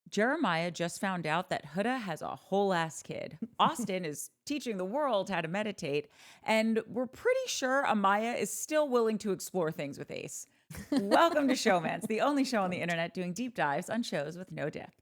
Jeremiah just found out that Huda has a whole ass kid. Austin is teaching the world how to meditate, and we're pretty sure Amaya is still willing to explore things with Ace. Welcome to Showmance, the only show on the internet doing deep dives on shows with no depth.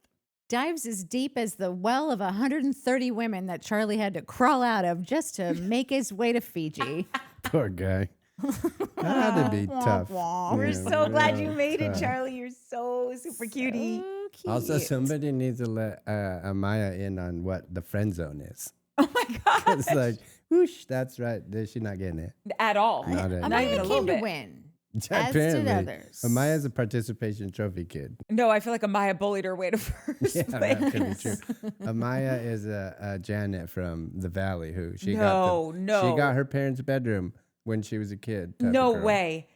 Dives as deep as the well of 130 women that Charlie had to crawl out of just to make his way to Fiji. Poor guy. That had to be tough. We're so glad you made it, Charlie. You're so super cutie. So cute. Also, somebody needs to let Amaya in on what the friend zone is. Oh my God. It's like, whoosh, that's right. She's not getting it. At all. Not at Not all. even a Amaya little came to bit. win. Apparently, As did others. Amaya's a participation trophy kid. No, I feel like Amaya bullied her way to first Yeah, place. that could be true. Amaya is a Janet from the Valley who she No. got her parents' bedroom when she was a kid. type of No girl. way.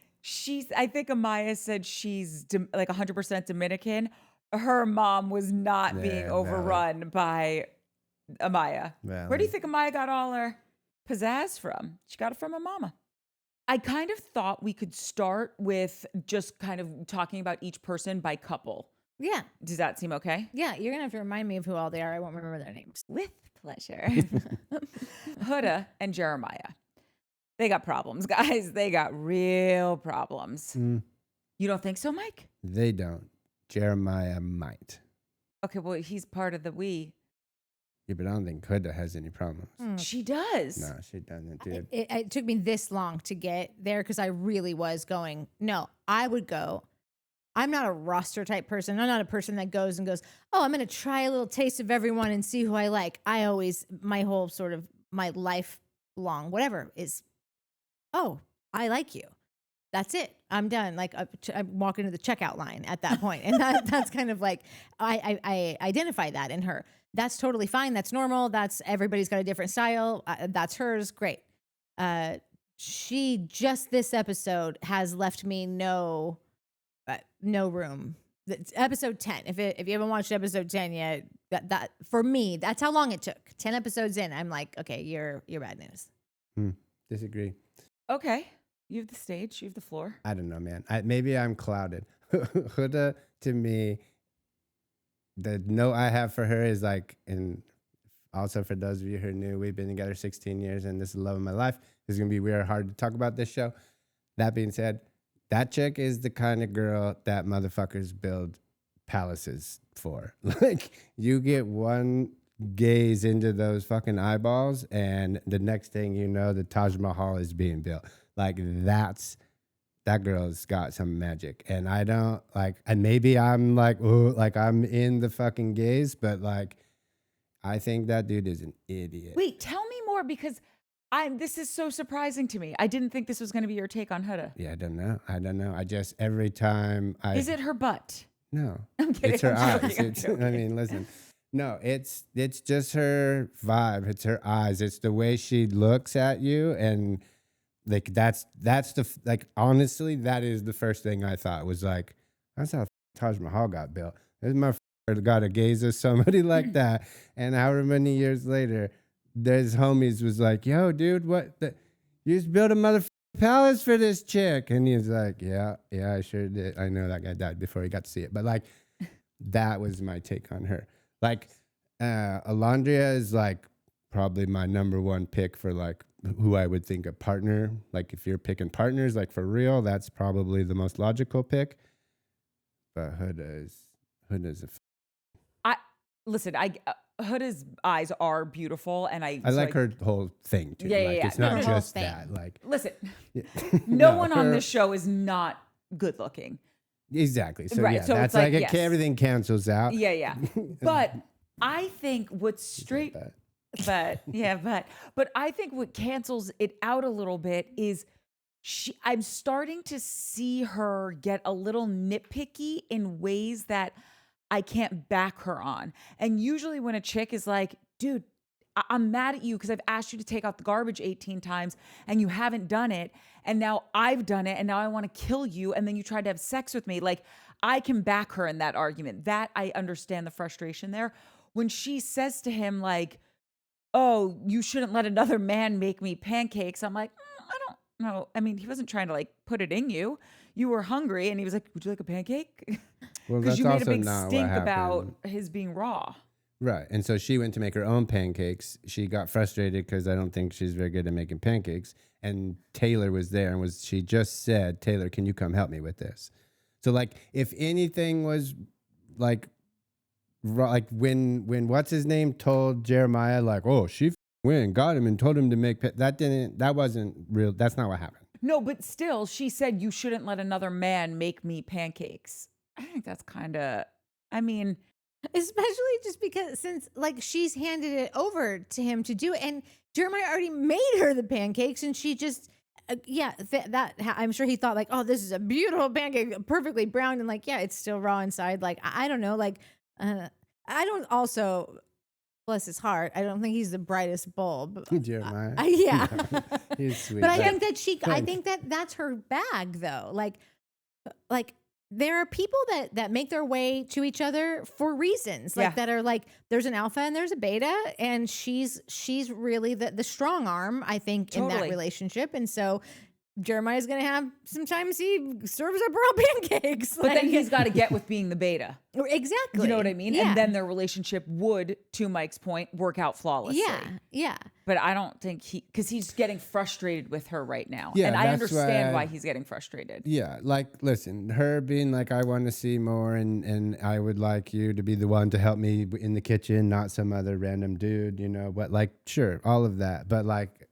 I think Amaya said she's like 100% Dominican. Her mom was not Yeah, being no. overrun by Amaya. Where do Valley. you think Amaya got all her pizzazz from? She got it from her mama. I kind of thought we could start with just kind of talking about each person by couple. Yeah. Does that seem okay? Yeah. You're going to have to remind me of who all they are. I won't remember their names. With pleasure. Huda and Jeremiah. They got problems, guys. They got real problems. Mm, You don't think so, Mike? they don't. Jeremiah might. Okay, well, he's part of the we. Yeah, but I don't think Huda has any problems. She does. No, she doesn't, dude. It took me this long to get there because I really was going, no, I would go. I'm not a roster type person. I'm not a person that goes and goes, oh, I'm going to try a little taste of everyone and see who I like. I always, my whole sort of my life long, whatever is, oh, I like you. That's it. I'm done. Like I'm walking to the checkout line at that point. And that's kind of like, I identify that in her. That's totally fine. That's normal. That's everybody's got a different style. That's hers. Great. She just this episode has left me no room. Episode 10. If you haven't watched episode 10 yet, that for me, that's how long it took. 10 episodes in, I'm like, okay, you're bad news. Disagree. Okay. You have the stage. You have the floor. I don't know, man. Maybe I'm clouded. Huda, to me, the note I have for her is like, and also for those of you who knew, we've been together 16 years and this is the love of my life. It's going to be weird, hard to talk about this show. That being said, that chick is the kind of girl that motherfuckers build palaces for. Like, you get one gaze into those fucking eyeballs and the next thing you know, the Taj Mahal is being built. Like, that girl's got some magic. And I don't like, and maybe I'm like, oh, like I'm in the fucking gaze, but like, I think that dude is an idiot. Wait, tell me more because this is so surprising to me. I didn't think this was going to be your take on Huda. Yeah, I don't know. I just, every time Is it her butt? No. I'm kidding. It's her I'm eyes. joking, I'm I mean, listen. No, it's just her vibe. It's her eyes. It's the way she looks at you, and like that's like honestly, that is the first thing I thought was like, that's how Taj Mahal got built. This motherfucker got a gaze of somebody like that, and however many years later, there's homies was like, yo, dude, you just built a motherfucking palace for this chick, and he's like, yeah, I sure did. I know that guy died before he got to see it, but like, that was my take on her. Like, Alondria is like probably my number one pick for like who I would think a partner. Like, if you're picking partners, like for real, that's probably the most logical pick. But Huda's Listen, Huda's eyes are beautiful, and I like her whole thing too. Yeah, like, yeah. it's No, not no, just thing. that. Like, listen. yeah. No one on this show is not good looking. Exactly. So Right, yeah, so that's it's like, like yes. everything cancels out. Yeah. But I think what's straight, but I think what cancels it out a little bit is I'm starting to see her get a little nitpicky in ways that I can't back her on. And usually when a chick is like, dude, I'm mad at you because I've asked you to take out the garbage 18 times and you haven't done it. And now I've done it and now I want to kill you. And then you tried to have sex with me. Like, I can back her in that argument. That I understand the frustration there. When she says to him like, oh, you shouldn't let another man make me pancakes. I'm like, I don't know. I mean, he wasn't trying to like put it in you. You were hungry and he was like, would you like a pancake? Well, Because that's you made a also big not what stink about happened. his being raw. Right. And so she went to make her own pancakes. She got frustrated because I don't think she's very good at making pancakes. And Taylor was there and she just said, Taylor, can you come help me with this? So like, if anything was like when what's his name told Jeremiah, like, oh, she went and got him and told him to make, that wasn't real. That's not what happened. No, but still, she said you shouldn't let another man make me pancakes. I think that's kind of, I mean, Especially just because since like she's handed it over to him to do it, and Jeremiah already made her the pancakes, and she just I'm sure he thought like, oh, this is a beautiful pancake, perfectly brown, and like, yeah, it's still raw inside. Like I don't know, like I don't also bless his heart. I don't think he's the brightest bulb. Jeremiah. Yeah, No, he's sweet. but I think that I think that that's her bag though. Like there are people that make their way to each other for reasons like that are like there's an alpha and there's a beta, and she's really the strong arm, I think, in that relationship. And so Jeremiah's gonna have sometimes he serves up raw pancakes, but then he's got to get with being the beta. Exactly. You know what I mean? Yeah. And then their relationship would, to Mike's point, work out flawlessly. Yeah. But I don't think because he's getting frustrated with her right now. Yeah, and I that's understand why he's getting frustrated. Yeah, like, listen, her being like, I want to see more, and I would like you to be the one to help me in the kitchen, not some other random dude, you know, but like, sure, all of that. But like,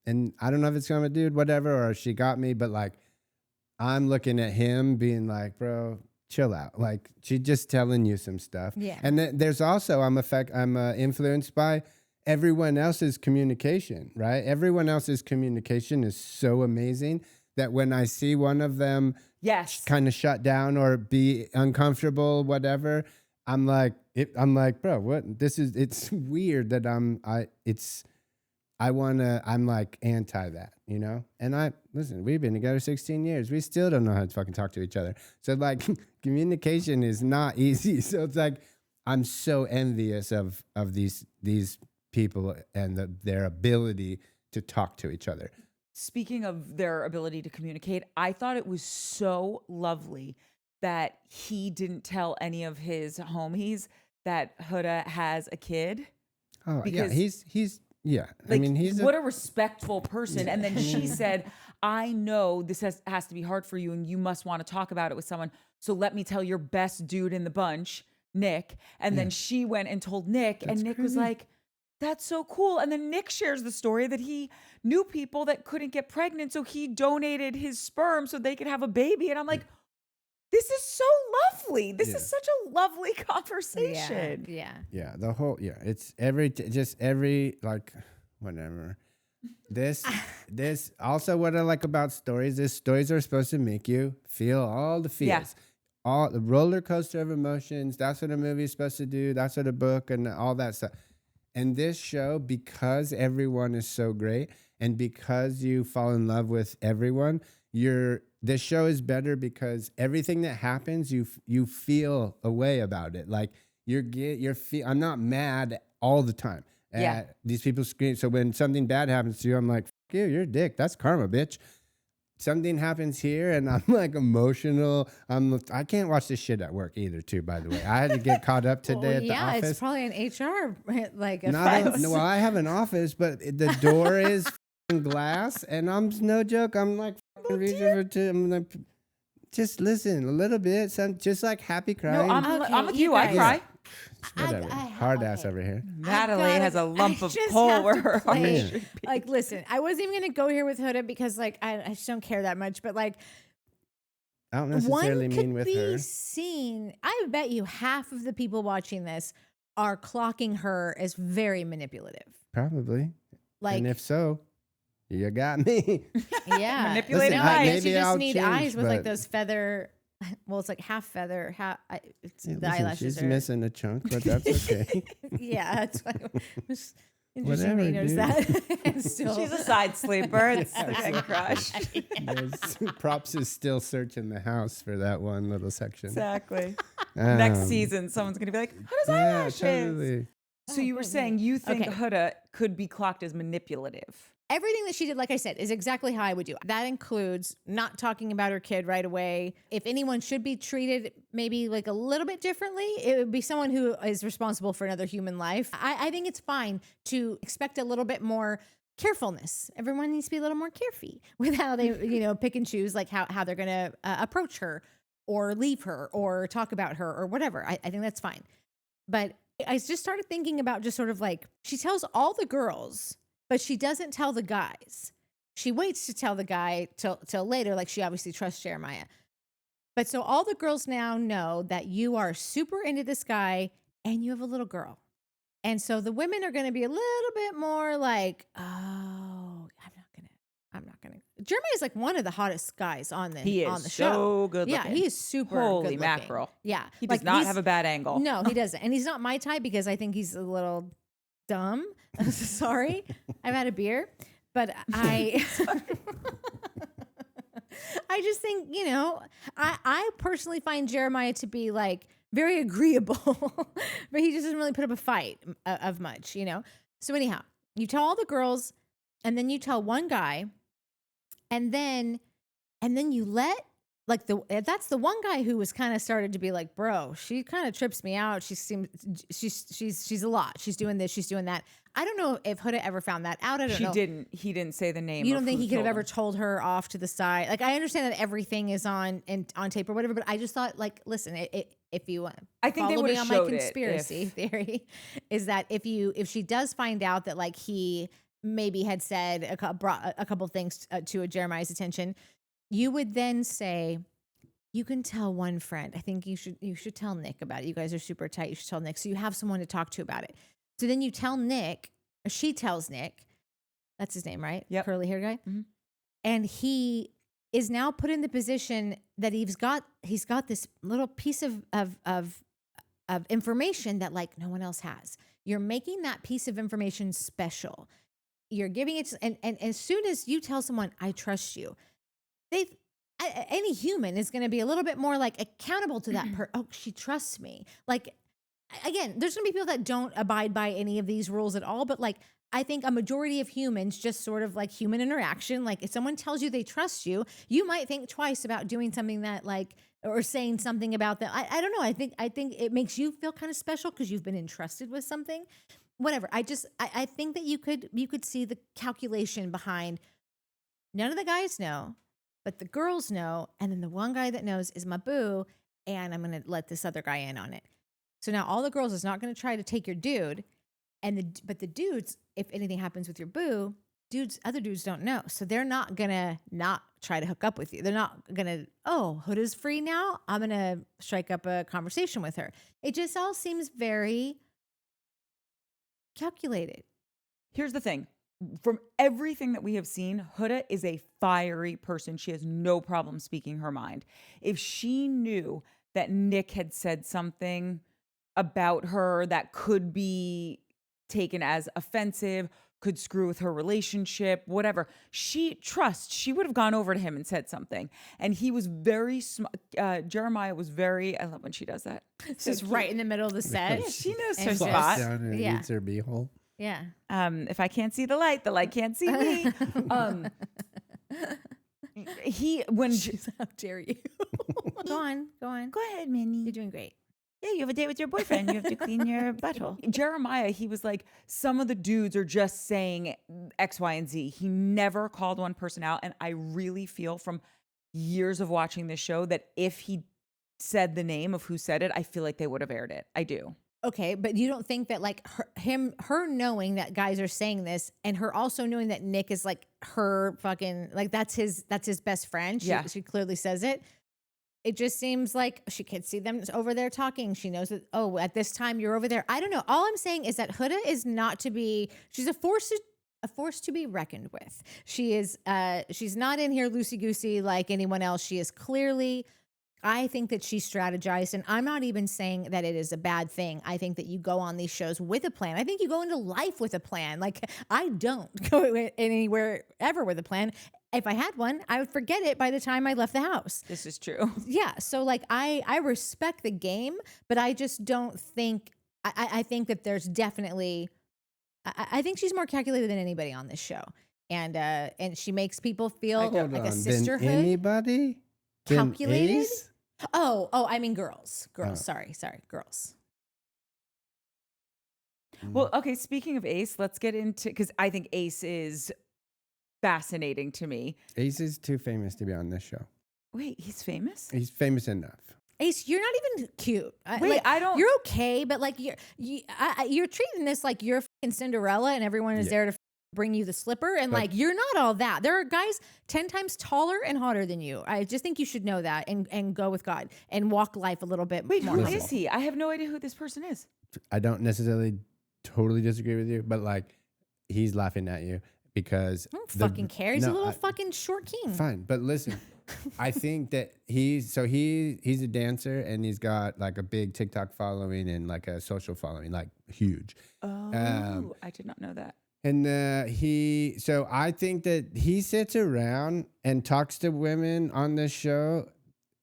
and I don't know if it's from a dude, whatever, or she got me, but like, I'm looking at him being like, bro, chill out. Like, she's just telling you some stuff. Yeah. And then there's also, I'm influenced by everyone else's communication, right? Everyone else's communication is so amazing that when I see one of them kind of shut down or be uncomfortable, whatever, I'm like, bro, what? It's weird that I'm like anti that, you know? And listen, we've been together 16 years. We still don't know how to fucking talk to each other. So like communication is not easy. So it's like, I'm so envious of these people and their ability to talk to each other. Speaking of their ability to communicate, I thought it was so lovely that he didn't tell any of his homies that Huda has a kid. Oh, because he's yeah. Like, I mean, he's what a respectful person. And then she said, I know this has to be hard for you and you must want to talk about it with someone. So let me tell your best dude in the bunch, Nick. And then she went and told Nick, and Nick was like, that's so cool. And then Nick shares the story that he knew people that couldn't get pregnant. So he donated his sperm so they could have a baby. And I'm like, this is so lovely. This is such a lovely conversation. Yeah. The whole, it's every like, whatever. This also what I like about stories is stories are supposed to make you feel all the feels. All the roller coaster of emotions. That's what a movie is supposed to do. That's what a book and all that stuff. And this show, because everyone is so great and because you fall in love with everyone, this show is better because everything that happens, you feel a way about it. Like I'm not mad all the time at these people scream. So when something bad happens to you, I'm like, fuck you, you're a dick. That's karma, bitch. Something happens here and I'm like emotional. I can't watch this shit at work either, too, by the way. I had to get caught up today at the office. Yeah, it's probably an HR like well, I have an office, but the door is glass and I'm no joke. I'm like I'm like, just listen a little bit. Just like happy crying. No, I'm with you. I cry. Whatever. Hard ass over here. Natalie has a lump of coal where her heart should be. Like, listen, I wasn't even gonna go here with Huda because like I just don't care that much. But like, I don't necessarily one could mean with be her. seen. I bet you half of the people watching this are clocking her as very manipulative. Probably. Like, and if so, you got me. Yeah, manipulating no, I eyes. guess you just I'll need change, eyes with like but- those feather. Well, it's like half feather, half. It's the Listen, eyelashes she's are missing a chunk, but that's okay. Yeah, that's why. It's interesting Whatever, that you notice that. And still, She's a side sleeper. It's getting crushed. Props is still searching the house for that one little section. Exactly. Next season, someone's going to be like, Huda's eyelashes. Totally. So you were saying you think Huda could be clocked as manipulative. everything that she did, like I said, is exactly how I would do. That includes not talking about her kid right away. If anyone should be treated maybe like a little bit differently, it would be someone who is responsible for another human life. I think it's fine to expect a little bit more carefulness. Everyone needs to be a little more carefree with how they, pick and choose like how they're going to approach her or leave her or talk about her or whatever. I think that's fine. But I just started thinking about just sort of like, she tells all the girls, but she doesn't tell the guys. She waits to tell the guy till later. Like she obviously trusts Jeremiah. But so all the girls now know that you are super into this guy and you have a little girl. And so the women are going to be a little bit more like, oh, I'm not gonna. Jeremiah is like one of the hottest guys on the show. So good looking. Yeah, he is super Holy good mackerel. looking. Yeah, he does not have a bad angle. No, he doesn't, and he's not my type because I think he's a little dumb. Sorry, I've had a beer, but I just think I personally find Jeremiah to be like very agreeable, but he just doesn't really put up a fight of much, So anyhow, you tell all the girls, and then you tell one guy. And then you let that's the one guy who was kind of started to be like, bro, she kind of trips me out. She's a lot. She's doing this, she's doing that. I don't know if Huda ever found that out. I don't know. He didn't say the name. You don't think he could have ever told her off to the side? Like I understand that everything is on tape or whatever, but I just thought like, listen, if you I think they follow would me have on my showed conspiracy theory, is that if she does find out that like he maybe had said brought a couple things to Jeremiah's attention, you would then say, you can tell one friend. I think you should tell Nick about it. You guys are super tight. You should tell Nick. So you have someone to talk to about it. So then you tell Nick, or she tells Nick, that's his name, right? Yep. Curly hair guy. Mm-hmm. And he is now put in the position that he's got this little piece of information that like no one else has. You're making that piece of information special. You're giving it, and as soon as you tell someone, I trust you, any human is going to be a little bit more like accountable to that person. Oh, she trusts me. Like, again, there's going to be people that don't abide by any of these rules at all, but like, I think a majority of humans just sort of like human interaction. Like if someone tells you they trust you, you might think twice about doing something that like, or saying something about that. I don't know. I think it makes you feel kind of special because you've been entrusted with something. Whatever. I think that you could see the calculation behind none of the guys know, but the girls know. And then the one guy that knows is my boo. And I'm going to let this other guy in on it. So now all the girls is not going to try to take your dude. But the dudes, if anything happens with your boo, other dudes don't know. So they're not going to not try to hook up with you. They're not going to, oh, Huda's free now. I'm going to strike up a conversation with her. It just all seems very calculated. Here's the thing. From everything that we have seen, Huda is a fiery person. She has no problem speaking her mind. If she knew that Nick had said something about her that could be taken as offensive, could screw with her relationship, whatever, she would have gone over to him and said something. And he was very Jeremiah was very, I love when she does that. It's just right in the middle of the set. Yeah, she knows And her just- spot. Down and Yeah. eats her beehole. Yeah. If I can't see the light can't see me. How dare you? Go on. Go ahead, Minnie. You're doing great. Yeah, you have a date with your boyfriend. You have to clean your butthole. Jeremiah, he was like, some of the dudes are just saying X, Y, and Z. He never called one person out. And I really feel from years of watching this show that if he said the name of who said it, I feel like they would have aired it. I do. Okay, but you don't think that like her knowing that guys are saying this and her also knowing that Nick is like her fucking, like that's his best friend. She clearly says it. It just seems like she can see them over there talking. She knows that, oh, at this time you're over there. I don't know. All I'm saying is that Huda is not to be, she's a force to be reckoned with. She is, she's not in here loosey-goosey like anyone else. She is clearly, I think that she strategized, and I'm not even saying that it is a bad thing. I think that you go on these shows with a plan. I think you go into life with a plan. Like I don't go anywhere ever with a plan. If I had one, I would forget it by the time I left the house. This is true. Yeah. So like I respect the game, but I just don't think, I think that there's definitely, I think she's more calculated than anybody on this show. and she makes people feel Hold like on. a Than sisterhood. anybody? Than Calculated? Ace? Oh, I mean girls. Oh. Sorry, girls. Well, okay, speaking of Ace, let's get into, because I think Ace is fascinating to me. Ace is too famous to be on this show. Wait, he's famous? He's famous enough. Ace, you're not even cute. Wait, I don't. You're okay, but like you're treating this like you're fucking Cinderella, and everyone is there to bring you the slipper, and like you're not all that. There are guys 10 times taller and hotter than you. I just think you should know that and go with God and walk life a little bit. Wait, more who humble. is he? I have no idea who this person is. I don't necessarily totally disagree with you, but like he's laughing at you because I don't fucking care. He's a little fucking short king. Fine, but listen, I think that he's a dancer and he's got like a big TikTok following and like a social following, like huge. Oh, I did not know that. And so I think that he sits around and talks to women on this show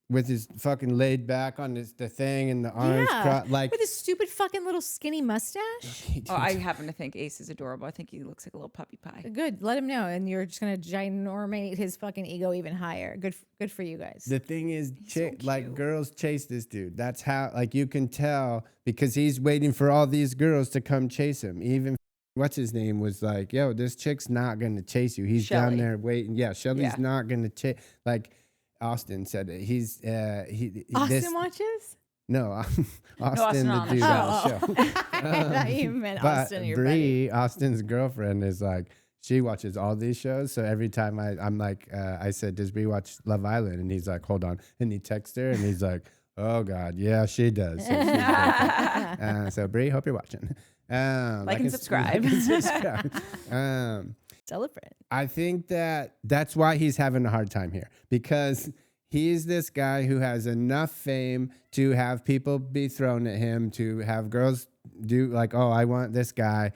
with his fucking laid back on the thing and the arms crossed, like with his stupid fucking little skinny mustache. Oh, I happen to think Ace is adorable. I think he looks like a little puppy pie. Good, let him know, and you're just gonna ginormate his fucking ego even higher. Good for you guys. The thing is, so girls chase this dude. That's how, like, you can tell because he's waiting for all these girls to come chase him. Even what's his name was like, yo, this chick's not gonna chase you. He's down there waiting. Yeah, Shelly's not gonna chase. Like Austin said it. Austin watches? No, Austin the on the dude on the show. I thought you meant Austin. Your Bree, buddy. Austin's girlfriend, is like, she watches all these shows. So every time I'm like, I said, does Bree watch Love Island? And he's like, hold on. And he texts her and he's like, oh God, yeah, she does. So, so Bree, hope you're watching. Like and subscribe. Celebrate. I think that's why he's having a hard time here, because he's this guy who has enough fame to have people be thrown at him, to have girls do like, oh, I want this guy.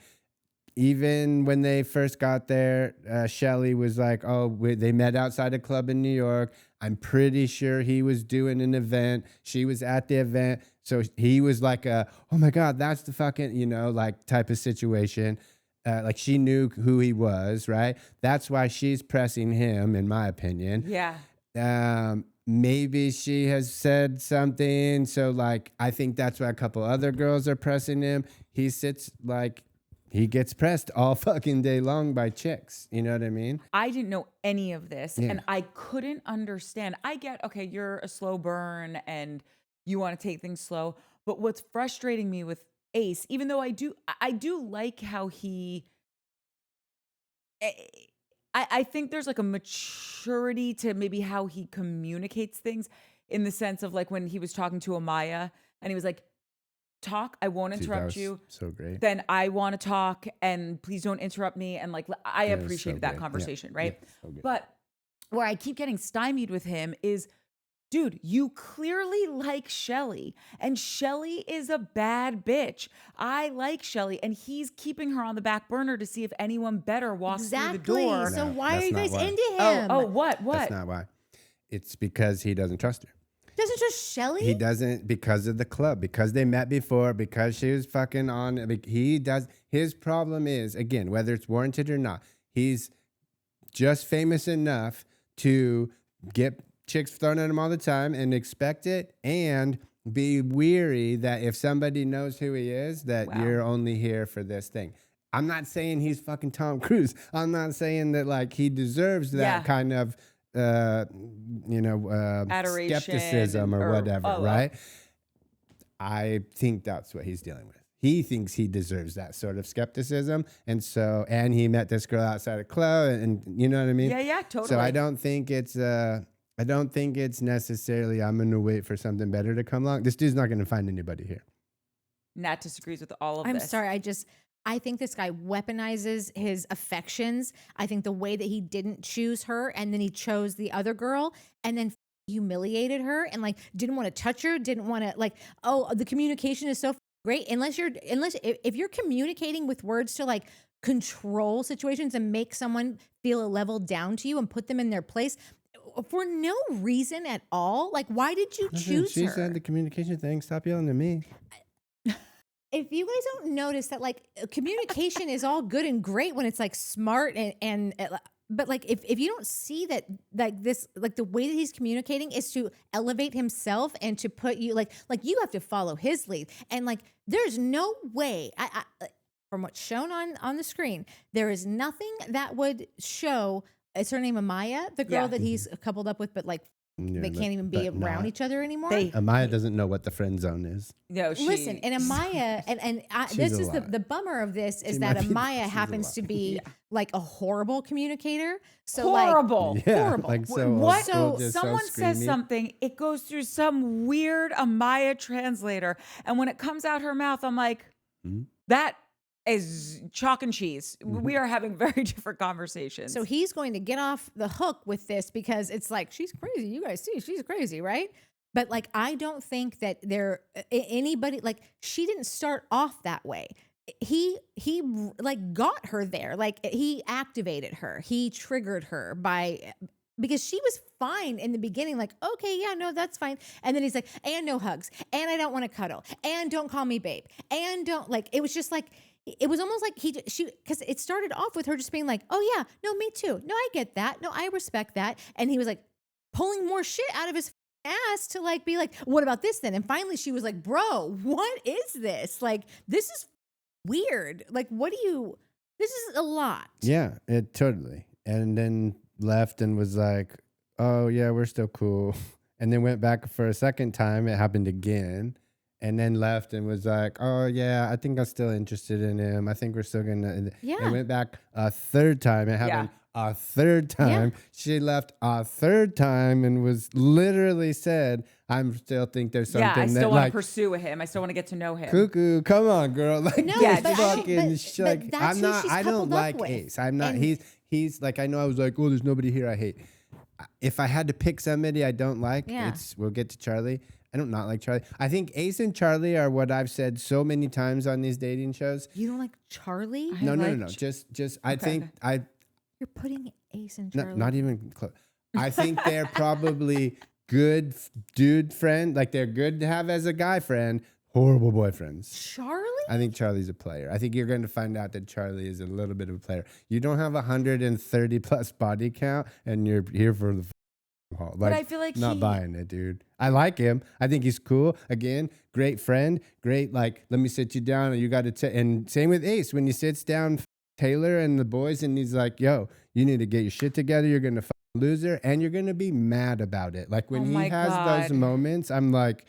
Even when they first got there, Shelly was like, oh, they met outside a club in New York. I'm pretty sure he was doing an event. She was at the event. So he was like, oh my God, that's the fucking, like type of situation. Like she knew who he was, right? That's why she's pressing him, in my opinion. Yeah. Maybe she has said something. So like, I think that's why a couple other girls are pressing him. He sits like, he gets pressed all fucking day long by chicks. You know what I mean? I didn't know any of this Yeah. and I couldn't understand. I get, okay, you're a slow burn and you want to take things slow. But what's frustrating me with Ace, even though I do like how I think there's like a maturity to maybe how he communicates things, in the sense of like when he was talking to Amaya and he was like, talk, I won't interrupt you. So great. Then I want to talk and please don't interrupt me. And like, I It was appreciated so that good. conversation, Yeah. right? Yeah, so good. But where I keep getting stymied with him is, dude, you clearly like Shelly, and Shelly is a bad bitch. I like Shelly, and he's keeping her on the back burner to see if anyone better walks through the door. So No, why are that's you not guys why. into him? Oh, what? That's not why. It's because he doesn't trust her. Doesn't trust Shelly? He doesn't, because of the club, because they met before, because she was fucking on. He does. His problem is, again, whether it's warranted or not, he's just famous enough to get chicks thrown at him all the time and expect it, and be weary that if somebody knows who he is, that you're only here for this thing. I'm not saying he's fucking Tom Cruise. I'm not saying that like he deserves that kind of Adoration skepticism or whatever, right? I think that's what he's dealing with. He thinks he deserves that sort of skepticism. And he met this girl outside a club, and you know what I mean? Yeah, totally. So I don't think it's necessarily I'm going to wait for something better to come along. This dude's not going to find anybody here. Nat disagrees with all of I'm this. sorry. I think this guy weaponizes his affections. I think the way that he didn't choose her and then he chose the other girl and then humiliated her and like didn't want to touch her, didn't want to like, oh, the communication is so great. Unless if you're communicating with words to like control situations and make someone feel a level down to you and put them in their place for no reason at all. Like, why did you choose She her? said the communication thing. Stop yelling at me. if you guys don't notice that, like, communication is all good and great when it's like smart and but like if you don't see that, like this, like the way that he's communicating is to elevate himself and to put you like you have to follow his lead, and like there's no way from what's shown on the screen, there is nothing that would show. Is her name Amaya, the girl that he's coupled up with, but like they can't even be around each other anymore. Amaya doesn't know what the friend zone is. No, listen, and Amaya, this is the bummer of this is that Amaya happens to be like a horrible communicator. So horrible, like, horrible. Like so what? So someone says something, it goes through some weird Amaya translator, and when it comes out her mouth, I'm like, that is chalk and cheese. We are having very different conversations. So he's going to get off the hook with this because it's like, she's crazy. You guys see, she's crazy, right? But like, I don't think that anybody, like, she didn't start off that way. He like got her there. Like, he activated her. He triggered her because she was fine in the beginning, like, okay, yeah, no, that's fine. And then he's like, and no hugs, and I don't want to cuddle, and don't call me babe, and don't, like, it was just like, it was almost like because it started off with her just being like, oh yeah, no, me too. No, I get that. No, I respect that. And he was like pulling more shit out of his ass to like be like, what about this then? And finally she was like, bro, what is this? Like, this is weird. Like, this is a lot. Yeah, it totally. And then left and was like, oh yeah, we're still cool. And then went back for a second time. It happened again. And then left and was like, oh, yeah, I think I'm still interested in him. I think we're still going to. Yeah. And went back a third time. It happened a third time. Yeah. She left a third time and was literally said, I still think there's something I still want to pursue him. I still want to get to know him. Cuckoo, come on, girl. Like, no, I don't like Ace. I'm not, he's like, I know I was like, oh, there's nobody here I hate. If I had to pick somebody I don't like, we'll get to Charlie. I don't not like Charlie. I think Ace and Charlie are what I've said so many times on these dating shows. You don't like Charlie? No. Just I think You're putting Ace and Charlie. Not even close. I think they're probably good dude friend. Like, they're good to have as a guy friend. Horrible boyfriends. Charlie? I think Charlie's a player. I think you're going to find out that Charlie is a little bit of a player. You don't have 130 plus body count, and you're here for the like, but I feel like not buying it, dude. I like him. I think he's cool. Again, great friend. Great, like, let me sit you down. And you got to and same with Ace. When he sits down Taylor and the boys, and he's like, yo, you need to get your shit together. You're going to lose her, and you're going to be mad about it. Like, when he has those moments, I'm like,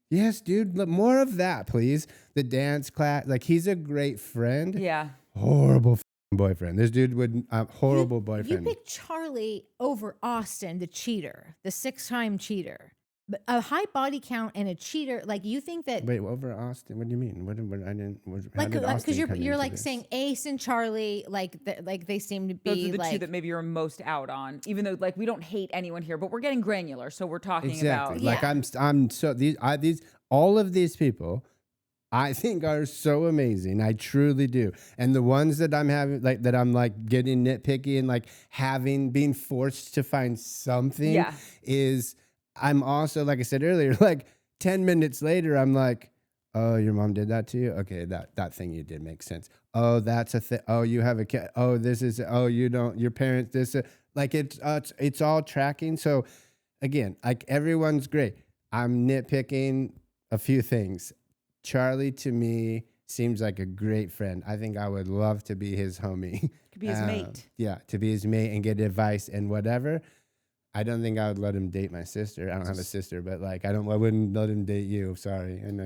yes, dude, more of that, please. The dance class. Like, he's a great friend. Yeah. Horrible boyfriend. This dude would horrible boyfriend. You pick Charlie over Austin, the cheater, the 6-time cheater. But a high body count and a cheater, like, you think that? Wait, over Austin? What do you mean? What I didn't. Like, because you're like saying Ace and Charlie, like they seem to be those are the two that maybe you're most out on. Even though, like, we don't hate anyone here, but we're getting granular, so we're talking about. Like, I'm so these all of these people, I think, are so amazing. I truly do. And the ones that I'm having, like, that I'm like getting nitpicky and like being forced to find something is. I'm also, like I said earlier, like 10 minutes later, I'm like, oh, your mom did that to you? Okay, that thing you did makes sense. Oh, that's a thing. Oh, you have a kid. Oh, this is, oh, you don't, your parents, this, like, it's all tracking. So again, like, everyone's great. I'm nitpicking a few things. Charlie, to me, seems like a great friend. I think I would love to be his homie. To be his mate. Yeah, to be his mate and get advice and whatever. I don't think I would let him date my sister. I don't have a sister, but like, I wouldn't let him date you. Sorry. I know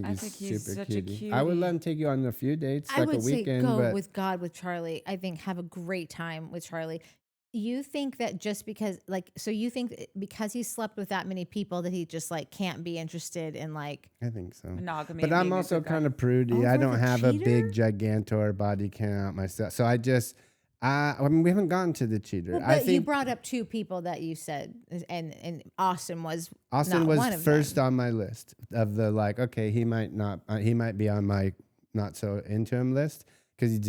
I think he's super cutie. I would let him take you on a few dates, like a weekend. I would say go with God with Charlie. I think have a great time with Charlie. You think that just because, like, so you think because he slept with that many people that he just like can't be interested in, like, I think so. Monogamy. But I'm also kind of prudy. I don't have a big gigantor body count myself. So I just, I mean, we haven't gotten to the cheater. Well, but you brought up 2 people that you said, and Austin was first on my list of the, like, okay, he might be on my not so into him list, because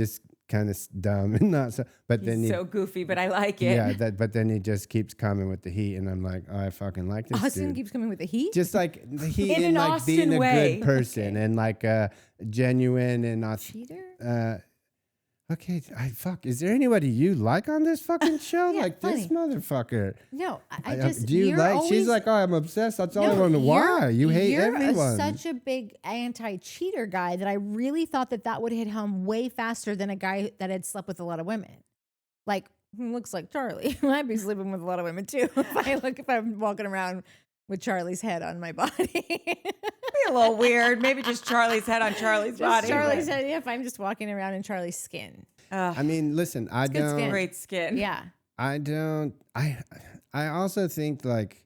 kind of dumb and not so. But then He's he, so goofy, but I like it. yeah, but then he just keeps coming with the heat, and I'm like, oh, I fucking like this Austin dude. keeps coming with the heat. Just like the heat In in an like Austin being a way. good person and like genuine and Cheater. okay, is there anybody you like on this fucking show? Yeah, like this motherfucker. No, I just. Do you you're like? always, She's like, oh, I'm obsessed. That's all I No, want to. Why? You hate you're everyone. Such a big anti-cheater guy that I really thought that would hit home way faster than a guy that had slept with a lot of women. Like, looks like Charlie. I'd be sleeping with a lot of women too if I'm walking around with Charlie's head on my body. Be a little weird. Maybe just Charlie's head on Charlie's body. Charlie's head. Yeah, if I'm just walking around in Charlie's skin. I mean, listen, I good don't. skin. Great skin. Yeah. I don't. I also think like.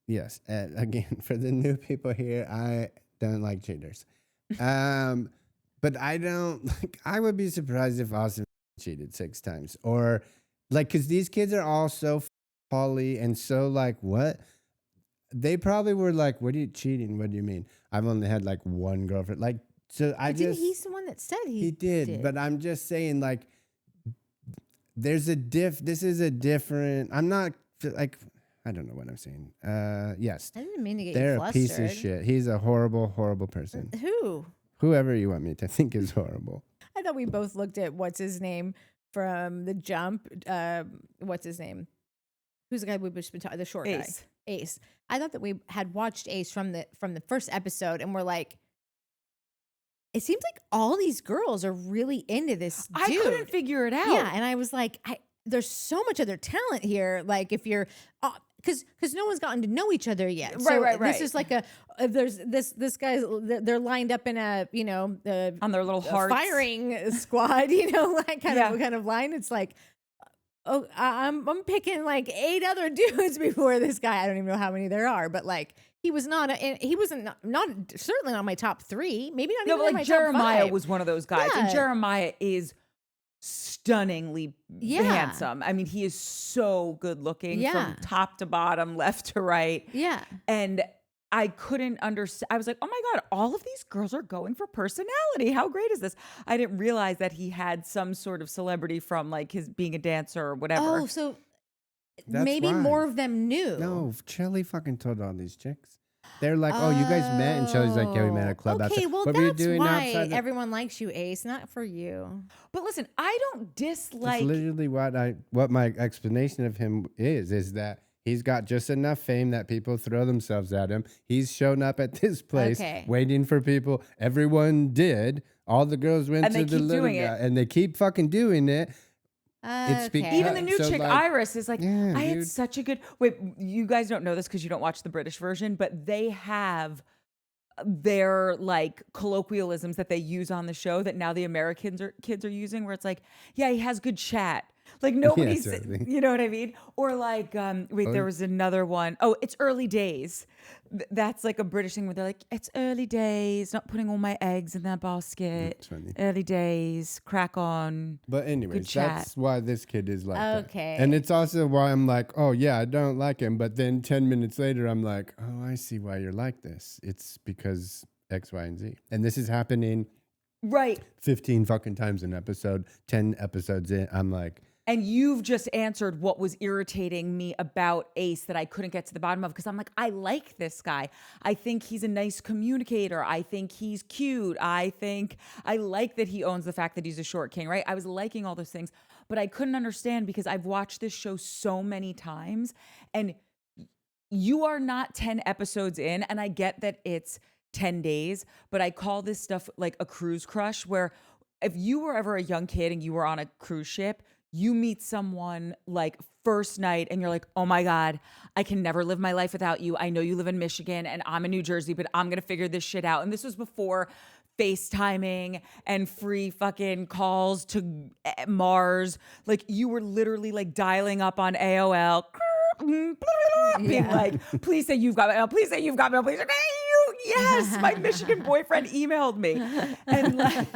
Yes, again, for the new people here, I don't like cheaters. But I don't like. I would be surprised if Austin cheated 6 times, or like, because these kids are all so poly and so like what. They probably were like, "What are you cheating? What do you mean? I've only had like one girlfriend." Like, so I just. He's the one that said he did, but I'm just saying like. There's a This is a different. I'm not like. I don't know what I'm saying. Yes. I didn't mean to get They're you a flustered. piece of shit. He's a horrible, horrible person. Who? Whoever you want me to think is horrible. I thought we both looked at what's his name from The Jump. What's his name? Who's the guy we've just been talking? The short guy. Ace. I thought that we had watched Ace from the first episode, and we're like, it seems like all these girls are really into this dude. I couldn't figure it out. Yeah, and I was like, there's so much other talent here. Like if you're, because no one's gotten to know each other yet. So Right. This is like there's this guy. They're lined up in a on their little hearts. firing squad. Like kind of line. It's like, oh, I'm picking like 8 other dudes before this guy. I don't even know how many there are, but like. He wasn't certainly not my top 3. Maybe not even but like my Jeremiah top 5. was one of those guys, and Yeah. Jeremiah is stunningly handsome. I mean, he is so good looking from top to bottom, left to right. Yeah. And I couldn't understand. I was like, oh my God, all of these girls are going for personality. How great is this? I didn't realize that he had some sort of celebrity from like his being a dancer or whatever. Oh, so That's maybe why. more of them knew. No, Shelly fucking told all these chicks. They're like, oh, you guys met, and Shelly's like, yeah, we met at a club. Okay, outside. well, What were you that's doing why outside? everyone likes you, Ace, not for you. But listen, I don't dislike. It's literally what my explanation of him is that he's got just enough fame that people throw themselves at him. He's shown up at this place waiting for people. Everyone did. All the girls went And to they the keep little doing guy, it. and they keep fucking doing it. It's because Even the new so chick, like, Iris, is like, yeah, I had dude. such a good. Wait, you guys don't know this because you don't watch the British version, but they have their like colloquialisms that they use on the show that now the kids are using, where it's like, yeah, he has good chat. Like nobody's, totally. you know what I mean? Or like, there was another one. Oh, it's early days. That's like a British thing where they're like, it's early days, not putting all my eggs in that basket. That's funny. Early days, crack on. But anyways, that's why this kid is like that. Okay. And it's also why I'm like, oh yeah, I don't like him. But then 10 minutes later, I'm like, oh, I see why you're like this. It's because X, Y, and Z. And this is happening Right. 15 fucking times an episode, 10 episodes in. I'm like, and you've just answered what was irritating me about Ace that I couldn't get to the bottom of, because I'm like, I like this guy. I think he's a nice communicator. I think he's cute. I like that he owns the fact that he's a short king, right? I was liking all those things, but I couldn't understand because I've watched this show so many times, and you are not 10 episodes in, and I get that it's 10 days, but I call this stuff like a cruise crush, where if you were ever a young kid and you were on a cruise ship, you meet someone like first night and you're like, oh my God, I can never live my life without you. I know you live in Michigan and I'm in New Jersey, but I'm going to figure this shit out. And this was before FaceTiming and free fucking calls to Mars. Like you were literally like dialing up on AOL, being like, please say you've got mail. Please say you've got mail. Please say, yes, my Michigan boyfriend emailed me. And like,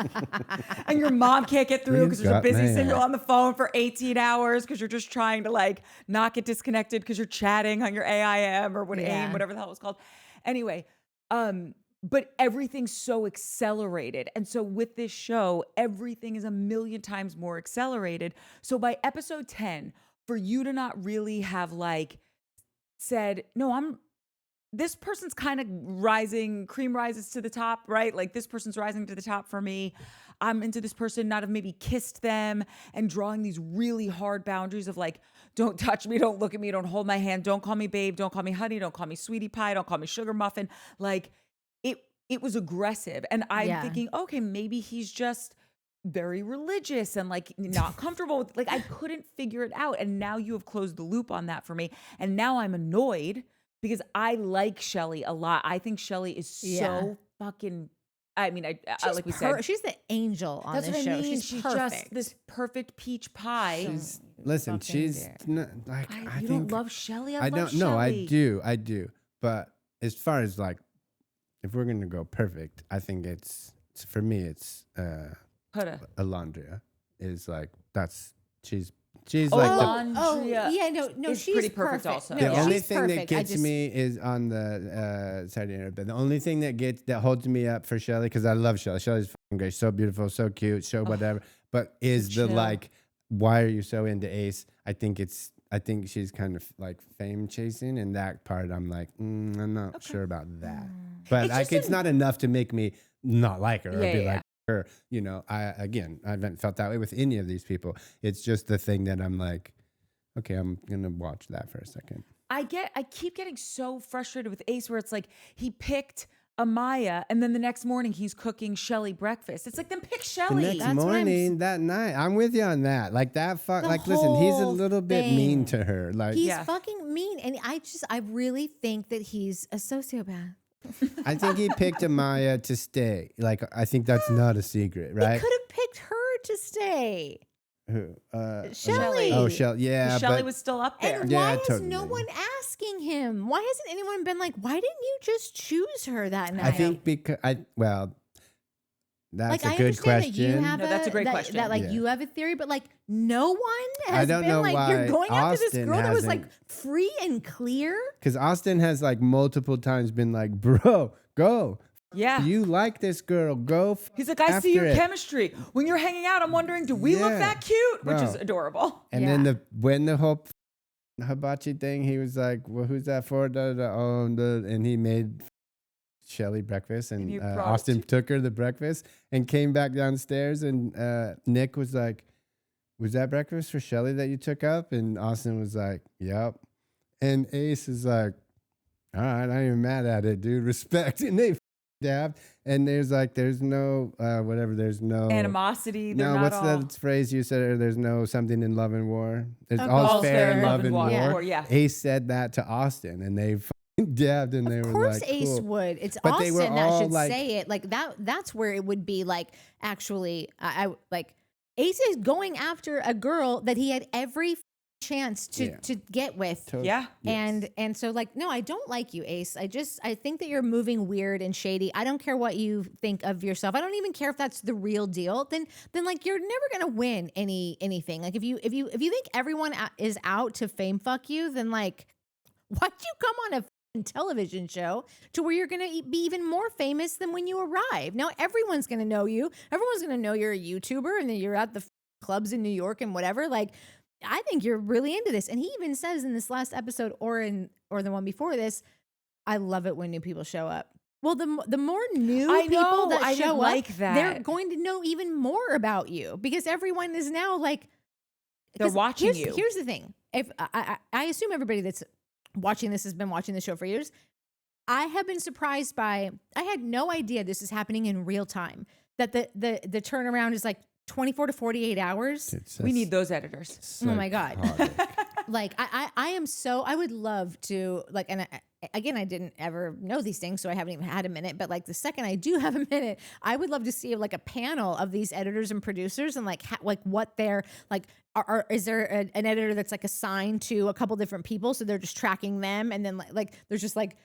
and your mom can't get through because there's a busy signal on the phone for 18 hours because you're just trying to like not get disconnected because you're chatting on your AIM or AIM, whatever the hell it was called. Anyway, but everything's so accelerated. And so with this show, everything is a million times more accelerated. So by episode 10, for you to not really have like said, no, this person's kind of rising, cream rises to the top, right? Like this person's rising to the top for me. I'm into this person, not have maybe kissed them and drawing these really hard boundaries of like, don't touch me, don't look at me, don't hold my hand, don't call me babe, don't call me honey, don't call me sweetie pie, don't call me sugar muffin. Like it was aggressive. And I'm thinking, okay, maybe he's just very religious and like not comfortable with, like I couldn't figure it out. And now you have closed the loop on that for me. And now I'm annoyed because I like Shelley a lot. I think Shelley is so fucking, I mean, I like we said, she's the angel on that's this what show. I mean. She's just perfect. this perfect peach pie. Listen, she's not, like, I you think, don't love Shelley? I don't know. I do. But as far as like, if we're going to go perfect, I think it's for me, it's Huda. Alondria is like, she's like Alondria she's pretty perfect also. No, the only she's thing perfect. that gets me is on the Saturday Night. But the only thing that holds me up for Shelley, because I love Shelley. Shelley's fucking great, so beautiful, so cute, so whatever. But is the like, why are you so into Ace? I think she's kind of like fame chasing, and that part I'm like, I'm not sure about that. But it's not enough to make me not like her or be like her. You know, I haven't felt that way with any of these people. It's just the thing that I'm like, okay, I'm gonna watch that for a second. I keep getting so frustrated with Ace where it's like he picked Amaya and then the next morning he's cooking Shelley breakfast. It's like, then pick Shelley. The next morning, that night, I'm with you on that. Like that listen, he's a little bit mean to her. Like he's fucking mean, and I really think that he's a sociopath. I think he picked Amaya to stay. Like I think that's not a secret, right? He could have picked her to stay. Who? Shelley. Oh, Shelley. Yeah, Shelley was still up there. And why is no one asking him? Why hasn't anyone been like, why didn't you just choose her that night? I think because that's like, a good question. That you have that's a great question. That like you have a theory, but like no one has I don't been know like why you're going after this Austin girl that was like hasn't. free and clear. Because Austin has like multiple times been like, bro, go. Yeah. You like this girl. Go. He's like, I see your it. chemistry. When you're hanging out, I'm wondering, do we look that cute? Which is adorable. And then when the whole hibachi thing, he was like, well, who's that for? And he made Shelley breakfast, and Austin took her the breakfast and came back downstairs, and Nick was like, was that breakfast for Shelley that you took up? And Austin was like, yep. And Ace is like, all right, I ain't even mad at it, dude. Respect. And they dabbed, and there's no there's no animosity. No, what's that phrase you said? There's no something in love and war. There's all's fair in love and war. Yeah. Ace said that to Austin, and they dabbed, and they were like, of course Ace would. It's but Austin that should say it. Like that's where it would be like, actually, I like Ace is going after a girl that he had every chance to get with. Yeah. And so like, no, I don't like you, Ace. I think that you're moving weird and shady. I don't care what you think of yourself. I don't even care if that's the real deal. Then like you're never gonna win anything. Like if you think everyone is out to fame fuck you, then like why'd you come on a television show to where you're gonna be even more famous than when you arrive? Now everyone's gonna know you. Everyone's gonna know you're a YouTuber and that you're at the clubs in New York and whatever. Like, I think you're really into this. And he even says in this last episode or the one before this, I love it when new people show up. Well, the more new people that show up, they're going to know even more about you because everyone is now like, they're watching you. Here's the thing. If I assume everybody that's watching this has been watching the show for years. I have been surprised by, I had no idea this is happening in real time, that the turnaround is like 24 to 48 hours. We need those editors. Oh my God. Like I would love to like, and again, I didn't ever know these things, so I haven't even had a minute, but like the second I do have a minute, I would love to see like a panel of these editors and producers and like what they're like, is there an editor that's like assigned to a couple different people, so they're just tracking them, and then like there's just like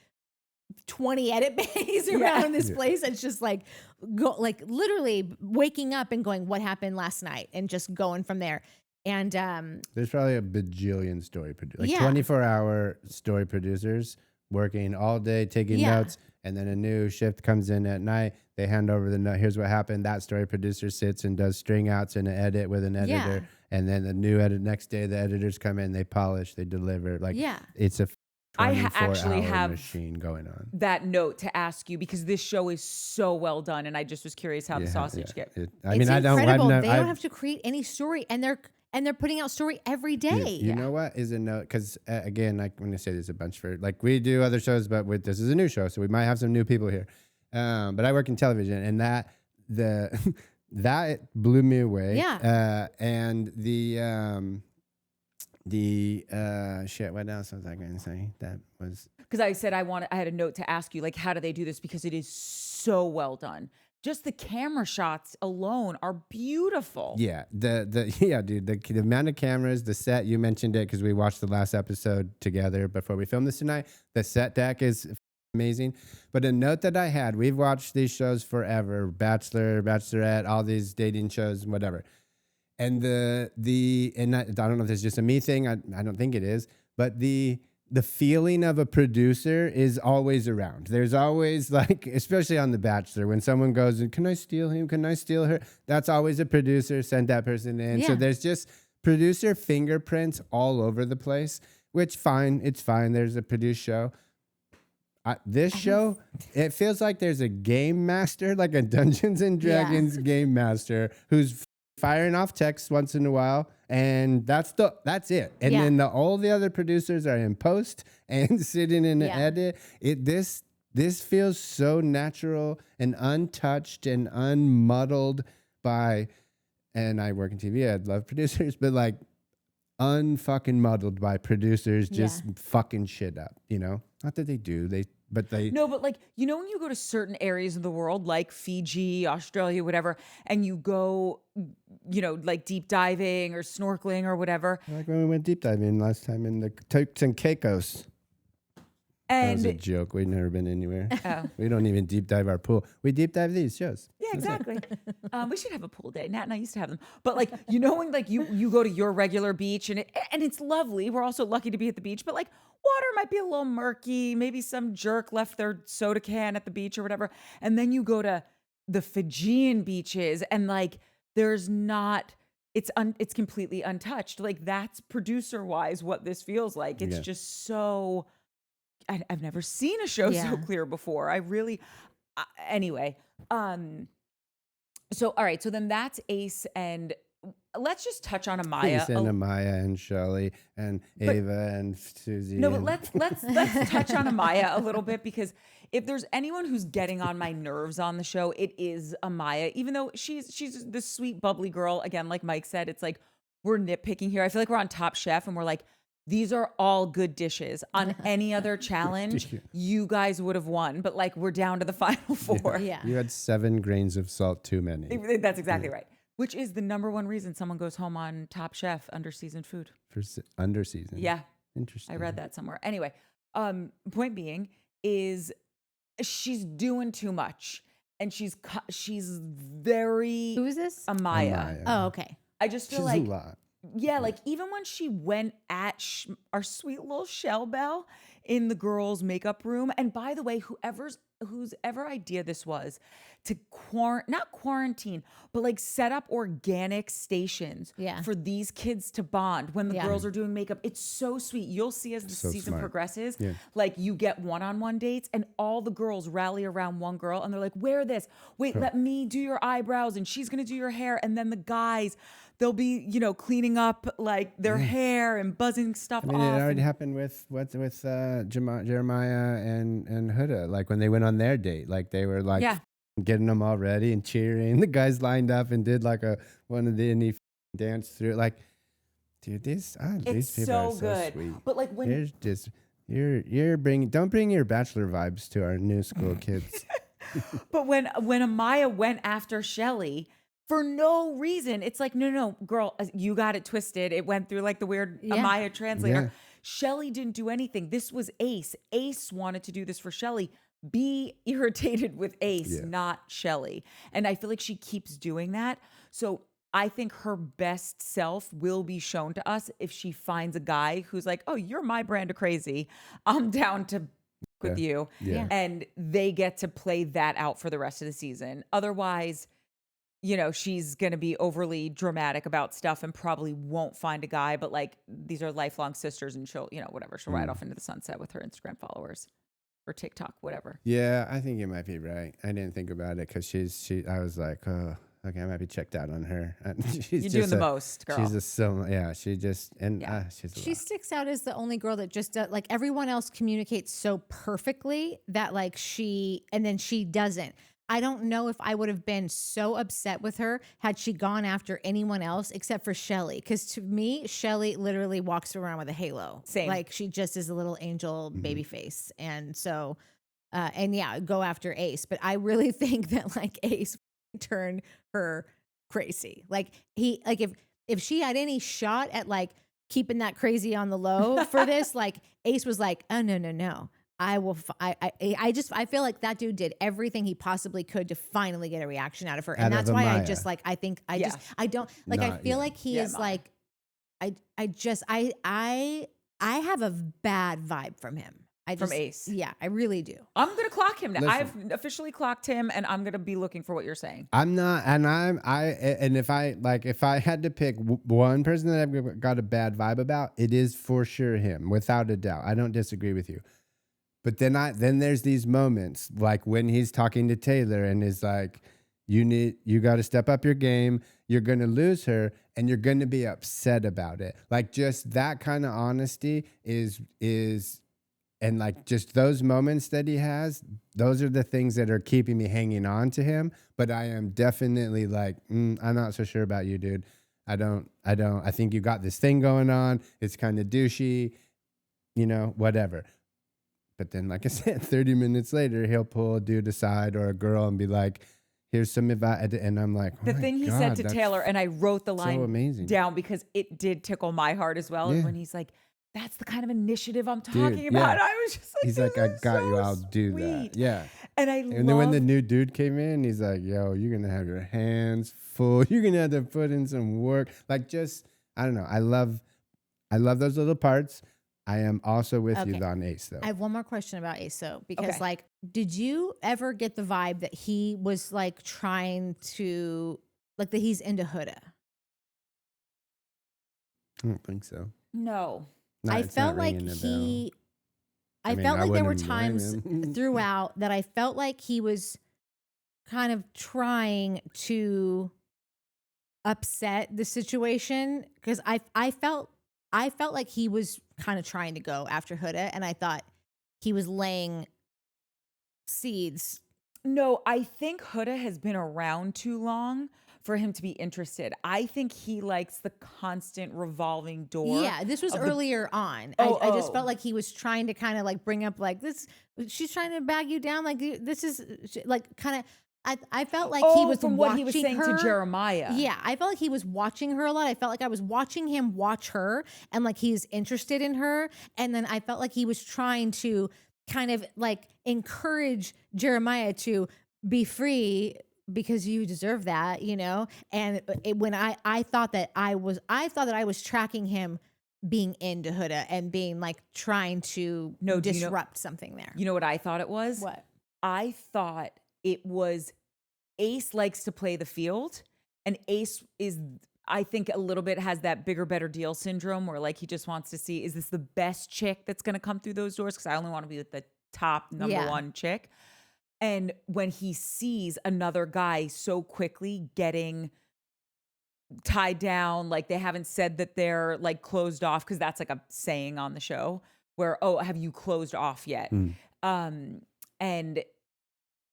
20 edit bays around this place. It's just like literally waking up and going, what happened last night, and just going from there. And there's probably a bajillion story producers, like 24-hour story producers working all day, taking Yeah. notes, and then a new shift comes in at night. They hand over the note. Here's what happened. That story producer sits and does string outs and an edit with an editor. Yeah. And then the new edit next day, the editors come in, they polish, they deliver. Like Yeah. it's a I 24 actually hour have machine going on. that note to ask you because this show is so well done, and I just was curious how the sausage get. I mean, It's I don't. incredible. I've They never, don't have to create any story, and they're putting out story every day. You know what is a note? Because again, like when I say there's a bunch for like we do other shows, but this is a new show, so we might have some new people here. But I work in television, and that blew me away. Yeah. And the shit. What else was I going to say? That was Because I said I had a note to ask you, like, how do they do this? Because it is so well done. Just the camera shots alone are beautiful. yeah. Yeah, dude. The amount of cameras, the set. You mentioned it because we watched the last episode together before we filmed this tonight. The set deck is amazing. But a note that I had, we've watched these shows forever, Bachelor, Bachelorette, all these dating shows, whatever. And I don't know if it's just a me thing. I don't think it is, but the feeling of a producer is always around. There's always like, especially on The Bachelor, when someone goes and can I steal him? Can I steal her? That's always a producer. Send that person in. Yeah. So there's just producer fingerprints all over the place, which fine. It's fine. There's a produced show. This show, it feels like there's a game master, like a Dungeons and Dragons game master who's firing off texts once in a while, and that's it. And then all the other producers are in post and sitting in the edit. This feels so natural and untouched and unmuddled by. And I work in TV. I love producers, but like unfucking muddled by producers just fucking shit up. You know, not that they do. But like, you know, when you go to certain areas of the world, like Fiji, Australia, whatever, and you go, you know, like deep diving or snorkeling or whatever. Like when we went deep diving last time in the Turks and Caicos. That was a joke. We've never been anywhere. Oh. We don't even deep dive our pool. We deep dive these shows. Yeah, exactly. We should have a pool day. Nat and I used to have them. But like, you know, when like you go to your regular beach and it's lovely. We're also lucky to be at the beach, but like water might be a little murky. Maybe some jerk left their soda can at the beach or whatever. And then you go to the Fijian beaches and like there's not, it's completely untouched. Like that's producer wise what this feels like. It's just so, I've never seen a show so clear before. I really, anyway. So, all right. So then that's Ace, and let's just touch on Amaya. Ace and Amaya and Shelley and Ava and Susie. No, but let's touch on Amaya a little bit, because if there's anyone who's getting on my nerves on the show, it is Amaya. Even though she's this sweet, bubbly girl. Again, like Mike said, it's like we're nitpicking here. I feel like we're on Top Chef and we're like, these are all good dishes. On any other challenge, you guys would have won. But like, we're down to the final four. Yeah. You had 7 grains of salt too many. That's exactly right. Which is the number one reason someone goes home on Top Chef, under-seasoned food. For under-seasoned. Yeah. Interesting. I read that somewhere. Anyway, point being is she's doing too much. And she's very... Who is this? Amaya. Oh, okay. I just feel She's like... a lot. Yeah, like even when she went at our sweet little Shell Bell in the girls' makeup room, and by the way, whose ever idea this was to not quarantine, but like set up organic stations for these kids to bond when the girls are doing makeup. It's so sweet. You'll see as the season progresses, like you get one-on-one dates and all the girls rally around one girl and they're like, wear this. Wait, let me do your eyebrows and she's going to do your hair. And then the guys, they'll be, you know, cleaning up like their hair and buzzing stuff off. It already happened with Jeremiah and Huda. Like when they went on their date, like they were like getting them all ready and cheering. The guys lined up and did like one of the and dance through. Like, dude, these people so are so good. sweet. But like when don't bring your Bachelor vibes to our new school kids. But when Amaya went after Shelley, for no reason, it's like, no, girl, you got it twisted. It went through like the weird Amaya translator. Yeah. Shelley didn't do anything. This was Ace. Ace wanted to do this for Shelley. Be irritated with Ace, not Shelley. And I feel like she keeps doing that. So I think her best self will be shown to us if she finds a guy who's like, oh, you're my brand of crazy. I'm down to with you. Yeah. And they get to play that out for the rest of the season. Otherwise, you know, she's going to be overly dramatic about stuff and probably won't find a guy. But like, these are lifelong sisters and she'll, you know, whatever. She'll ride off into the sunset with her Instagram followers or TikTok, whatever. Yeah, I think you might be right. I didn't think about it because I was like, oh, okay, I might be checked out on her. You're doing the most, girl. She's just so, yeah, she just, and she's a She lot. sticks out as the only girl that just does, like everyone else communicates so perfectly that like and then she doesn't. I don't know if I would have been so upset with her had she gone after anyone else except for Shelly. Because to me, Shelly literally walks around with a halo. Same. Like she just is a little angel baby face. And so, and yeah, go after Ace. But I really think that like Ace turned her crazy. Like if she had any shot at like keeping that crazy on the low for this, like Ace was like, oh no. I feel like that dude did everything he possibly could to finally get a reaction out of her. And that's why I just like, I think I don't like, I feel like he is like, I have a bad vibe from him. From Ace. Yeah, I really do. I'm going to clock him now. Listen. I've officially clocked him and I'm going to be looking for what you're saying. I'm not, and if I had to pick one person that I've got a bad vibe about, it is for sure him, without a doubt. I don't disagree with you. But then there's these moments like when he's talking to Taylor and is like, you got to step up your game. You're going to lose her and you're going to be upset about it. Like just that kind of honesty is, and like just those moments that he has, those are the things that are keeping me hanging on to him. But I am definitely like, I'm not so sure about you, dude. I think you got this thing going on. It's kind of douchey, you know, whatever. But then, like I said, 30 minutes later, he'll pull a dude aside or a girl and be like, here's some advice. And I'm like, oh the thing he said to that's Taylor, and I wrote the line amazing. down because it did tickle my heart as well. Yeah. And when he's like, that's the kind of initiative I'm talking about. yeah. I was just like, He's like, I got you. I'll do that. Yeah. And And then when the new dude came in, he's like, yo, you're going to have your hands full. You're going to have to put in some work. Like just, I don't know. I love those little parts. I am also with you on Ace, though. I have one more question about Ace, though, because Okay. like, did you ever get the vibe that he was like trying to, like that he's into Huda? I don't think so. No. No, I it's felt not like ringing a he, bell. I mean, felt I like there were wouldn't blame times him. throughout that I felt like he was kind of trying to upset the situation because I felt like he was kind of trying to go after Huda, and I thought he was laying seeds. No, I think Huda has been around too long for him to be interested. I think he likes the constant revolving door. Yeah, this was of the- earlier on. Oh, I just oh. felt like he was trying to kind of like bring up like this. She's trying to bag you down. Like this is like kind of. I felt like he was from what he was watching saying her. to Jeremiah. Yeah, I felt like he was watching her a lot. I felt like I was watching him watch her, and like he's interested in her. And then I felt like he was trying to kind of like encourage Jeremiah to be free because you deserve that, you know. And when I thought that I was tracking him being into Huda and being like trying to disrupt something there. You know what I thought it was? What? I thought it was Ace likes to play the field, and Ace is, I think, a little bit has that bigger, better deal syndrome where like he just wants to see, is this the best chick that's going to come through those doors? Because I only want to be with the top number one chick. And when he sees another guy so quickly getting tied down, like they haven't said that they're like closed off, because that's like a saying on the show where, oh, have you closed off yet? And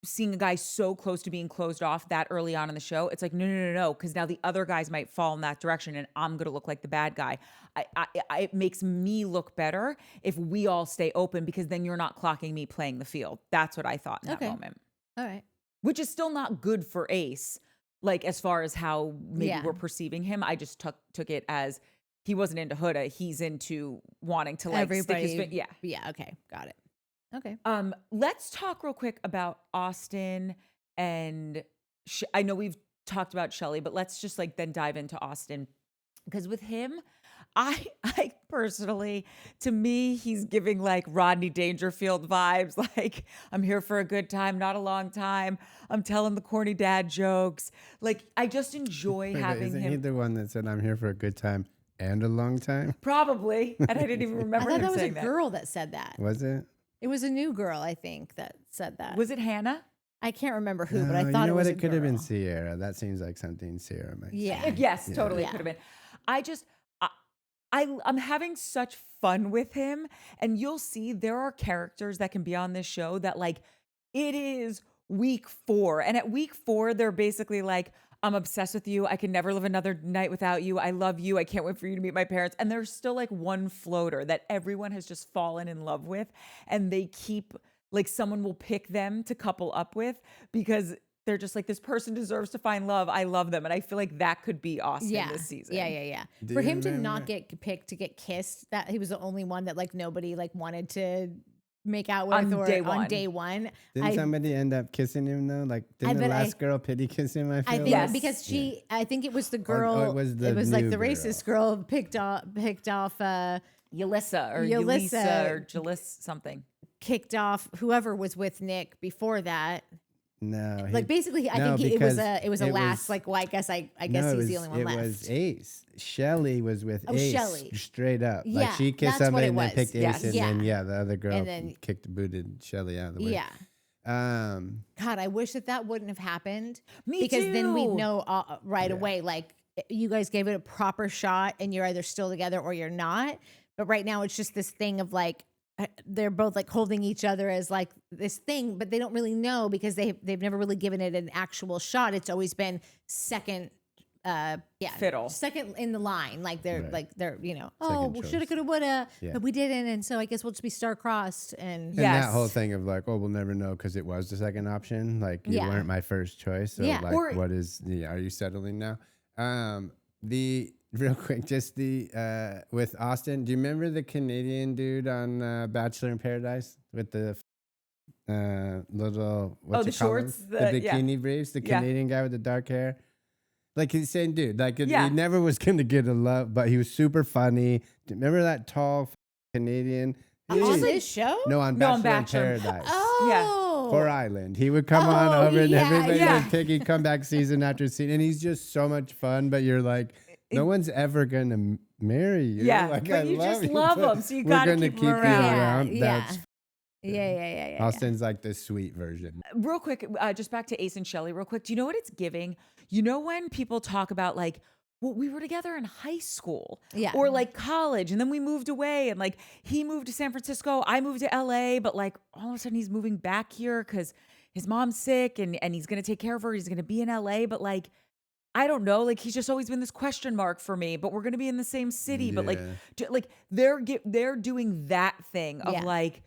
seeing a guy so close to being closed off that early on in the show, it's like, no, because now the other guys might fall in that direction and I'm going to look like the bad guy. It makes me look better if we all stay open, because then you're not clocking me playing the field. That's what I thought in that moment. All right. Which is still not good for Ace, like as far as how maybe we're perceiving him. I just took it as he wasn't into Huda. He's into wanting to like stick his Yeah. Okay. Got it. Okay. Let's talk real quick about Austin and I know we've talked about Shelly, but let's just like then dive into Austin, because with him, I personally, to me, he's giving like Rodney Dangerfield vibes. Like, I'm here for a good time, not a long time. I'm telling the corny dad jokes. Like, I just enjoy Wait, having isn't him. he the one that said, I'm here for a good time and a long time? Probably. And I didn't even I remember thought him that was a saying that. girl that said that. Was it? It was a new girl, I think, that said that. Was it Hannah? I can't remember who, but I No, thought you know it was what? a It could have been girl. Sierra. That seems like something Sierra might say. Yeah. Yes, totally. Yeah. It could have been. I just, I'm having such fun with him. And you'll see there are characters that can be on this show that like, it is week 4. And at week 4, they're basically like, I'm obsessed with you. I can never live another night without you. I love you. I can't wait for you to meet my parents. And there's still like one floater that everyone has just fallen in love with. And they keep like someone will pick them to couple up with because they're just like, this person deserves to find love. I love them. And I feel like that could be Austin this season. Yeah. Do For you him to remember- not get picked to get kissed, that he was the only one that like nobody like wanted to make out with On or day on one. day one. Didn't somebody end up kissing him though? Like, didn't the bet last girl pity kiss him? I feel I think Yes. because she, I think it was the Or girl. it was the like new the racist girl picked off, Yelissa or Yelissa. Yelissa or Jalis something. kicked off whoever was with Nick before that. No. Like basically, I no, think it was because a it last. was- Like, well, I guess no, he's the only one it left. was Ace. Shelly was with Oh, Ace. Shelley. Straight up. Yeah, Like she kissed that's what somebody it and then was. picked Ace Yes. and Yeah. then the other girl And then- booted Shelly out of the way. Yeah. God, I wish that wouldn't have happened. Me because then we'd too. know right away. Like you guys gave it a proper shot, and you're either still together or you're not. But right now, it's just this thing of like they're both like holding each other as like this thing, but they don't really know because they've never really given it an actual shot. It's always been second. Fiddle. Second in the line, like they're Right. like they're Second well, choice. shoulda, coulda, woulda, Yeah. but we didn't, and so I guess we'll just be star-crossed. And And Yes. that whole thing of like, oh, we'll never know because it was the second option. Like you Yeah. weren't my first choice. So Yeah. like, Or- what is the? Are you settling now? The real quick, just the with Austin. Do you remember the Canadian dude on Bachelor in Paradise with the little what Oh, you the call shorts, them? The yeah. bikini briefs? The Yeah. Canadian guy with the dark hair. Like he's saying, dude, like Yeah. he never was gonna get a love, but he was super funny. Remember that tall Canadian? He on was- this show, no, on No, on Bachelor in Bachelor. Paradise. oh, For Island. He would come on Oh, over and yeah, everybody yeah. would pick. He'd come back season after season. And he's just so much fun, but you're like, no one's ever going to marry you. Yeah, like, but you just love but him, so you we're gotta gonna keep him around. Yeah. That's yeah. Austin's like the sweet version. Real quick, just back to Ace and Shelley, real quick. Do you know what it's giving? You know, when people talk about like, well, we were together in high school Yeah. or like college, and then we moved away, and like he moved to San Francisco, I moved to LA, but like all of a sudden he's moving back here because his mom's sick and he's going to take care of her. He's going to be in LA, but like, I don't know, like he's just always been this question mark for me, but we're going to be in the same city. But like, Yeah. they're doing that thing of Yeah. like,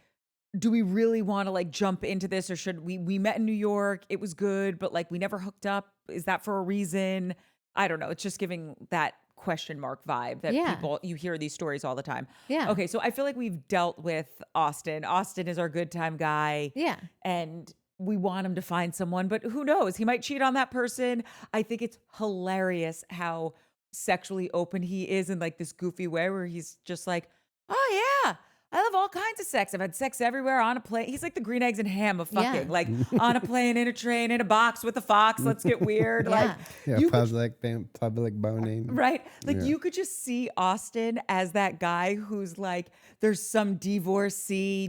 do we really want to like jump into this, or should we met in New York, it was good, but like we never hooked up, is that for a reason? I don't know, it's just giving that question mark vibe that Yeah. people, you hear these stories all the time. Yeah. Okay, so I feel like we've dealt with Austin is our good time guy, Yeah. and we want him to find someone, but who knows, he might cheat on that person. I think it's hilarious how sexually open he is in like this goofy way where he's just like, oh yeah, I love all kinds of sex. I've had sex everywhere, on a plane. He's like the green eggs and ham of fucking, Yeah. like on a plane, in a train, in a box with a fox. Let's get weird. Yeah. Like, Yeah, you could, public boning. right? Like Yeah. you could just see Austin as that guy who's like, there's some divorcee.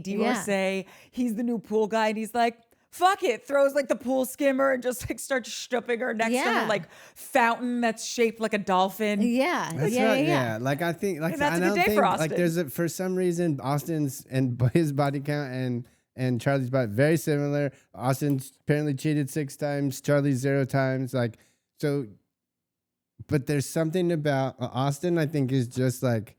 He's the new pool guy, and he's like, fuck it, throws like the pool skimmer and just like starts stooping her next to Yeah. her like fountain that's shaped like a dolphin. Yeah. That's yeah. right, Yeah. Like I think, like And that's I a good don't day think, for like Austin. there's for some reason Austin's and his body count and Charlie's body very similar. Austin's apparently cheated 6 times, Charlie's 0 times. Like so, but there's something about Austin. I think is just like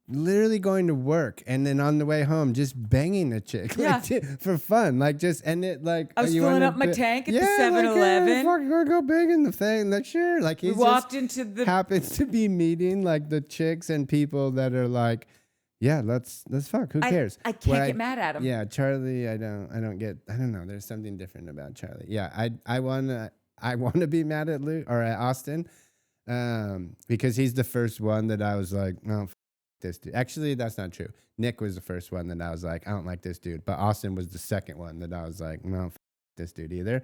literally going to work and then on the way home just banging a chick like, for fun, like just and it like I was you filling wanna up my bi- tank at yeah, the 7-Eleven. Like, we're go banging the thing. Like sure, like We he's walked just into the happens to be meeting like the chicks and people that are like, yeah, let's fuck. Who cares? I can't get mad at him. Yeah, Charlie, I don't know. There's something different about Charlie. Yeah, I wanna be mad at Luke or at Austin, because he's the first one that I was like, no, this dude. Actually, that's not true. Nick was the first one that I was like, I don't like this dude. But Austin was the second one that I was like, no, this dude either.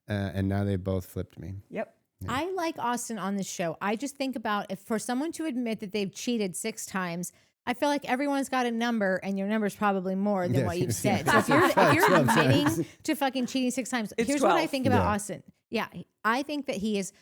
And now they both flipped me. Yep. I like Austin on this show. I just think about if for someone to admit that they've cheated 6 times, I feel like everyone's got a number, and your number's probably more than what you've said. So if you're admitting to fucking cheating 6 times, here's 12. what I think about Austin. Yeah, I think that he is.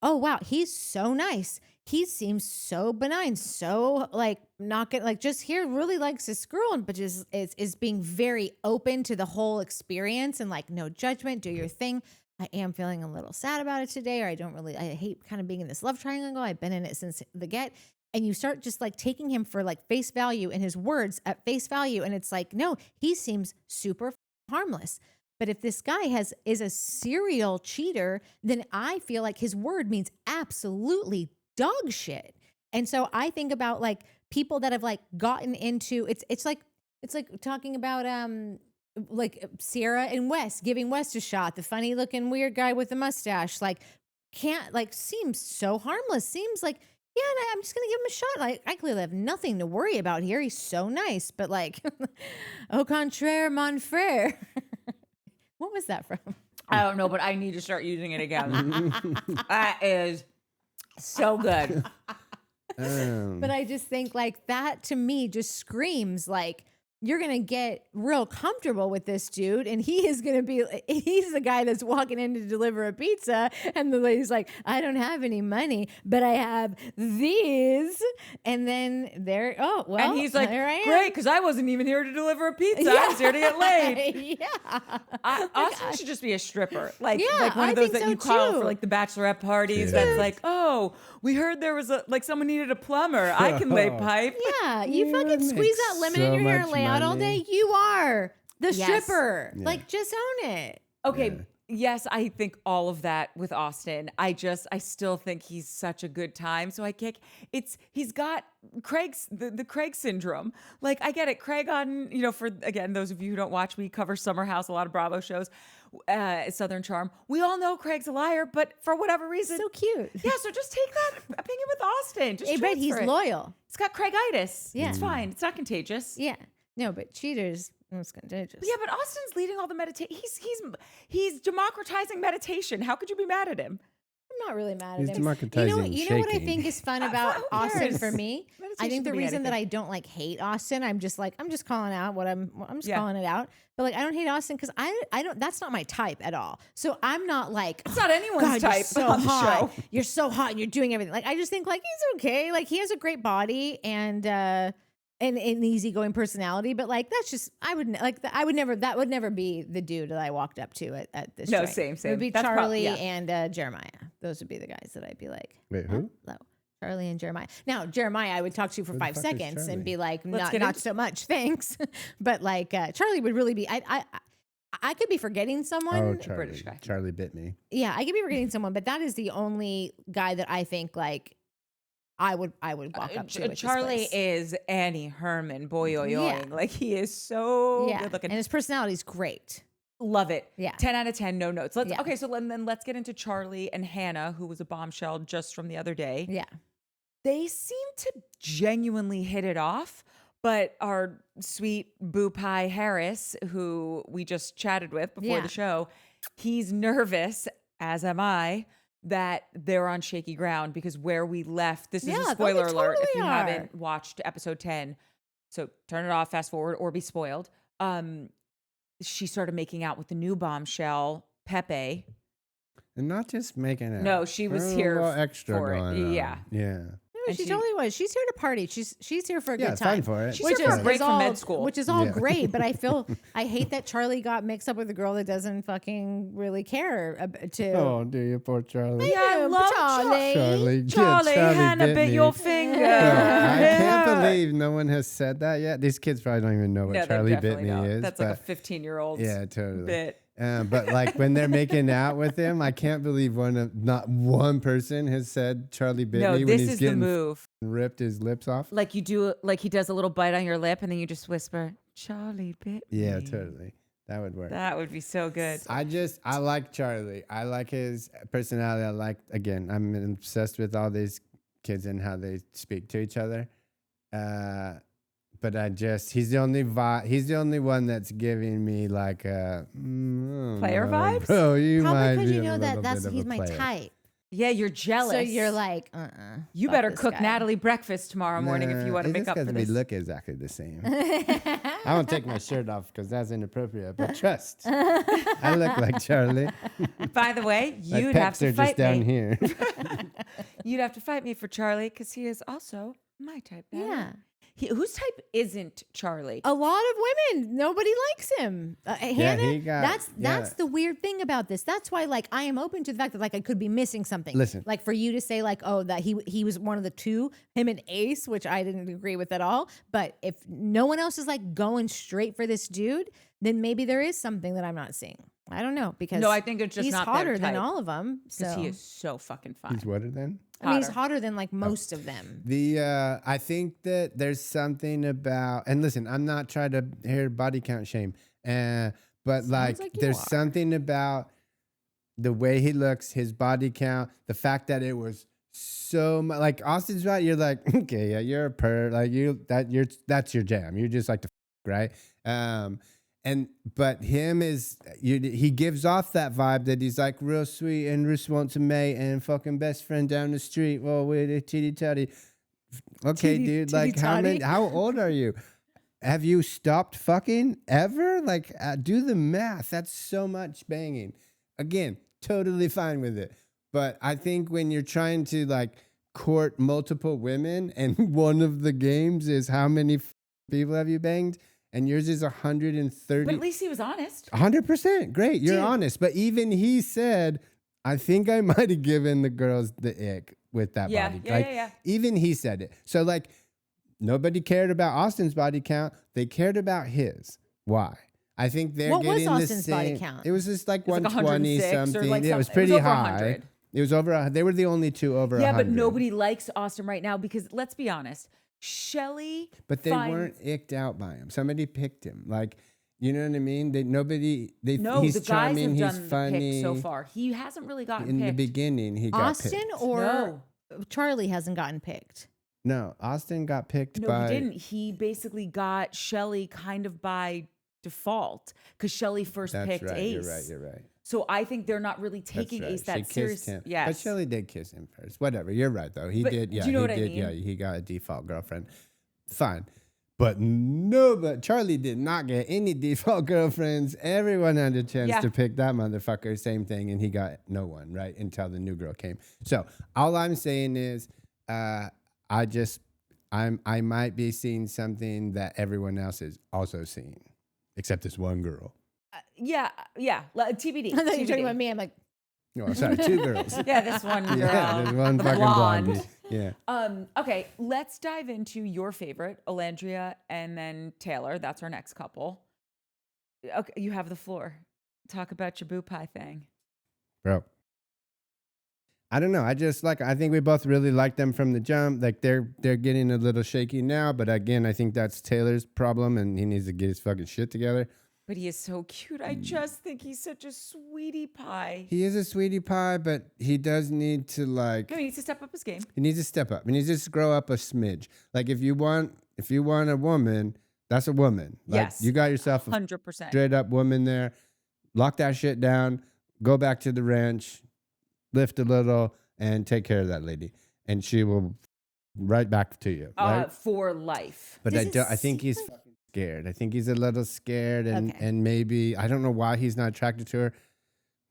Oh wow, he's so nice. He seems so benign, so like not get like just here really likes this girl, but just is being very open to the whole experience and like no judgment. Do your thing. I am feeling a little sad about it today, or I hate kind of being in this love triangle. I've been in it since the get. And you start just like taking him for like face value and his words at face value. And it's like, no, he seems super harmless. But if this guy is a serial cheater, then I feel like his word means absolutely dog shit. And so I think about like people that have like gotten into it's like talking about like Sierra and Wes, giving Wes a shot, the funny looking weird guy with the mustache, like seems so harmless, seems like, yeah, I'm just going to give him a shot. Like, I clearly have nothing to worry about here. He's so nice. But like, au contraire, mon frère. What was that from? I don't know, but I need to start using it again. That is so good. But I just think like that to me just screams like, you're going to get real comfortable with this dude. And he's the guy that's walking in to deliver a pizza. And the lady's like, I don't have any money, but I have these. And then and he's like, there I am. great, because I wasn't even here to deliver a pizza. I was here to get laid. Yeah. Austin should just be a stripper. Like one I of those think that you so call too. for like the bachelorette parties. That's like, oh, we heard there was someone needed a plumber. I can lay pipe. Yeah, you fucking make squeeze that lemon so in your hair and much lay out all money. day. You are the Yes. stripper. Yeah. Like, just own it. Okay. Yeah. Yes, I think all of that with Austin. I still think he's such a good time. So he's got Craig's the Craig syndrome. Like I get it. Craig on, for again, those of you who don't watch, we cover Summer House, a lot of Bravo shows, Southern Charm. We all know Craig's a liar, but for whatever reason. So cute. Yeah, so just take that opinion with Austin. Just Hey, but he's transfer it. loyal. It's got Craigitis. Yeah. It's fine. It's not contagious. Yeah. No, but cheaters, it's contagious. Yeah, but Austin's leading all the meditation. He's democratizing meditation. How could you be mad at him? I'm not really mad He's at him. democratizing You know what I shaking. think is fun about who Austin cares? for me? I Meditation think the can be reason that anything. I don't like hate Austin, I'm just calling out what I'm just Yeah. calling it out. But like I don't hate Austin because I don't that's not my type at all. So I'm not like It's not anyone's God, type you're so on the hot. show. You're so hot and you're doing everything. Like I just think like he's okay. Like he has a great body and an easygoing personality, but like that's just that would never be the dude that I walked up to at this. No, joint. same. It would be That's Charlie yeah. and Jeremiah. Those would be the guys that I'd be like. Wait, who? Hello. Charlie and Jeremiah. Now, Jeremiah, I would talk to for the 5 fuck is seconds and Charlie? be like, Let's not get not into- so much, thanks. But like Charlie would really be. I could be forgetting someone. Oh, Charlie. British guy. Charlie bit me. Yeah, I could be forgetting someone, but that is the only guy that I think like I would walk up to. At this Charlie place. is Annie Herman, boy, oy, oy. Yeah. Like he is so yeah, good looking. and his personality is great. Love it. Yeah. 10 out of 10, no notes. Yeah. Okay, so then let's get into Charlie and Hannah, who was a bombshell just from the other day. Yeah, They seem to genuinely hit it off, but our sweet Boo Pie Harris, who we just chatted with before Yeah. the show, he's nervous, as am I, that they're on shaky ground because where we left, this is Yeah, a oh, they spoiler alert if totally you are. haven't watched episode 10. So turn it off, fast forward, or be spoiled. She started making out with the new bombshell, Pepe. And not just making it. No, she was There here a little extra for it. going on. Yeah. Yeah. no, And she she- totally was. She's here to party. She's here for a Yeah, good it's time. fun for it. She's here for a break from med school. Which is all Yeah. great, but I hate that Charlie got mixed up with a girl that doesn't fucking really care to. Oh, do you, poor Charlie? Yeah, I love Charlie. Charlie. Yeah, Charlie, Hannah bit me. your finger. No, I Yeah. can't believe no one has said that yet. These kids probably don't even know what No, they Charlie bit definitely me don't. is. That's but, like a 15-year-old yeah, totally. bit. But like when they're making out with him, I can't believe not one person has said Charlie bit No, me when this he's is the getting move. ripped his lips off. Like you do, like he does a little bite on your lip, and then you just whisper, "Charlie bit Yeah, me." totally. That would work. That would be so good. I like Charlie. I like his personality. I'm obsessed with all these kids and how they speak to each other. But he's the only one that's giving me like a player vibes. Bro, you Probably might because be you a know that little that's bit of he's a my player. type. Yeah, you're jealous. So you're like, you better cook Natalie breakfast tomorrow morning if you want to It make just up for because this. we look exactly the same. I won't take my shirt off because that's inappropriate. But trust, I look like Charlie. By the way, My you'd have pecs to are fight just down me. here. You'd have to fight me for Charlie because he is also my type. Natalie. Yeah. Whose type isn't Charlie? A lot of women, nobody likes him. Hannah, that's the weird thing about this. That's why, like, I am open to the fact that, like, I could be missing something. Listen. Like, for you to say, like, oh, that he was one of the two, him and Ace, which I didn't agree with at all. But if no one else is, like, going straight for this dude, then maybe there is something that I'm not seeing. I don't know, because No, I think it's just he's not their hotter than type. all of them. Because So he is so fucking fine. He's what then? I mean, he's hotter than like most of them. I think that there's something about, and listen, I'm not trying to hear body count shame, but like like you there's are. something about the way he looks, his body count, the fact that it was so much, like Austin's right. You're like, okay, yeah, you're a like that's your jam. You just like to right. But him he gives off that vibe that he's like real sweet and responsive and fucking best friend down the street. Well, with a titty tutty. Okay, dude. Like how old are you? Have you stopped fucking ever? Like, do the math. That's so much banging. Again, totally fine with it. But I think when you're trying to like court multiple women and one of the games is how many people have you banged? And yours is 130. But at least he was honest. 100%. Great. You're Dude. honest. But even he said, I think I might have given the girls the ick with that body. Yeah. Even he said it. So like nobody cared about Austin's body count. They cared about his. Why? I think they're What was getting the Austin's same. body count? It was just like It was like 120 106 or something. like It was something. pretty It was over high. 100. It was over. They were the only two over 100. Yeah, but nobody likes Austin right now because let's be honest. Shelly. But they weren't icked out by him. Somebody picked him. Like, you know what I mean? He's The charming, guys have he's done funny. the pick so far. He hasn't really gotten In picked. the beginning, he got Austin picked. or Charlie hasn't gotten picked. No, Austin got picked No, by... he didn't. He basically got Shelly kind of by default because Shelly first That's picked right, Ace. You're right. So I think they're not really taking That's right. Ace that She serious. kissed him. Yes. But Shelly did kiss him first. Whatever, you're right, though. He But did, do yeah. you know he what I did, mean? yeah. He got a default girlfriend. Fine. But Charlie did not get any default girlfriends. Everyone had a chance to pick that motherfucker. Same thing, and he got no one, right? Until the new girl came. So all I'm saying is, I might be seeing something that everyone else is also seeing, except this one girl. Yeah. TBD. I thought you were TBD. talking about me. I'm like, No, sorry, two girls. Yeah, this one girl. Yeah, there's one the fucking blonde. blondie. Yeah. Okay, let's dive into your favorite, Alandria and then Taylor. That's our next couple. Okay, you have the floor. Talk about your boo pie thing. Bro. I don't know. I think we both really like them from the jump. Like they're getting a little shaky now, but again, I think that's Taylor's problem and he needs to get his fucking shit together. But he is so cute. I just think he's such a sweetie pie. He is a sweetie pie, but he does need to like... No, he needs to step up his game. He needs to step up. He needs to just grow up a smidge. Like if you want a woman, that's a woman. Like Yes. you got yourself a 100%. straight up woman there. Lock that shit down. Go back to the ranch. Lift a little and take care of that lady. And she will right back to you. Right? For life. But Does it I think he's seem fucking scared. I think he's a little scared and, Okay. and maybe, I don't know why he's not attracted to her.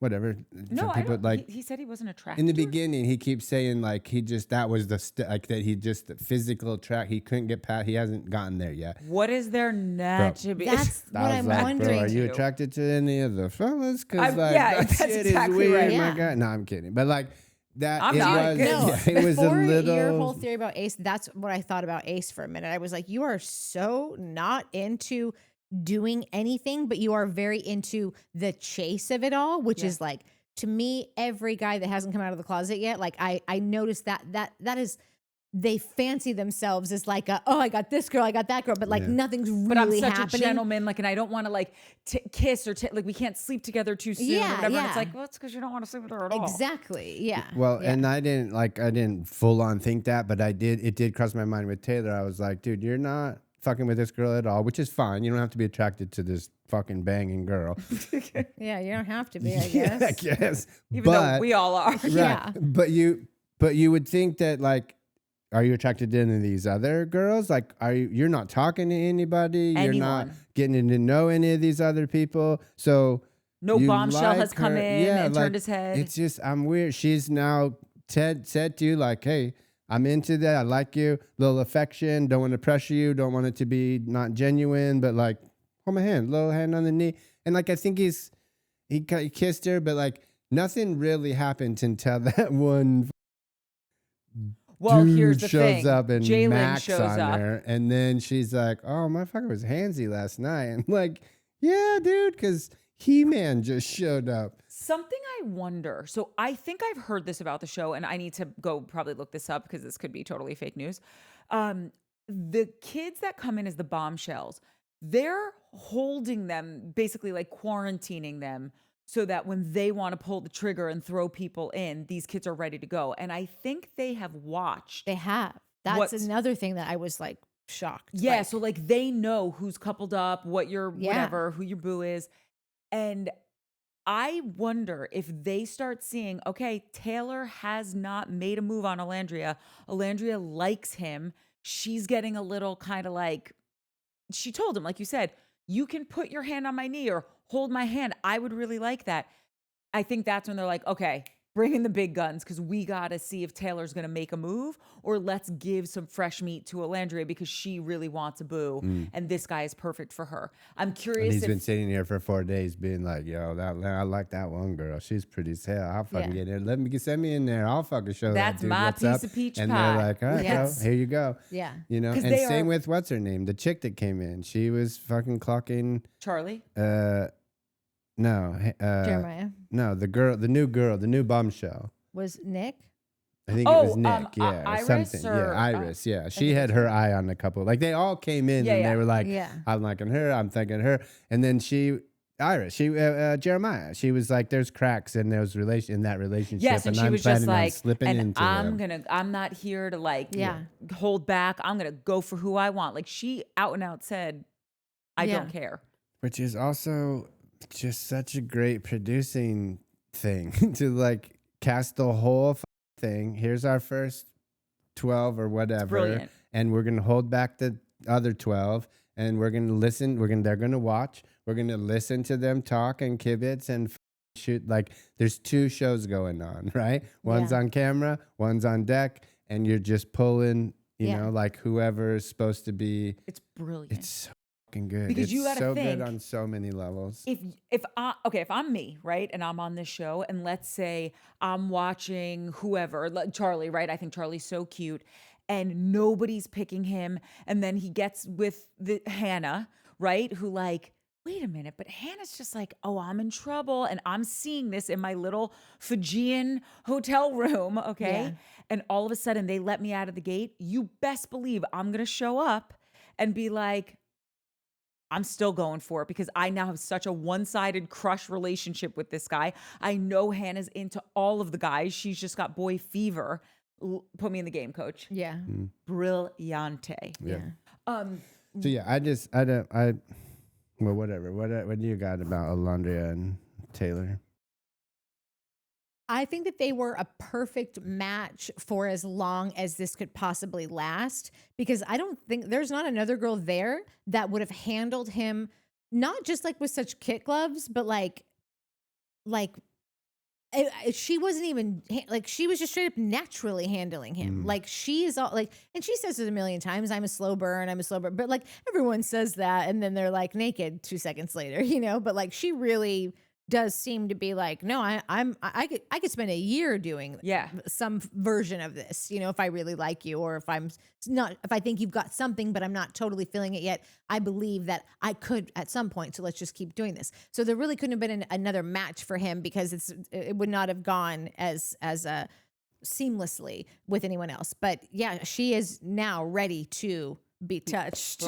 Whatever. No, Some I people don't. like He said he wasn't attracted. in the to her. beginning, he keeps saying like that was the physical track. He couldn't get past. He hasn't gotten there yet. What is there not to be? that's what I was I'm like, wondering. bro, are you attracted to any of the fellas? Because like yeah, that that's shit exactly is weird. right. My Yeah. God, no, I'm kidding. But like that, I'm it not. was. No, Yeah, it was a Before your whole little. theory about Ace, that's what I thought about Ace for a minute. I was like, you are so not into doing anything, but you are very into the chase of it all, which is like, to me, every guy that hasn't come out of the closet yet, like I noticed that is they fancy themselves as like, oh, I got this girl, I got that girl, but like nothing's really but I'm such happening. a gentleman, like, and I don't want to like kiss or like we can't sleep together too soon or whatever. And it's like, well, it's because you don't want to sleep with her at all. Exactly. Yeah. Well, yeah. and I didn't full on think that, but it did cross my mind with Taylor. I was like, dude, you're not fucking with this girl at all, which is fine. You don't have to be attracted to this fucking banging girl. Yeah, you don't have to be, I Yeah, guess. I guess. Even though we all are. Right. Yeah. But you would think that, like, are you attracted to any of these other girls? Like, you're not talking to anybody? You're not getting to know any of these other people? So no bombshell has come in and turned his head. It's just, I'm weird. She's now said to you, like, hey, I'm into that. I like you. Little affection. Don't want to pressure you. Don't want it to be not genuine, but like, hold my hand, little hand on the knee. And like, I think he kissed her, but like nothing really happened until that one well, dude here's the shows thing. up and Jalen Max shows on up. her. And then she's like, oh, motherfucker was handsy last night. And like, yeah, dude, because He-Man just showed up. Something I wonder. So I think I've heard this about the show, and I need to go probably look this up because this could be totally fake news. The kids that come in as the bombshells, they're holding them, basically like quarantining them, so that when they want to pull the trigger and throw people in, these kids are ready to go. And I think they have watched. They have. That's another thing that I was like shocked. Yeah. by. So like they know who's coupled up, what your whatever, who your boo is. And I wonder if they start seeing, okay, Taylor has not made a move on Alandria. Alandria likes him. She's getting a little kind of like, she told him, like you said, you can put your hand on my knee or hold my hand. I would really like that. I think that's when they're like, okay, bring in the big guns because we got to see if Taylor's going to make a move, or let's give some fresh meat to Alandria because she really wants a boo and this guy is perfect for her. I'm curious. And he's been sitting here for 4 days being like, yo, I like that one girl. She's pretty as hell. I'll fucking get in. Send me in there. I'll fucking show that dude my what's piece up. of peach and pie. And they're like, all right, Yes. bro, here you go. Yeah. You know, and same with what's her name? The chick that came in. She was fucking clocking. Charlie? No. Jeremiah. No, the new bombshell. Was Nick? I think it was Nick, Iris something. Iris, She had her eye on a couple. Like they all came in and they were like, I'm liking her, I'm thinking her. And then Jeremiah, she was like, there's cracks in that relationship. Yes, and she was just like, slipping into I'm not here to like hold back. I'm gonna go for who I want. Like she out and out said, I don't care. Which is also just such a great producing thing to like cast the whole thing. Here's our first 12 or whatever, and we're gonna hold back the other 12, and we're gonna listen. They're gonna watch. We're gonna listen to them talk and kibitz and shoot. Like there's 2 shows going on, right? One's on camera, one's on deck, and you're just pulling. You know, like whoever is supposed to be. It's brilliant. It's so fucking good. Because it's you gotta so think, good on so many levels. If I'm me, right, and I'm on this show, and let's say I'm watching whoever, like Charlie, right? I think Charlie's so cute, and nobody's picking him, and then he gets with Hannah, right? Who like, wait a minute, but Hannah's just like, oh, I'm in trouble, and I'm seeing this in my little Fijian hotel room, okay? Yeah. And all of a sudden they let me out of the gate. You best believe I'm gonna show up and be like, I'm still going for it because I now have such a one-sided crush relationship with this guy. I know Hannah's into all of the guys. She's just got boy fever. Put me in the game, coach. Yeah. Brillante. Yeah. So yeah, well, whatever. What do you got about Alandria and Taylor? I think that they were a perfect match for as long as this could possibly last, because I don't think there's not another girl there that would have handled him, not just like with such kit gloves, but like she wasn't even like, she was just straight up naturally handling him. Like she is all like, and she says it a million times, I'm a slow burn, but like everyone says that. And then they're like naked 2 seconds later, you know, but like she really does seem to be like, no, I could spend a year doing some version of this, you know, if I really like you, or if I think you've got something, but I'm not totally feeling it yet. I believe that I could at some point. So let's just keep doing this. So there really couldn't have been another match for him, because it would not have gone as seamlessly with anyone else. But yeah, she is now ready to be touched.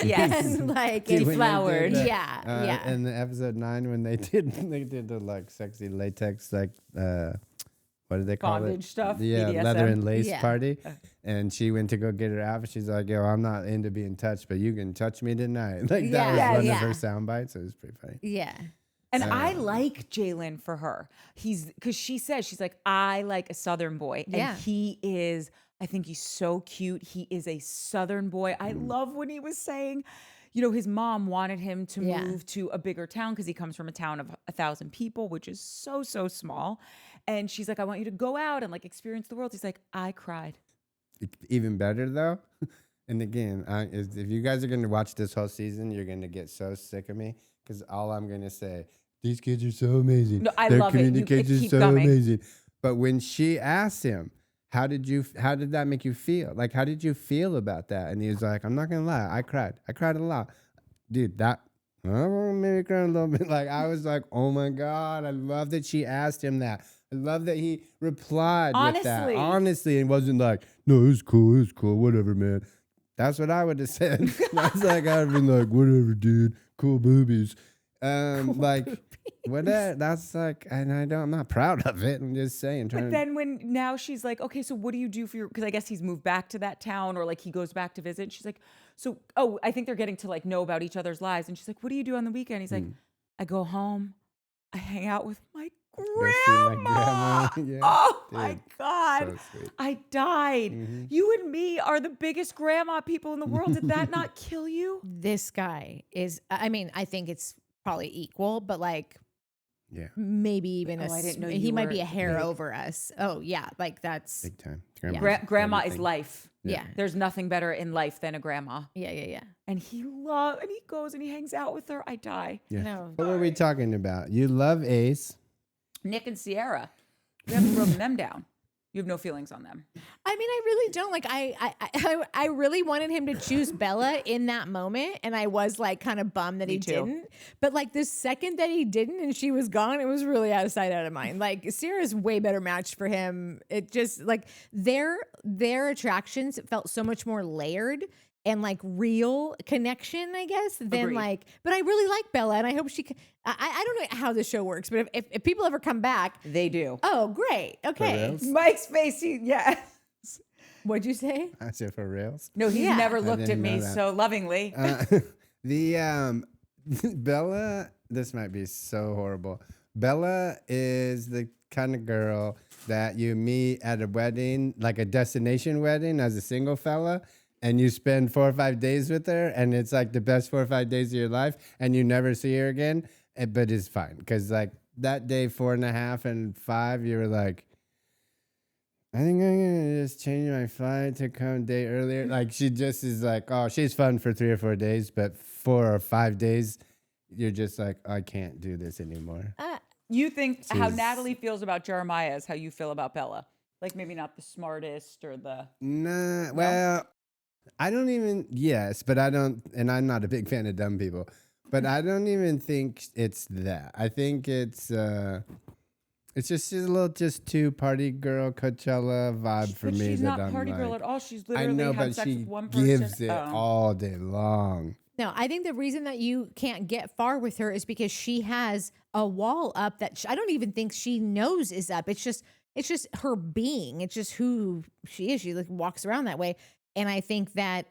Yes. And like Dude, when they deflowered. did, yeah. In the episode 9, when they did the like sexy latex, like, what did they call Bondage it? stuff, Yeah, BDSM. leather and lace Yeah. party. And she went to go get her outfit. She's like, yo, I'm not into being touched, but you can touch me tonight. Like, that was Yeah, one yeah. of her sound bites. It was pretty funny. Yeah. And I like Jalen for her. Because she says, she's like, I like a Southern boy. Yeah. And he is, I think he's so cute. He is a Southern boy. I love when he was saying, his mom wanted him to move to a bigger town because he comes from a town of 1,000 people, which is so, so small. And she's like, I want you to go out and like experience the world. He's like, I cried. Even better, though. And again, if you guys are going to watch this whole season, you're going to get so sick of me because all I'm going to say, these kids are so amazing. No, I Their love it. You communication is keep so coming. amazing. But when she asked him, how did that make you feel? Like, how did you feel about that? And he was like, I'm not going to lie. I cried a lot. Dude, that made me cry a little bit. Like, I was like, oh my God, I love that she asked him that. I love that he replied with that. Honestly. Honestly, and wasn't like, no, it's cool, whatever, man. That's what I would have said. That's like, I'd been like, whatever, dude, cool boobies. Like, whatever. That's like, and I'm not proud of it. I'm just saying. But then now she's like, okay, so what do you do for because I guess he's moved back to that town or like he goes back to visit. And she's like, I think they're getting to like know about each other's lives. And she's like, what do you do on the weekend? He's like, I go home, I hang out with my Go see my grandma. grandma. Yeah, Oh dude, my God. so sweet. I died. You and me are the biggest grandma people in the world. Did that not kill you? This guy is, I mean, I think it's probably equal, but like Yeah, maybe even I didn't know he you might were be a hair big. over us. Oh yeah. Like that's, big time. Grandma is everything. life. yeah. There's nothing better in life than a grandma. Yeah. And he goes and he hangs out with her. I die. Yeah. No. What were we talking about? You love Ace. Nick and Sierra. You haven't broken them down. You have no feelings on them. I mean, I really don't like. I really wanted him to choose Bella in that moment, and I was like kind of bummed that Me he too. didn't. But like the second that he didn't, and she was gone, it was really out of sight, out of mind. Like Sierra's way better matched for him. It just like their attractions felt so much more layered and like real connection, I guess, than Agreed. like. But I really like Bella, and I hope she. I don't know how the show works, but if people ever come back, They do. oh great, okay. reals? Mike's face, What'd you say? I said for reals. No, he's Yeah. never I looked at didn't me know that. so lovingly. The Bella. This might be so horrible. Bella is the kind of girl that you meet at a wedding, like a destination wedding, as a single fella. And you spend 4 or 5 days with her, and it's like the best 4 or 5 days of your life, and you never see her again. But it's fine because like that day 4.5 and 5, you were like, I think I'm gonna just change my flight to come a day earlier. Like she just is like, oh, she's fun for 3 or 4 days, but 4 or 5 days, you're just like, I can't do this anymore. You think how She's- Natalie feels about Jeremiah is how you feel about Bella. Like maybe not the smartest or the. Nah, well, I don't even, yes, but I don't, and I'm not a big fan of dumb people, but I don't even think it's that. I think it's just she's a little just too party girl Coachella vibe for But me. she's that not I'm party like, girl at all. She's I literally know, had but sex she with one person. gives it Oh. all day long. No, I think the reason that you can't get far with her is because she has a wall up that I don't even think she knows is up. It's just her being. It's just who she is. She like walks around that way. And I think that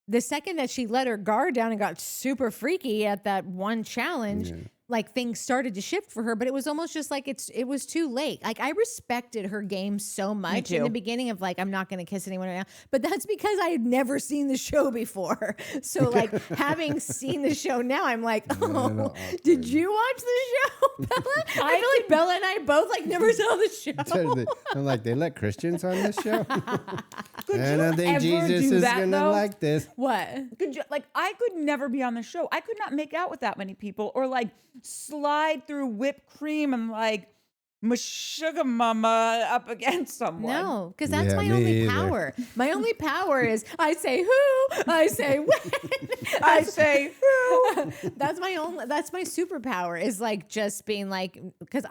the second that she let her guard down and got super freaky at that one challenge, Yeah. like things started to shift for her, but it was almost just like it was too late. Like I respected her game so much in too. the beginning of like, I'm not going to kiss anyone right now, but that's because I had never seen the show before. So like having seen the show now, I'm like, oh, did you watch the show, Bella? I feel like Bella and I both like never saw the show. I'm like, they let Christians on this show? Could I you don't think ever Jesus do is that, going to though? like this. What? Could you, like I could never be on the show. I could not make out with that many people or like slide through whipped cream and like my sugar mama up against someone. No, because that's Yeah, my me only either. power. My only power is I say who, I say when, I say who. that's my superpower is like just being like, because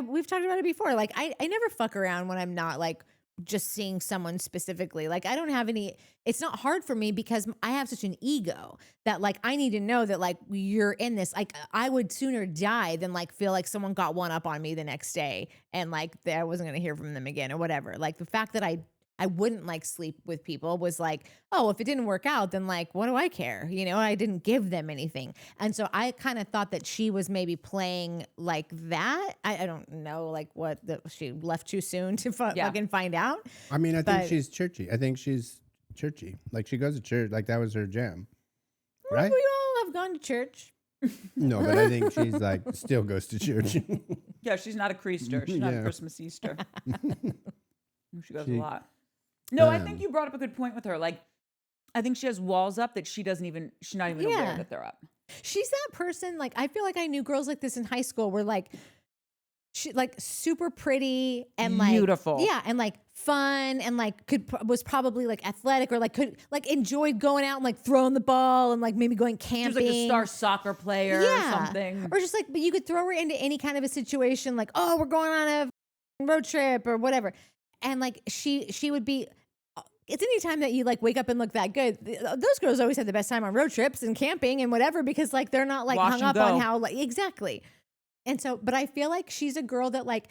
we've talked about it before. Like I never fuck around when I'm not like just seeing someone specifically. Like I don't have any, it's not hard for me because I have such an ego that like I need to know that like you're in this. Like I would sooner die than like feel like someone got one up on me the next day and like I wasn't gonna hear from them again or whatever. Like the fact that I wouldn't like sleep with people was like, oh, if it didn't work out, then like, what do I care? You know, I didn't give them anything. And so I kind of thought that she was maybe playing like that. I don't know, like she left too soon to fucking find out. I mean, I But- think she's churchy. I think she's churchy. Like she goes to church. Like that was her jam. Right? We all have gone to church. No, but I think she's like still goes to church. Yeah, she's not a creaster. She's not a Yeah. Christmas Easter. She goes a lot. No, I think you brought up a good point with her. Like, I think she has walls up that she's not even aware Yeah. that they're up. She's that person. Like I feel like I knew girls like this in high school where like she like super pretty and like Beautiful. yeah, and like fun and like was probably like athletic or like could like enjoy going out and like throwing the ball and like maybe going She camping. was like a star soccer player or something. Or just like, but you could throw her into any kind of a situation like, oh, we're going on a road trip or whatever. And like she would be, it's any time that you like wake up and look that good. Those girls always have the best time on road trips and camping and whatever because like they're not like Wash hung and up go. on how like exactly. And so, but I feel like she's a girl that like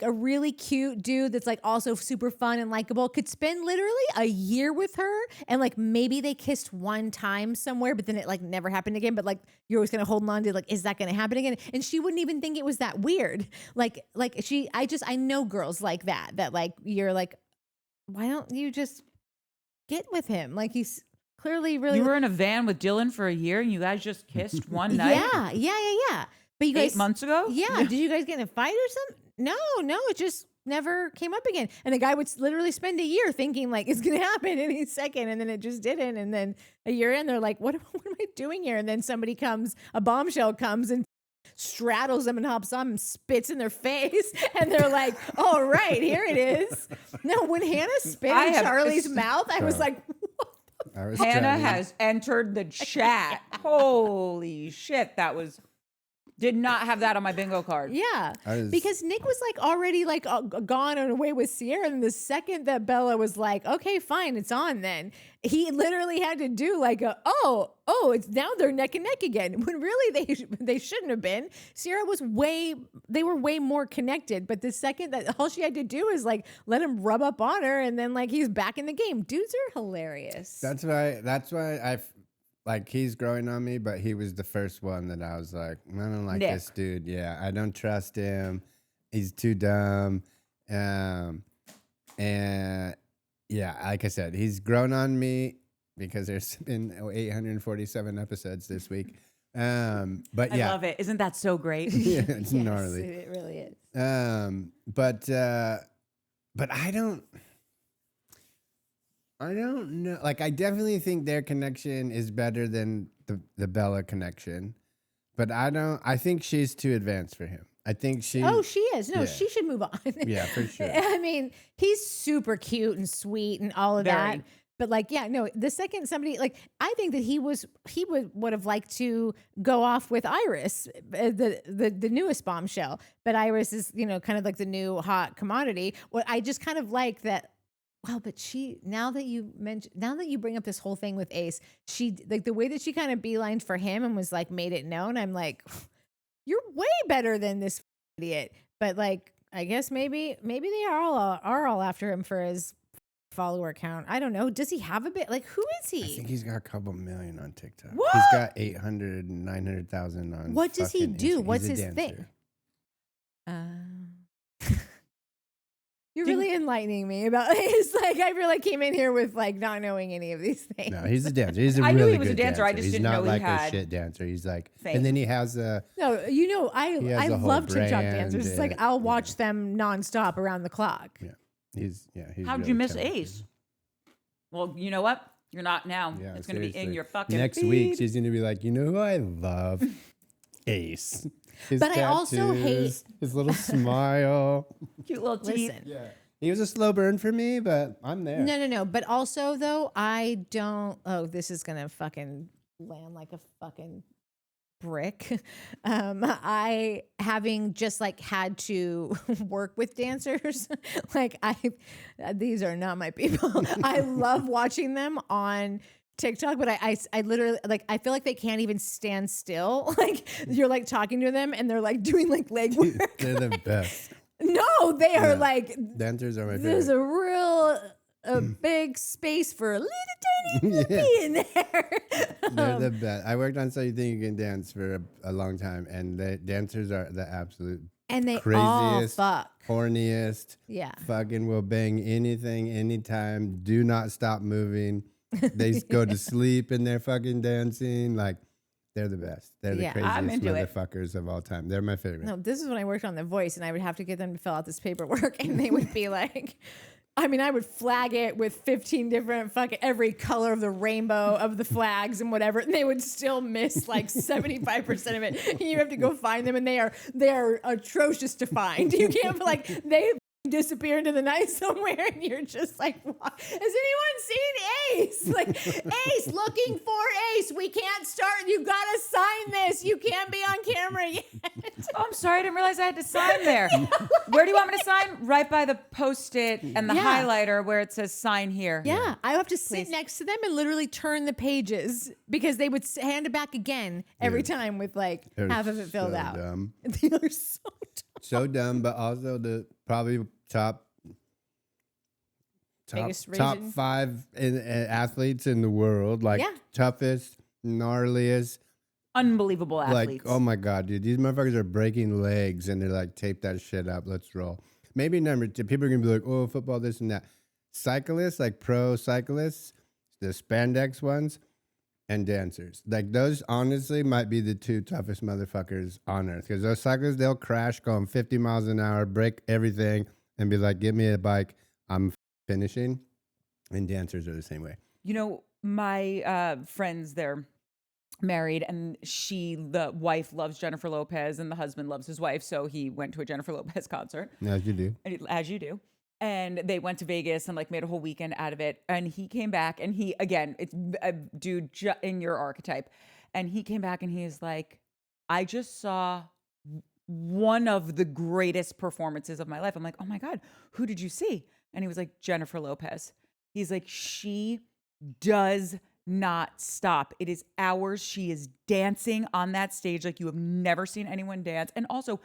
a really cute dude that's like also super fun and likable could spend literally a year with her and like maybe they kissed one time somewhere, but then it like never happened again. But like you're always gonna hold on to like, is that gonna happen again? And she wouldn't even think it was that weird. I know girls like that like you're like, why don't you just get with him? Like he's clearly really You were in a van with Dylan for a year and you guys just kissed one night? Yeah. But you guys 8 months ago? Yeah. Did you guys get in a fight or something? No, it just never came up again. And the guy would literally spend a year thinking like it's gonna happen any second, and then it just didn't. And then a year in, they're like, what am I doing here? And then a bombshell comes and straddles them and hops on and spits in their face. And they're like, all right, here it is. No, when Hannah spit in Charlie's mouth, I was like, what? Hannah has entered the chat. Holy shit, did not have that on my bingo card. Yeah, because Nick was like already like gone and away with Sierra, and the second that Bella was like, "Okay, fine, it's on," then he literally had to do like it's now they're neck and neck again. When really they shouldn't have been. Sierra they were way more connected, but the second that all she had to do is like let him rub up on her, and then like he's back in the game. Dudes are hilarious. That's why like he's growing on me, but he was the first one that I was like, I don't like this dude. Yeah, I don't trust him. He's too dumb. And yeah, like I said, he's grown on me because there's been 847 episodes this week. But I yeah, love it. Isn't that so great? yeah, it's Yes, gnarly. it really is. But I don't know. Like, I definitely think their connection is better than the Bella connection, but I think she's too advanced for him. I think she. Oh, she is. No, yeah. she should move on. Yeah, for sure. I mean, he's super cute and sweet and all of Very. that. But like, yeah, no, the second somebody like, I think that he would have liked to go off with Iris, the newest bombshell. But Iris is, kind of like the new hot commodity. What I just kind of like that. Wow, but now that you bring up this whole thing with Ace, she like the way that she kind of beelined for him and was like made it known. I'm like, you're way better than this idiot. But like, I guess maybe they are all after him for his follower count. I don't know. Does he have a bit? Like, who is he? I think he's got a couple million on TikTok. What? He's got 800 and 900,000 on. What does he fucking do? Insta. What's He's a his thing? dancer. You're really enlightening me about it's like I really came in here with like not knowing any of these things. No, he's a dancer. He's a I really knew he was a good dancer. I just he's didn't not know he like had a shit dancer. He's like, fame. and then he has a. No, He I has a whole love TikTok brand dancers. It's like and- I'll watch them nonstop around the clock. Yeah, he's How'd really you miss talented. Ace? Well, you know what? You're not now. Yeah, it's going to be in seriously. your fucking Next feed. week, she's gonna be like, you know who I love? Ace. his But I also hate- tattoos, his little smile. Cute little teeth. Listen. Yeah. He was a slow burn for me, but I'm there. No. But also, though, I don't. Oh, this is gonna fucking land like a fucking brick. I having just like had to work with dancers. Like these are not my people. I love watching them on TikTok, but I literally like I feel like they can't even stand still. Like you're like talking to them and they're like doing like leg work. They're the best. No, they are like Dancers are my there's favorite. a real big space for a little tiny puppy in there. They're the best. I worked on So You Think You Can Dance for a long time, and the dancers are the absolute And they all craziest, fuck. horniest, Yeah. fucking will bang anything, anytime, do not stop moving. They go to sleep in their fucking dancing. Like, they're the best. They're the Yeah, I'm craziest into it. motherfuckers of all time. They're my favorite. No, this is when I worked on The Voice, and I would have to get them to fill out this paperwork, and they would be like, I mean, I would flag it with 15 different fucking every color of the rainbow of the flags and whatever, and they would still miss like 75% of it. And you have to go find them, and they are atrocious to find. You can't like they disappear into the night somewhere, and you're just like, what? Has anyone seen Ace? Like, Ace, looking for Ace. We can't start. You gotta sign this. You can't be on camera yet. Oh, I'm sorry. I didn't realize I had to sign there. Where do you want me to sign? Right by the Post-it and the Yeah. highlighter where it says sign here. Yeah, I have to sit Please. next to them and literally turn the pages because they would hand it back again every time with like They're half of it filled so out. dumb. They are so dumb. So dumb, but also the probably top Biggest top reason. 5 athletes in the world. Like Yeah. toughest, gnarliest. Unbelievable athletes. Like, oh my God, dude, these motherfuckers are breaking legs and they're like, tape that shit up. Let's roll. Maybe number 2, people are going to be like, oh, football, this and that. Cyclists, like pro cyclists, the spandex ones, and dancers. Like, those honestly might be the 2 toughest motherfuckers on earth. Because those cyclists, they'll crash going 50 miles an hour, break everything, and be like, give me a bike. I'm finishing. And dancers are the same way. You know, my friends, they're married, and the wife loves Jennifer Lopez and the husband loves his wife. So he went to a Jennifer Lopez concert. As you do. As you do. And they went to Vegas and like made a whole weekend out of it. And he came back and it's a dude in your archetype. And he came back and he is like, I just saw one of the greatest performances of my life. I'm like, oh my God, who did you see? And he was like, Jennifer Lopez. He's like, she does not stop. It is hours. She is dancing on that stage like you have never seen anyone dance. And also,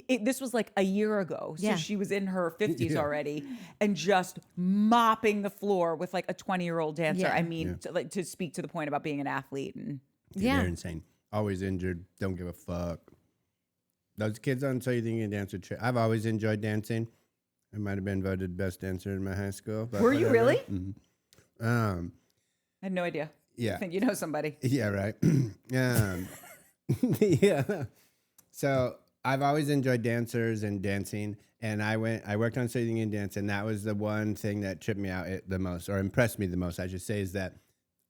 this was like a year ago. So Yeah. she was in her 50s already and just mopping the floor with like a 20-year-old dancer. Yeah. I mean, to speak to the point about being an athlete. And Dude, Yeah. they're insane. Always injured. Don't give a fuck. Those kids on So You Think You Can Dance with I've always enjoyed dancing. I might have been voted best dancer in my high school. But Were you really? I I had no idea. Yeah. I think you know somebody. Yeah, right. Yeah. So I've always enjoyed dancers and dancing. And I worked on So You Think You Can Dance, and that was the one thing that tripped me out the most, or impressed me the most, I should say, is that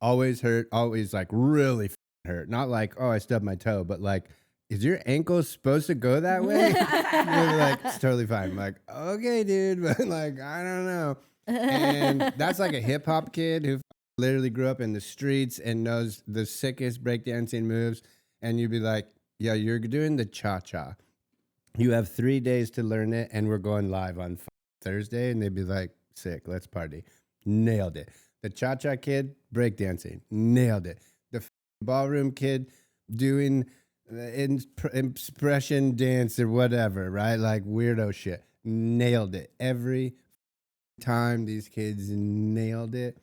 always hurt, always like really hurt. Not like, oh, I stubbed my toe, but like, is your ankle supposed to go that way? You're like, it's totally fine. I'm like, okay, dude, but like, I don't know. And that's like a hip hop kid who literally grew up in the streets and knows the sickest breakdancing moves. And you'd be like, yo, you're doing the cha-cha. You have 3 days to learn it, and we're going live on Thursday. And they'd be like, sick, let's party. Nailed it. The cha-cha kid, breakdancing, nailed it. The ballroom kid doing expression dance or whatever, right? Like weirdo shit. Nailed it. Every time these kids nailed it.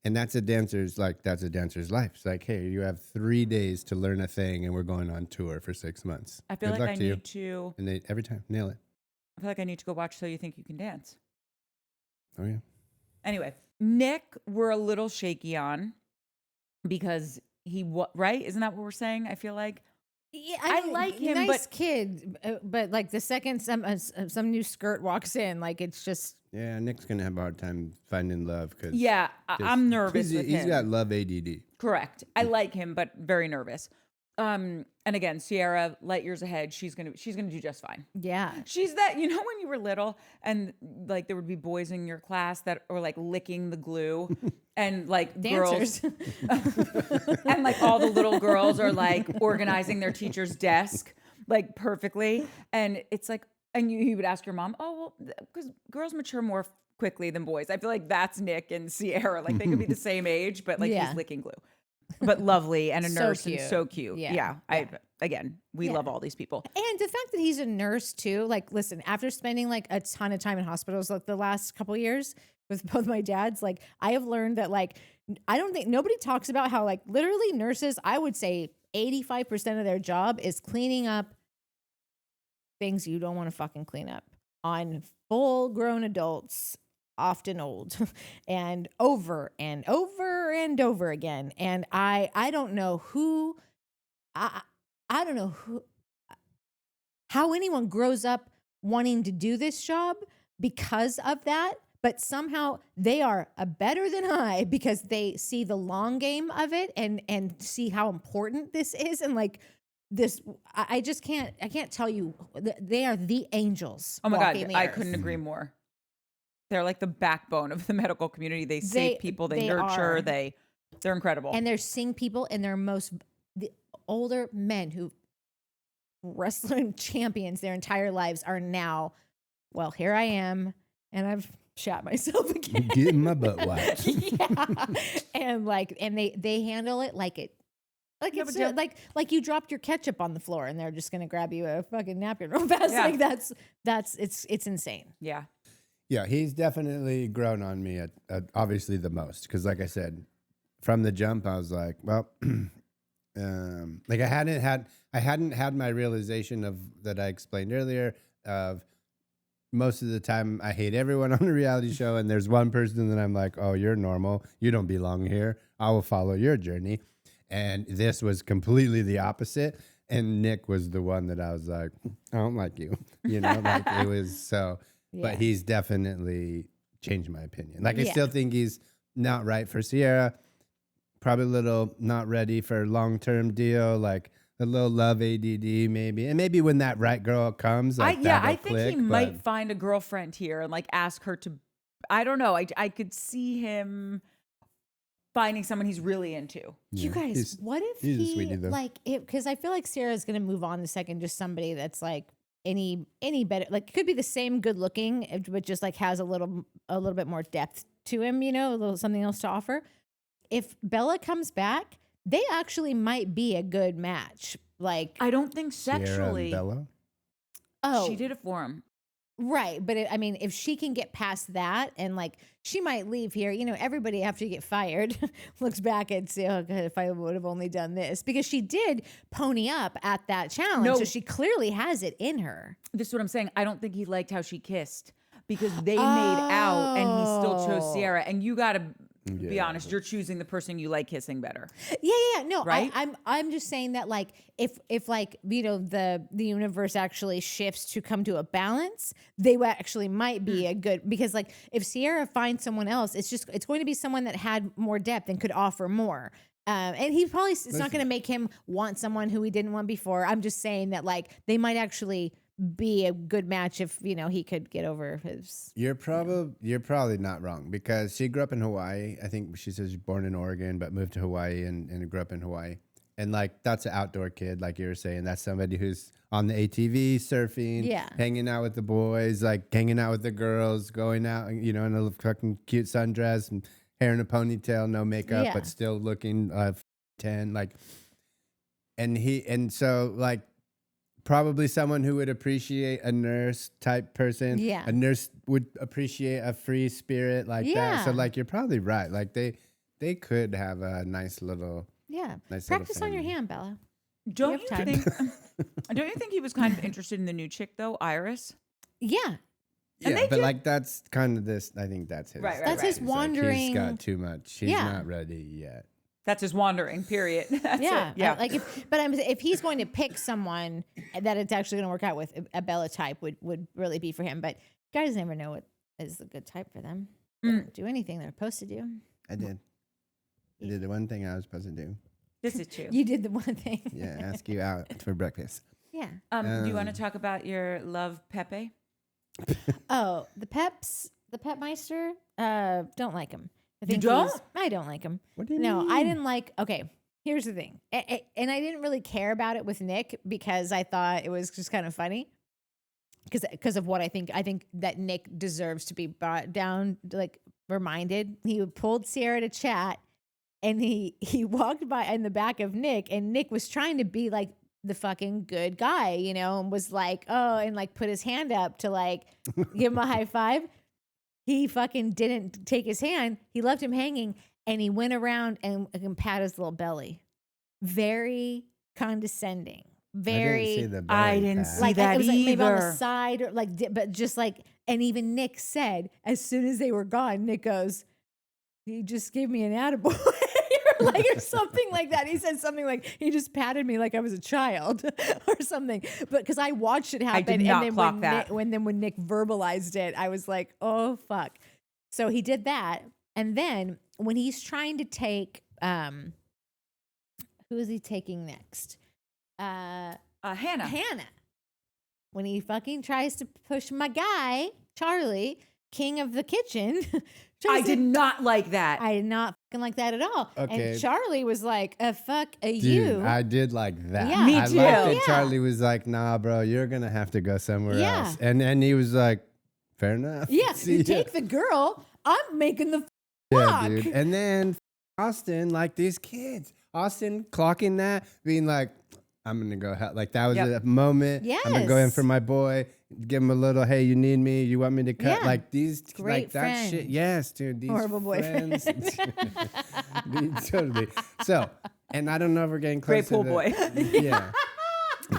And that's a dancer's life. It's like, hey, you have 3 days to learn a thing, and we're going on tour for 6 months. I feel Good like luck I to you. need to. And they every time nail it. I feel like I need to go watch So You Think You Can Dance. Oh yeah. Anyway, Nick, we're a little shaky on because right? Isn't that what we're saying? I feel like. Yeah, I like him, nice but- kid, but like the second some new skirt walks in, like it's just Yeah, Nick's gonna have a hard time finding love because Yeah, I'm nervous with He's him. got love ADD. Correct. I like him, but very nervous. And again, Sierra, light years ahead. She's gonna do just fine. Yeah. She's that, you know, when you were little and like there would be boys in your class that were like licking the glue and like Dancers. girls and like all the little girls are like organizing their teacher's desk like perfectly. And it's like, and you would ask your mom, oh, well, because girls mature more quickly than boys. I feel like that's Nick and Sierra. Like they could be the same age, but like Yeah. he's licking glue. But lovely and a So nurse cute. and so cute. Yeah. We love all these people. And the fact that he's a nurse too, like, listen, after spending like a ton of time in hospitals, like the last couple of years with both my dads, like I have learned that like, I don't think nobody talks about how like literally nurses, I would say 85% of their job is cleaning up things you don't want to fucking clean up on full grown adults, often old, and over and over and over again. And I don't know who, I don't know how anyone grows up wanting to do this job because of that, but somehow they are better than I because they see the long game of it and see how important this is. And like this, I can't tell you, they are the angels. Oh my God, walking the I earth. couldn't agree more. They're like the backbone of the medical community. They save people, they nurture, are. they're incredible. And they're seeing people in their the older men who wrestling champions their entire lives are now, well, here I am, and I've shot myself again. Getting my butt wiped. Yeah. And they handle it like it's like you dropped your ketchup on the floor and they're just gonna grab you a fucking napkin real fast. Yeah. Like it's insane. Yeah. Yeah, he's definitely grown on me at obviously the most because, like I said, from the jump, I was like, well, like I hadn't had my realization of that I explained earlier of most of the time I hate everyone on the reality show, and there's one person that I'm like, oh, you're normal, you don't belong here, I will follow your journey, and this was completely the opposite. And Nick was the one that I was like, I don't like you, you know, like it was so. Yeah. But he's definitely changed my opinion. Like, I Yeah. still think he's not right for Sierra. Probably a little not ready for a long-term deal, like a little love ADD maybe. And maybe when that right girl comes, like I think click, he might find a girlfriend here and like ask her to, I don't know. I could see him finding someone he's really into. You guys, what if he's a he sweetie, though. like it? Because I feel like Sarah's gonna move on the second, just somebody that's like any better, like could be the same good looking, but just like has a little bit more depth to him, you know, a little something else to offer. If Bella comes back, they actually might be a good match. Like I don't think Sierra and sexually. Bella? oh, She did it for him. right, but I mean, if she can get past that, and like she might leave here, you know, everybody after you get fired looks back and say, "Oh God, if I would have only done this," because she did pony up at that challenge, No. so she clearly has it in her. This is what I'm saying. I don't think he liked how she kissed because they made out and he still chose Oh. Sierra. And you got to be Yeah. honest, you're choosing the person you like kissing better. Yeah. No, Right? I'm just saying that like if like you know the universe actually shifts to come to a balance, they actually might be a good, because like if Sierra finds someone else, it's going to be someone that had more depth and could offer more. And he probably it's not going to make him want someone who he didn't want before. I'm just saying that like they might actually be a good match if you know he could get over his. You're probably not wrong because she grew up in Hawaii. I think she says she's born in Oregon, but moved to Hawaii and grew up in Hawaii. And like that's an outdoor kid, like you were saying. That's somebody who's on the ATV, surfing, Yeah. hanging out with the boys, like hanging out with the girls, going out, you know, in a fucking cute sundress and hair in a ponytail, no makeup, Yeah. but still looking 10. Like, and so like. Probably someone who would appreciate a nurse type person. Yeah. A nurse would appreciate a free spirit like that. So Yeah. like you're probably right. Like they could have a nice little Yeah, nice little practice on your family. hand, Bella. Don't have you time. think? Don't you think he was kind of interested in the new chick though, Iris? Yeah, Yeah, they but do- like that's kind of this. I think that's his. Right, right, That's his He's like, wandering. he's got too much. He's Yeah. not ready yet. That's his wandering. Period. That's yeah, it. Yeah. Like if he's going to pick someone that it's actually going to work out with, a Bella type would really be for him. But guys never know what is the good type for them. They don't do anything they're supposed to do. I did. I did the one thing I was supposed to do. This is true. You did the one thing. Yeah, ask you out for breakfast. Yeah. Do you want to talk about your love, Pepe? Oh, the Pepmeister, don't like him. You don't? I don't like him. What do you No, mean? I didn't like. Okay, here's the thing, and I didn't really care about it with Nick because I thought it was just kind of funny. Because of what I think that Nick deserves to be brought down, like reminded. He pulled Sierra to chat, and he walked by in the back of Nick, and Nick was trying to be like the fucking good guy, you know, and was like, oh, and like put his hand up to like give him a high five. He fucking didn't take his hand. He left him hanging, and he went around and pat his little belly. Very condescending. Very. I didn't see the I belly didn't fat. see Like that it was like maybe on the either. side or like, but just like, and even Nick said as soon as they were gone, Nick goes, "He just gave me an attaboy," or something like that. He said something like, "He just patted me like I was a child," or something. But because I watched it happen, did not and then clock that. when Nick verbalized it, I was like, "Oh fuck!" So he did that, and then when he's trying to take, who is he taking next? Hannah. Hannah. When he fucking tries to push my guy, Charlie, king of the kitchen. I did not like that. I did not fucking like that at all. Okay. And Charlie was like, fuck Dude, you. I did like that. Yeah. Me I too. liked that Yeah. Charlie was like, "Nah, bro, you're gonna have to go somewhere Yeah. else." And he was like, "Fair enough." Yeah, See you ya. take the girl. I'm making the Yeah, fuck. dude. And then Austin, like these kids, Austin clocking that, being like, "I'm gonna go help." Like that was Yep. a moment. I'm gonna go in Yes. for my boy. Give him a little, "Hey, you need me? You want me to cut?" Yeah. Like these, Great like that shit. friend. Yes, dude. These Horrible boyfriend. friends. Totally. So, and I don't know if we're getting close Great pool to boy. Yeah.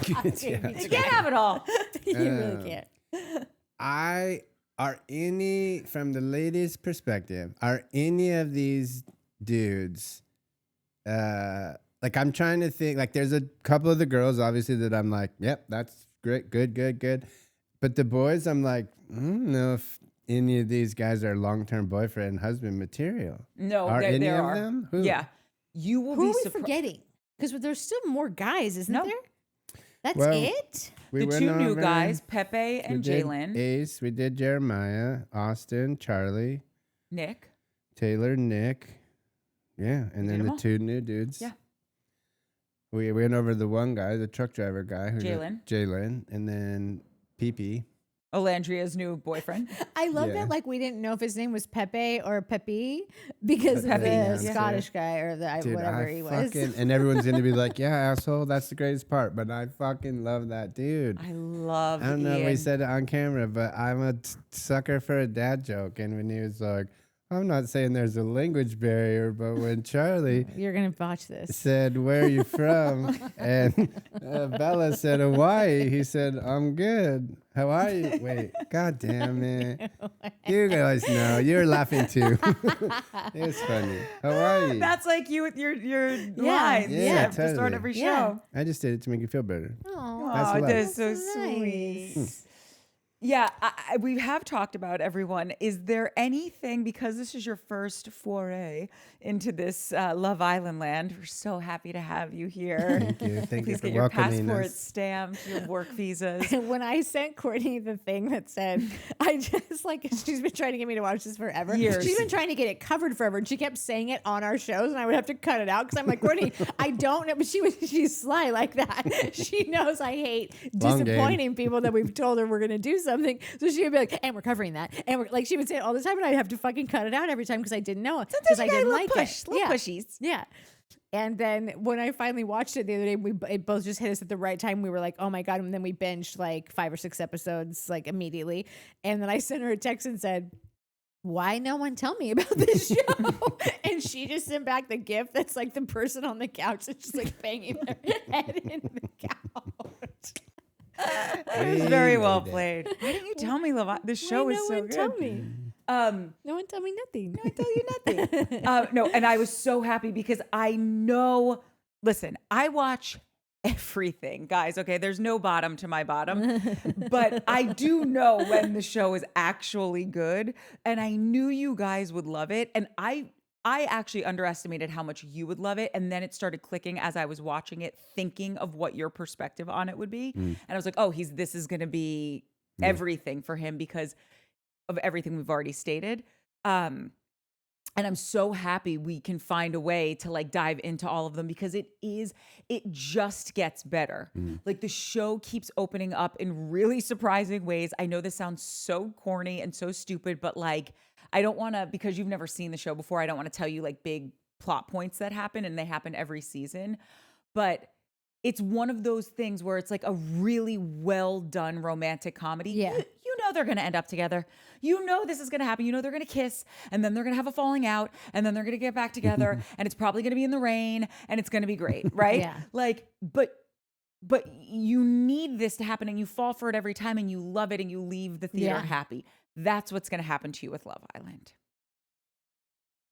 Yeah. You can't have it all. You really can't. Are any, from the ladies' perspective, are any of these dudes, like I'm trying to think, like there's a couple of the girls obviously that I'm like, yep, that's great, good. But the boys, I'm like, I don't know if any of these guys are long-term boyfriend and husband material. No, Are there, any there of are. them? Who? Yeah. You will Who be are we surprised. forgetting? Because there's still more guys, isn't No. there? That's Well, it? We The went two new over- guys, Pepe and we did Jalen, Ace, we did Jeremiah, Austin, Charlie, Nick. Taylor, Nick. Yeah, and did then them the all. two new dudes. Yeah. We went over the one guy, the truck driver guy, Jalen. and then PP. Olandria's new boyfriend. I love Yeah. that, like, we didn't know if his name was Pepe or Pepe because Pepe, of the yeah. Scottish guy or the Dude, whatever I he was. fucking, and everyone's gonna be like, "Yeah, asshole, that's the greatest part." But I fucking love that dude. I love I don't know if we Ian. said it on camera, but I'm a sucker for a dad joke. And when he was like, "I'm not saying there's a language barrier," but when Charlie You're going to botch this. said, "Where are you from?" and Bella said, "Hawaii," he said, "I'm good. How are you?" Wait, god damn it. You guys know. You're laughing too. It's funny. How are you? That's like you with your lines. Yeah, To start totally. every Yeah. show. I just did it to make you feel better. Aw, That's Oh, love. that's so That's sweet. nice. Yeah, we have talked about everyone. Is there anything, because this is your first foray into this Love Island land, we're so happy to have you here. Thank you. Thank you Please for get your welcoming passports us. stamped, your work visas. When I sent Courtney the thing that said, I just like, she's been trying to get me to watch this forever. Years. She's been trying to get it covered forever. And she kept saying it on our shows, and I would have to cut it out because I'm like, Courtney, I don't know. But she's sly like that. She knows I hate Long game. disappointing people that we've told her we're going to do something. So she would be like, and we're covering that. And we're like, she would say it all the time, and I'd have to fucking cut it out every time because I didn't know it. Because I didn't like it. Little Yeah. pushies. Yeah. And then when I finally watched it the other day, it both just hit us at the right time. We were like, oh my God. And then we binged like 5 or 6 episodes like immediately. And then I sent her a text and said, why no one tell me about this show? And she just sent back the gift that's like the person on the couch that's just like banging their head in the couch. It was very well made it. played. Why didn't you tell me, Love? This show Why is no so one good. tell me? No one tell me nothing. I tell you nothing. No, and I was so happy because I know. Listen, I watch everything, guys. Okay, there's no bottom to my bottom, but I do know when the show is actually good, and I knew you guys would love it, and I I actually underestimated how much you would love it. And then it started clicking as I was watching it, thinking of what your perspective on it would be. And I was like, oh, this is going to be everything for him because of everything we've already stated. And I'm so happy we can find a way to like dive into all of them because it just gets better. Like the show keeps opening up in really surprising ways. I know this sounds so corny and so stupid, but like, I don't want to, because you've never seen the show before, I don't want to tell you like big plot points that happen, and they happen every season. But it's one of those things where it's like a really well done romantic comedy. Yeah. You know they're going to end up together. You know this is going to happen. You know they're going to kiss, and then they're going to have a falling out, and then they're going to get back together, and it's probably going to be in the rain, and it's going to be great, right? Yeah. Like, but you need this to happen, and you fall for it every time, and you love it, and you leave the theater happy. That's what's going to happen to you with Love Island.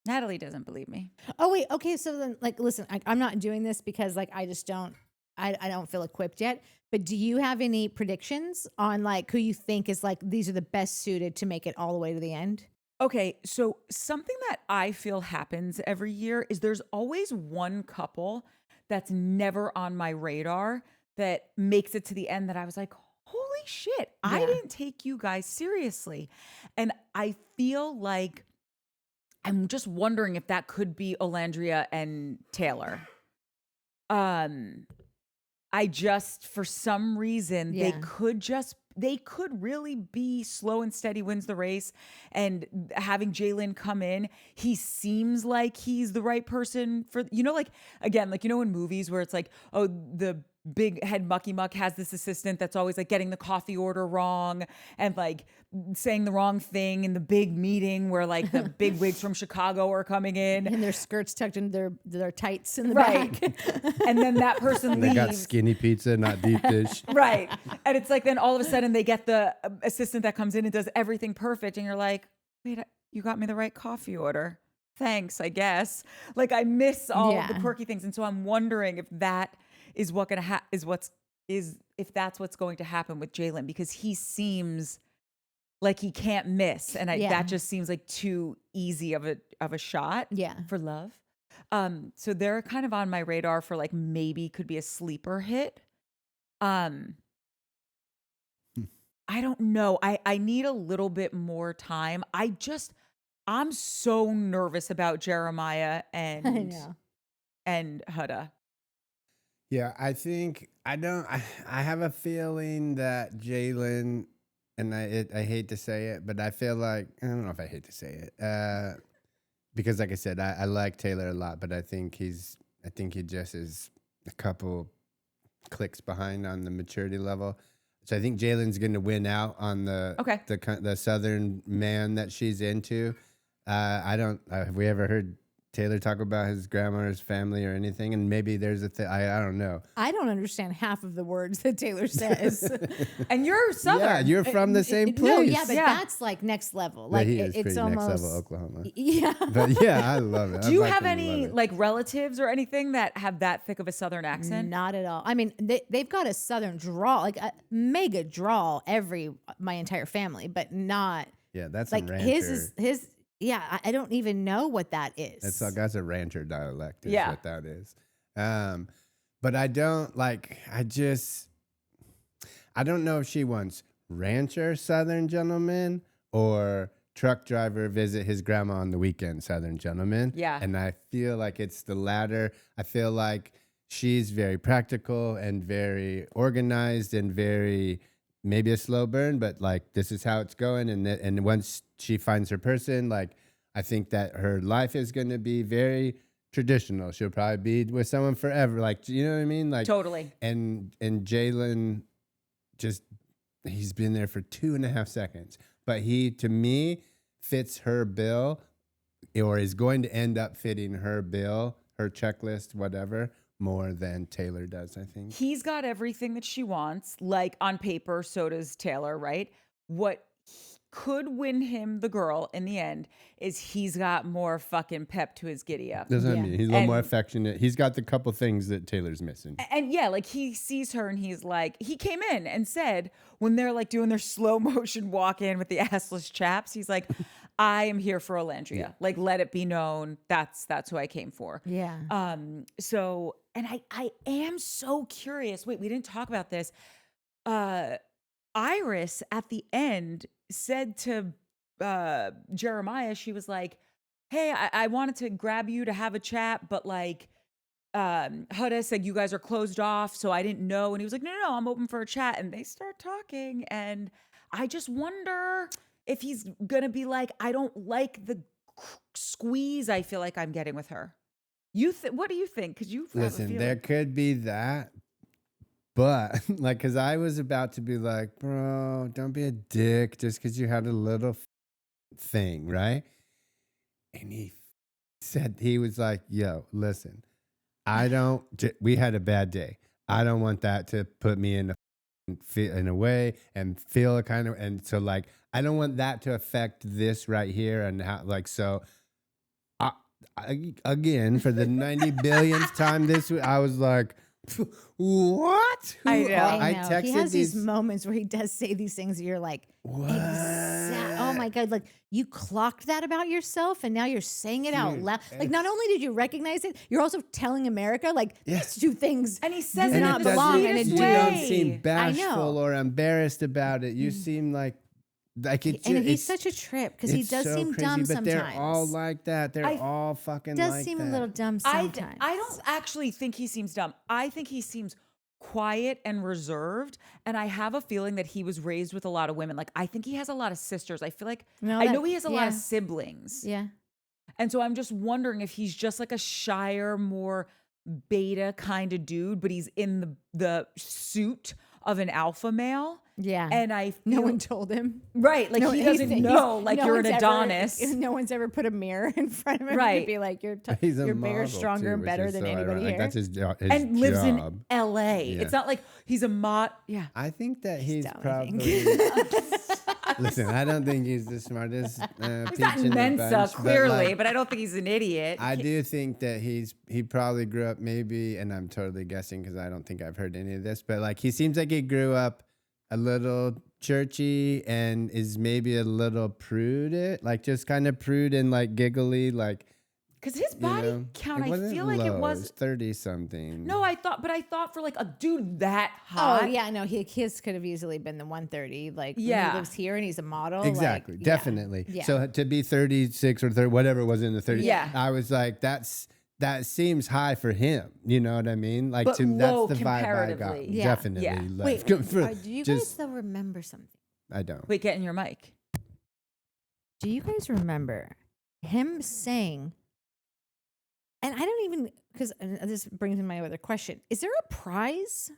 Natalie doesn't believe me. Oh wait, okay. So then, like, listen, I'm not doing this because, like, I just don't. I don't feel equipped yet. But do you have any predictions on like who you think is like these are the best suited to make it all the way to the end? Okay, so something that I feel happens every year is there's always one couple that's never on my radar that makes it to the end that I was like, holy shit, I didn't take you guys seriously. And I feel like I'm just wondering if that could be Olandria and Taylor. I just, for some reason, they could really be slow and steady wins the race. And having Jalen come in, he seems like he's the right person for, like, again, like, in movies where it's like, oh, the big head mucky muck has this assistant that's always like getting the coffee order wrong and like saying the wrong thing in the big meeting where like the big wigs from Chicago are coming in and their skirts tucked into their tights in the back. And then that person leaves. They got skinny pizza, not deep dish. Right. And it's like then all of a sudden they get the assistant that comes in and does everything perfect. And you're like, wait, you got me the right coffee order. Thanks, I guess. Like I miss all of the quirky things. And so I'm wondering if that is what gonna if that's what's going to happen with Jalen, because he seems like he can't miss, and that just seems like too easy of a shot for Love. So they're kind of on my radar for like maybe could be a sleeper hit. I don't know. I need a little bit more time. I'm so nervous about Jeremiah and Huda. Yeah, I think I have a feeling that Jalen, and I hate to say it, but I feel like I don't know if I hate to say it because, like I said, I like Taylor a lot, but I think he just is a couple clicks behind on the maturity level. So I think Jalen's going to win out on the Southern man that she's into. Have we ever heard Taylor talk about his grandmother's family or anything? And maybe there's a thing. I don't know. I don't understand half of the words that Taylor says. And you're Southern. Yeah, you're from the same place. No, yeah, but that's like next level. Like it's almost next level Oklahoma. Yeah. But yeah, I love it. Do you have any like relatives or anything that have that thick of a Southern accent? Not at all. I mean, they've got a Southern drawl, like a mega drawl, my entire family, but not. Yeah, that's like his. Yeah, I don't even know what that is. That's a rancher dialect is what that is. But I don't like, I don't know if she wants rancher Southern gentleman or truck driver visit his grandma on the weekend Southern gentleman. Yeah. And I feel like it's the latter. I feel like she's very practical and very organized and very, maybe a slow burn, but like this is how it's going. And once she finds her person, like I think that her life is going to be very traditional. She'll probably be with someone forever. Like, you know what I mean? Like totally. And Jalen he's been there for 2.5 seconds, but he, to me, fits her bill or is going to end up fitting her bill, her checklist, whatever, more than Taylor does, I think. He's got everything that she wants, like on paper, so does Taylor, right? What could win him the girl in the end is he's got more fucking pep to his giddy up. Doesn't that mean he's a little more affectionate? He's got the couple things that Taylor's missing. And yeah, like he sees her and he's like, he came in and said when they're like doing their slow motion walk in with the assless chaps, he's like, I am here for Alandria. Like, let it be known that's who I came for. Yeah. So, and I am so curious. Wait, we didn't talk about this. Iris at the end said to Jeremiah, she was like, "Hey, I wanted to grab you to have a chat, but like, Huda said you guys are closed off, so I didn't know." And he was like, "No, I'm open for a chat." And they start talking, and I just wonder if he's gonna be like, "I don't like the squeeze I feel like I'm getting with her." What do you think? Because you have a Listen, feeling. there could be that, but like, cause I was about to be like, bro, don't be a dick just cause you had a little thing, right? And he said, he was like, yo, listen, we had a bad day. I don't want that to put me in a way and feel a kind of, and so like, I don't want that to affect this right here. And how, like, so again, for the 90 billionth time I was like, what? I know. I know. texted He has these moments where he does say these things that you're like, what? oh my God, like you clocked that about yourself and now you're saying it out loud. Like not only did you recognize it, you're also telling America like these two things And he says do it not in the belong and sweetest it You way. don't seem I bashful know. or embarrassed about it. You seem like it's and it's, he's such a trip because he it's does so seem crazy, dumb but sometimes. they're all like that. They're all fucking does like seem that. a little dumb I sometimes. don't actually think he seems dumb. I think he seems quiet and reserved. And I have a feeling that he was raised with a lot of women. Like, I think he has a lot of sisters. I feel like, No, I that- know he has a lot of yeah. siblings. Yeah. And so I'm just wondering if he's just like a shyer, more beta kind of dude, but he's in the suit of an alpha male. Yeah. And I feel, No one told him. right, like No, he he's- doesn't he's- know, like no you're an one's Adonis. no one's ever put a mirror in front of him Right. to be like, you're He's a you're bigger, model, stronger, too, and which better is than so anybody ironic. here. That's his job. And lives in job. LA. Yeah. It's not like he's a mod. Yeah. I think that he's dumb, I probably. think. Listen, I don't think he's the smartest. He's not peach in the Mensa, bunch, clearly, like, but I don't think he's an idiot. I do think that he probably grew up maybe, and I'm totally guessing because I don't think I've heard any of this, but like he seems like he grew up a little churchy and is maybe a little prude, like just kind of prude and like giggly, like. Because his body count, I feel like it was 30 something. No, I thought for like a dude that hot. Oh yeah, no, his could have easily been the 130. Like when Yeah. he lives here and he's a model. Exactly, like, definitely. Yeah. So to be 36 or 30, whatever it was in the 30s, Yeah. I was like, that seems high for him. You know what I mean? Like But low that's the vibe I got. comparatively. Yeah. Definitely. Yeah. Like, Wait, for do you guys just, though remember something? I don't. Wait, get in your mic. Do you guys remember him saying? And I don't even because this brings me my other question: is there a prize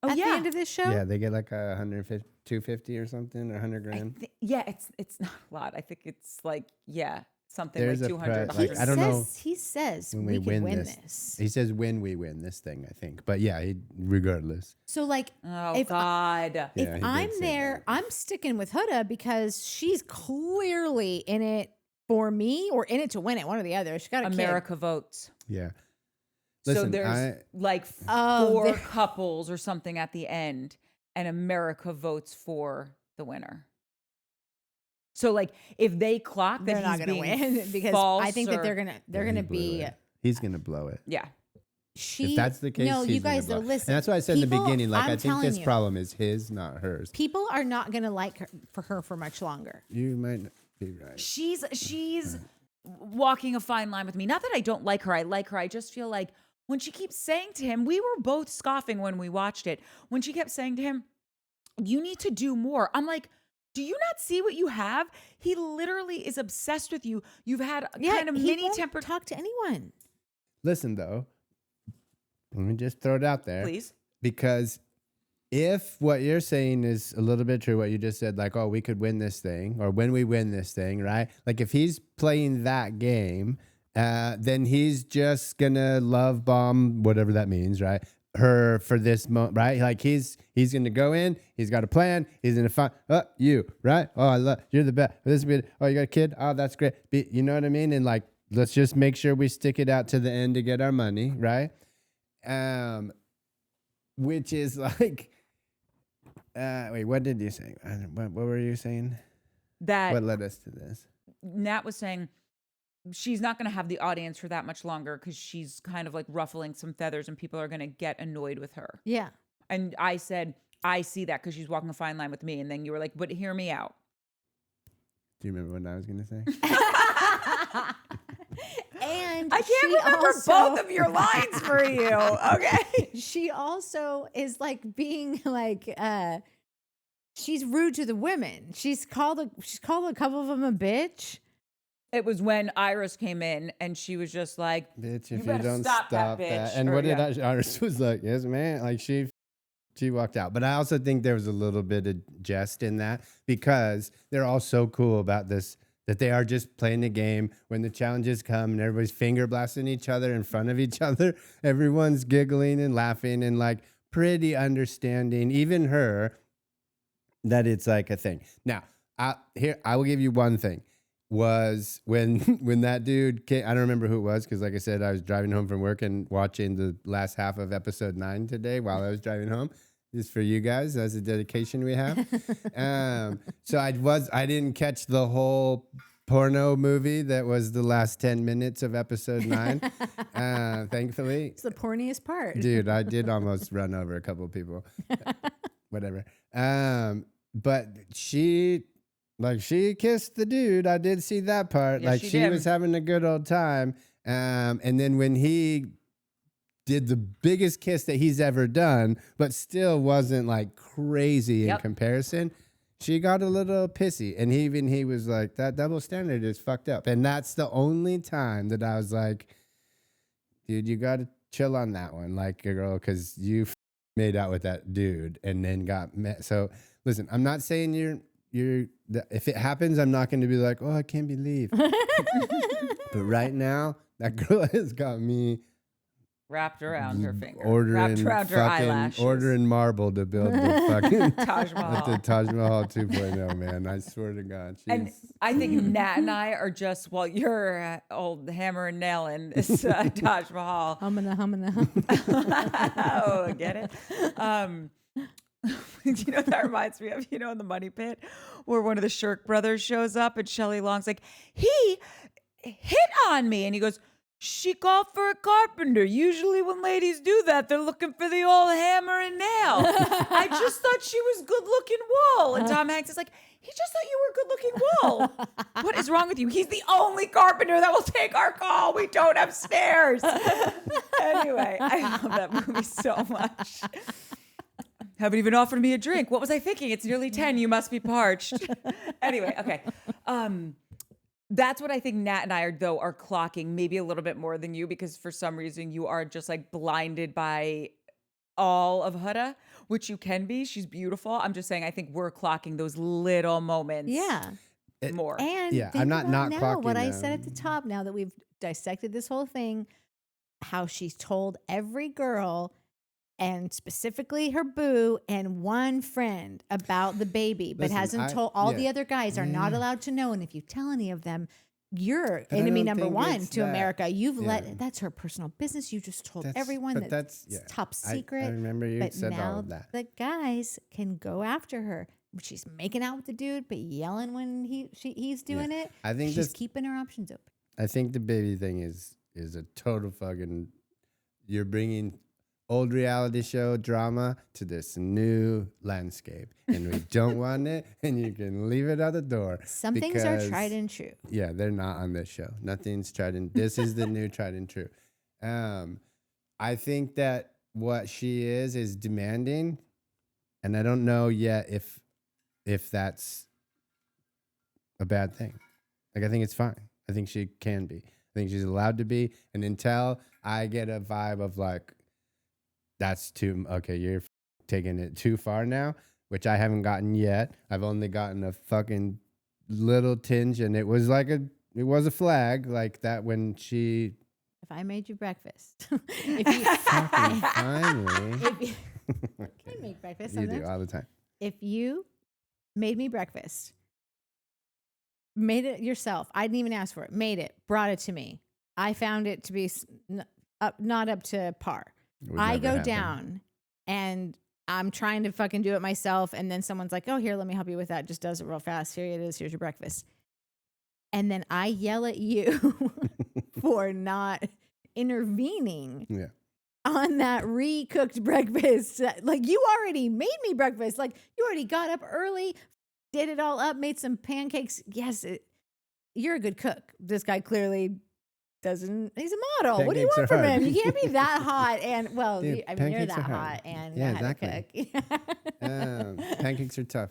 Oh at yeah. the end of this show? Yeah, they get like 150, 250 or something, or 100 grand. Yeah, it's not a lot. I think it's like something There's like a 200. prize, like, I don't know He says when we we can win win this. this. He says when we win this thing, I think. But yeah, regardless. So like, Oh if God. Yeah, he if did I'm say there, that. I'm sticking with Huda because she's clearly in it for me or in it to win it, one or the other. She got a America votes. Yeah. So Listen, there's like Oh, 4 there- couples or something at the end, and America votes for the winner. So like if they clock that They're not he's going to being win because false I think that or- they're gonna he blew be. it. He's gonna blow it. yeah. She. If that's the case, no, he's you gonna guys blow though. it. Listen, And that's why I said in the people- beginning, like I'm I think telling this you, problem is his, not hers. people are not going to like her for much longer. You might be right. She's walking a fine line with me. Not that I don't like her. I like her. I just feel like when she keeps saying to him, we were both scoffing when we watched it. When she kept saying to him, you need to do more. I'm like, do you not see what you have? He literally is obsessed with you. You've had kind of he mini won't tempered. talk to anyone. Listen though, let me just throw it out there. Please. Because if what you're saying is a little bit true, what you just said, like, oh, we could win this thing, or when we win this thing, right? Like if he's playing that game, then he's just gonna love bomb, whatever that means, right? Her for this moment, right? Like he's gonna go in, he's got a plan, he's gonna find you, right? Oh, I love you're the best. This be oh, you got a kid? Oh, that's great. You know what I mean? And like, let's just make sure we stick it out to the end to get our money, right? Which is like, wait, what did you say? What were you saying? That What led us to this? Nat was saying she's not going to have the audience for that much longer because she's kind of like ruffling some feathers and people are going to get annoyed with her. Yeah. And I said, I see that because she's walking a fine line with me. And then you were like, but hear me out. Do you remember what I was going to say? And I can't remember both of your lines for you. Okay. She also is like being like, she's rude to the women. She's called a couple of them a bitch. It was when Iris came in and she was just like, Bitch, "You if you better don't stop stop that, that. bitch." And Or, what did yeah. Iris was like, yes, man. Like she walked out. But I also think there was a little bit of jest in that because they're all so cool about this, that they are just playing the game. When the challenges come and everybody's finger blasting each other in front of each other, everyone's giggling and laughing and like pretty understanding, even her, that it's like a thing. Now, I will give you one thing. Was when that dude came, I don't remember who it was because like I said, I was driving home from work and watching the last half of episode 9 today while I was driving home. Just for you guys, that's a dedication we have. So I didn't catch the whole porno movie that was the last 10 minutes of episode 9. Thankfully. It's the porniest part. Dude, I did almost run over a couple of people. Whatever. But she kissed the dude. I did see that part. Yes, like she she did. was having a good old time. And then when he did the biggest kiss that he's ever done, but still wasn't like crazy in Yep. comparison, she got a little pissy. And he was like, that double standard is fucked up. And that's the only time that I was like, dude, you got to chill on that one, like a girl, because you made out with that dude and then got met. So listen, I'm not saying if it happens, I'm not going to be like, oh, I can't believe. But right now, that girl has got me Wrapped around her finger. ordering Wrapped around her eyelashes. ordering marble to build the fucking Taj the Mahal. Taj Mahal 2.0, man. I swear to God. And I think Nat and I are just, while you're old hammer and nailing this Taj Mahal. Humming. Oh, get it? You know what that reminds me of? You know, in the Money Pit, where one of the Shirk brothers shows up and Shelley Long's like, he hit on me. And he goes, she called for a carpenter. Usually when ladies do that, they're looking for the old hammer and nail. I just thought she was good looking wool. And Tom Hanks is like, he just thought you were good looking wool. What is wrong with you? He's the only carpenter that will take our call. We don't have stairs. Anyway, I love that movie so much. Haven't even offered me a drink. What was I thinking? It's nearly 10. You must be parched. Anyway, okay. That's what I think Nat and I are clocking maybe a little bit more than you, because for some reason you are just like blinded by all of Huda, which you can be. She's beautiful. I'm just saying I think we're clocking those little moments Yeah. more. And Yeah, think I'm not about now clocking what I them. said at the top, now that we've dissected this whole thing, how she's told every girl and specifically her boo and one friend about the baby, but Listen, hasn't told all yeah. the other guys are not allowed to know. And if you tell any of them, you're But I enemy don't number think one it's to that. America. You've Yeah. that's her personal business. You just told That's- everyone but that's yeah. top secret. I remember you But said all now of that. the guys can go after her. She's making out with the dude, but yelling when he's doing it. I think she's this- keeping her options open. I think the baby thing is a total fucking. You're bringing old reality show drama to this new landscape, and we don't want it. And you can leave it at the door. Some things are because- tried and true. Yeah, they're not on this show. Nothing's tried and this is the new tried and true. I think that what she is demanding, and I don't know yet if that's a bad thing. Like I think it's fine. I think she can be. I think she's allowed to be. And until I get a vibe of like, that's too okay, you're taking it too far now, which I haven't gotten yet. I've only gotten a fucking little tinge, and it was a flag like that when she If I made you breakfast, if you, fucking finally. if you I Okay. make breakfast You do sometimes. all the time. If you made me breakfast, made it yourself, I didn't even ask for it, made it, brought it to me, I found it to be not up to par. It would I never go happen. down and I'm trying to fucking do it myself. And then someone's like, oh, here, let me help you with that. Just does it real fast. Here it is. Here's your breakfast. and then I yell at you for not intervening on that recooked breakfast. Like, you already made me breakfast. Like, you already got up early, did it all up, made some pancakes. Yes, you're a good cook. This guy clearly doesn't. He's a model. What do you want from him? You can't be that hot. And, well, Dude, I mean, you're that pancakes are hot and Yeah, know how exactly. to cook. Pancakes are tough.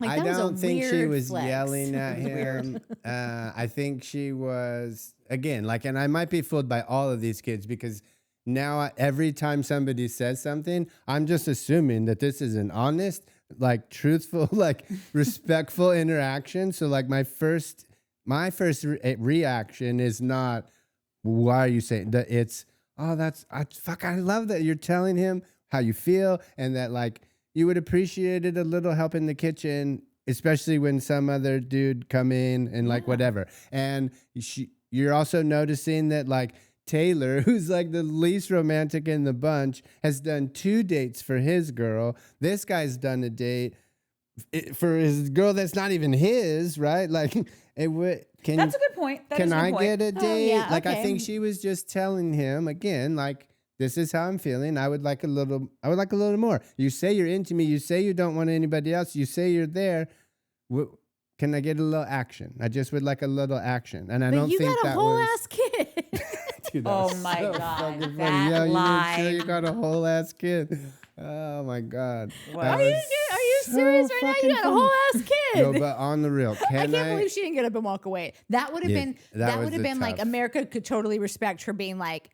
Like, I that was a don't think she weird was flex. yelling at him. I think she was, again, like, and I might be fooled by all of these kids because now every time somebody says something, I'm just assuming that this is an honest, like, truthful, like, respectful interaction. So, like, my first reaction is not, why are you saying that? It's, oh, I love that you're telling him how you feel and that, like, you would appreciate it a little help in the kitchen, especially when some other dude come in and like whatever. And you're also noticing that, like, Taylor, who's like the least romantic in the bunch, has done 2 dates for his girl. This guy's done a date for his girl that's not even his, right? Like, it would. That's a good point. That is can a good I point. get a date? yeah, Like, I okay. think she was just telling him again, like, this is how I'm feeling. I would like a little more. You say you're into me. You say you don't want anybody else. You say you're there. Can I get a little action? I just would like a little action. And I But don't you think got a that whole was. ass kid. Dude, that Oh was my so God, fucking funny. that Yeah, you sure you line. got a whole ass kid. Oh my God. Wow. That Are you was serious so right now? fucking You got a funny. whole ass kid. No, but on the real, I can can't believe she didn't get up and walk away. That would have Yeah, been that was would have the been like, tough. America could totally respect her being like,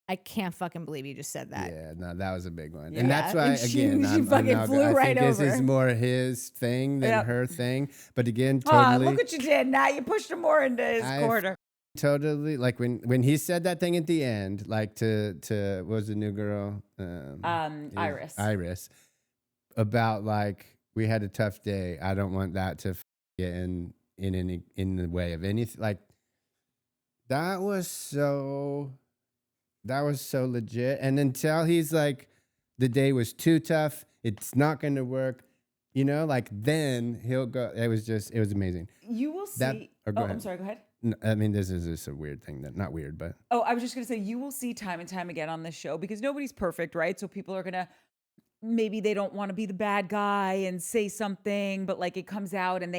I can't fucking believe you just said that. Yeah, no, that was a big one. Yeah. And that's why, And she again, fucking now, flew I right think this is over. more his thing than Yep. her thing. But again, Oh, totally. look what you did. Now you pushed him more into his corner. Totally, like when he said that thing at the end, like to what was the new girl? Iris. About, like, we had a tough day. I don't want that to get in the way of anything. Like, that was so legit. And until he's like, the day was too tough, it's not going to work, like, then he'll go. It was amazing. You will see. That- or go I'm ahead. sorry. Go ahead. No, I mean, this is just a weird thing not weird, but Oh, I was just going to say, you will see time and time again on this show because nobody's perfect, right? So people are going to, maybe they don't want to be the bad guy and say something, but like it comes out and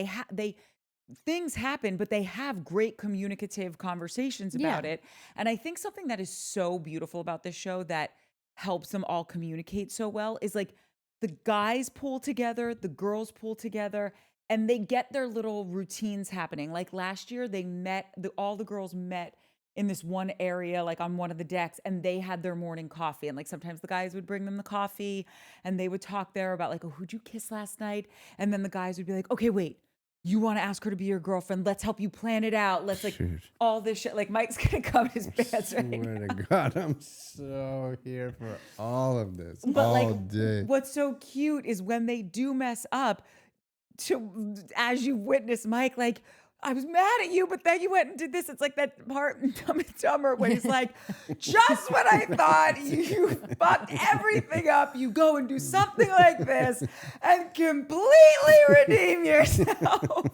things happen, but they have great communicative conversations about it. And I think something that is so beautiful about this show that helps them all communicate so well is, like, the guys pull together, the girls pull together, and they get their little routines happening. Like last year, they all the girls met in this one area, like on one of the decks, and they had their morning coffee. And like sometimes the guys would bring them the coffee and they would talk there about, like, oh, who'd you kiss last night? And then the guys would be like, okay, wait, you want to ask her to be your girlfriend? Let's help you plan it out. Let's, like, Shoot. all this shit. Like, Mike's gonna come in his pants right now. swear to God, I'm so here for all of this But all like, day. what's so cute is when they do mess up, as you witness Mike, like, I was mad at you, but then you went and did this. It's like that part in Dumb and Dumber when he's like, just when I thought you fucked everything up, you go and do something like this and completely redeem yourself.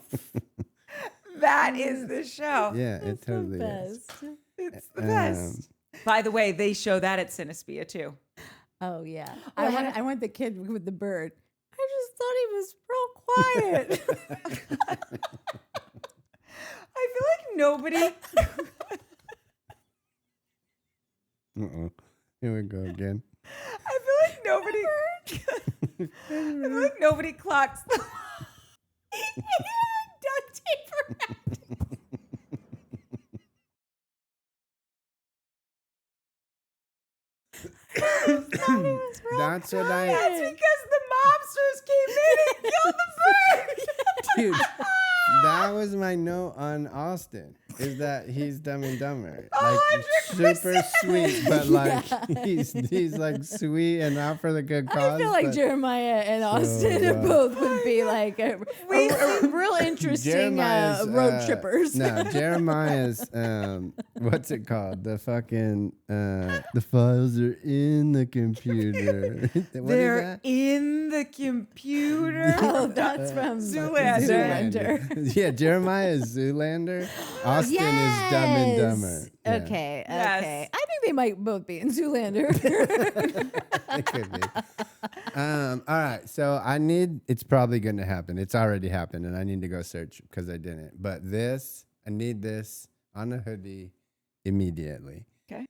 That is the show. Yeah, it totally the is. best. It's the best. By the way, they show that at Cinespia too. Oh yeah. Oh, I want the kid with the bird. I just thought he was real quiet. I feel like nobody. Here we go again. I feel like nobody. I feel like nobody clocks. Duct tape around. That's what I. That's because the mobsters came in and killed the bird. Dude, that was my note on Austin. is that he's Dumb and Dumber. 100%. Super sweet, but like he's like sweet and out for the good cause. I feel like but Jeremiah and Austin both would be like a real interesting Jeremiah's, road trippers. No, Jeremiah's what's it called? The fucking the files are in the computer. What They're is that? in the computer. Oh, that's from Zoolander. Yeah, Jeremiah is Zoolander. Austin is Dumb and Dumber. Yeah. Okay, Yes. okay. I think they might both be in Zoolander. It could be. All right. So it's probably going to happen. It's already happened, and I need to go search because I didn't. But I need this on a hoodie immediately. Okay.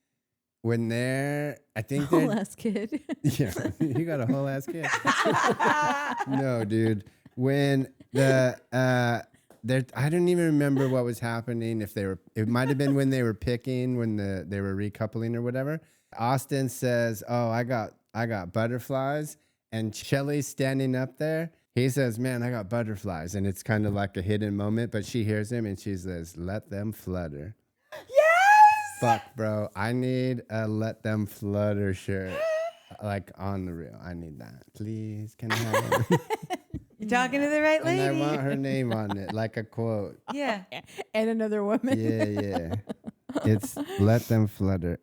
When I think Whole they're, ass kid. yeah, you got a whole ass kid. No, dude. When I don't even remember what was happening. It might have been when they were picking, when they were recoupling or whatever. Austin says, "Oh, I got butterflies," and Shelly's standing up there. He says, "Man, I got butterflies," and it's kind of like a hidden moment. But she hears him and she says, "Let them flutter." Yes. Fuck, bro. I need a "Let Them Flutter" shirt, like on the real. I need that, please. Can I have it? You're talking to the right lady. And I want her name on it, like a quote. Yeah. And another woman. Yeah. It's "Let Them Flutter."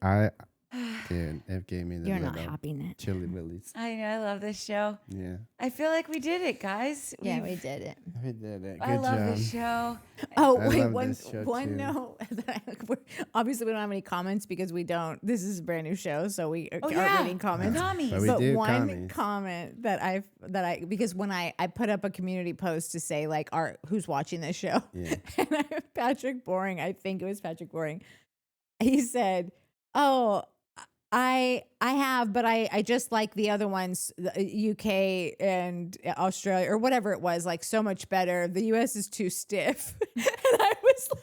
Dude, it gave me the You're not little happy, Nick. chili willies. I know. I love this show. Yeah, I feel like we did it, guys. Yeah, we did it. we did it. Good I love job. this show. Oh, I wait, love one this show too. note. Obviously, we don't have any comments because we don't. This is a brand new show, so we aren't yeah. reading comments. Commies. But we But do one commies. comment that I because when I put up a community post to say like who's watching this show, Yeah. and Patrick Boring, I think it was Patrick Boring, he said, "Oh, I have, but I just like the other ones, the UK and Australia or whatever it was, like so much better. The US is too stiff." And I was like,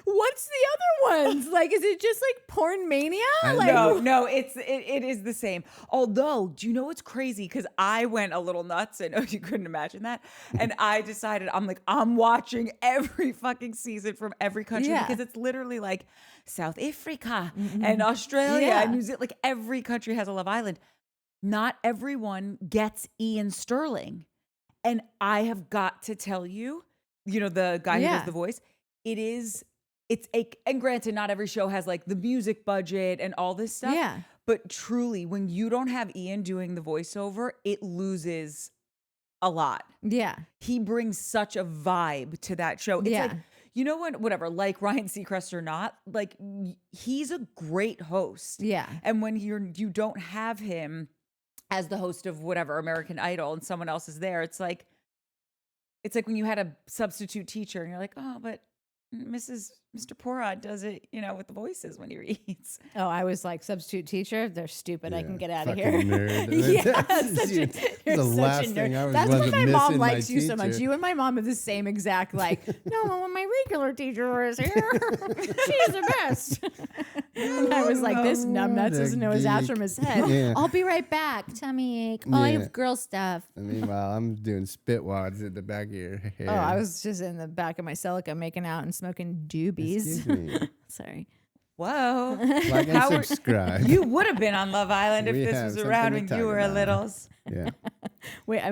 what's the other ones? Like, is it just like porn mania? Like, No, it is the same. Although, do you know what's crazy? Because I went a little nuts. I know you couldn't imagine that. And I decided, I'm watching every fucking season from every country Yeah. because it's literally like South Africa and Australia and New Zealand. Like every country has a Love Island. Not everyone gets Ian Sterling. And I have got to tell you, the guy who does the voice, and granted, not every show has like the music budget and all this stuff. Yeah. But truly, when you don't have Ian doing the voiceover, it loses a lot. Yeah. He brings such a vibe to that show. It's like, whatever, like Ryan Seacrest or not, like he's a great host. Yeah. And when you don't have him as the host of whatever American Idol and someone else is there, it's like when you had a substitute teacher and you're like, oh, but Mr. Porad does it, with the voices when he reads. Oh, I was like, substitute teacher, they're stupid. I can get out of Fucking here. nerd. You're the such last a thing nerd. I was That's why wasn't my mom missing my likes you so much. teacher. You and my mom have the same exact no, when my regular teacher is here, she's the best. And I was like, this numbnuts doesn't know his ass geek. from his head. Yeah. I'll be right back. Tummy ache. Oh, I Yeah. have girl stuff. And meanwhile, I'm doing spit wads at the back of your hair. Oh, I was just in the back of my Celica making out and smoking doobies. Excuse me. Sorry. Whoa. Like and subscribe. You would have been on Love Island if We this have was something around to when talk you were about. littles. Yeah. Wait,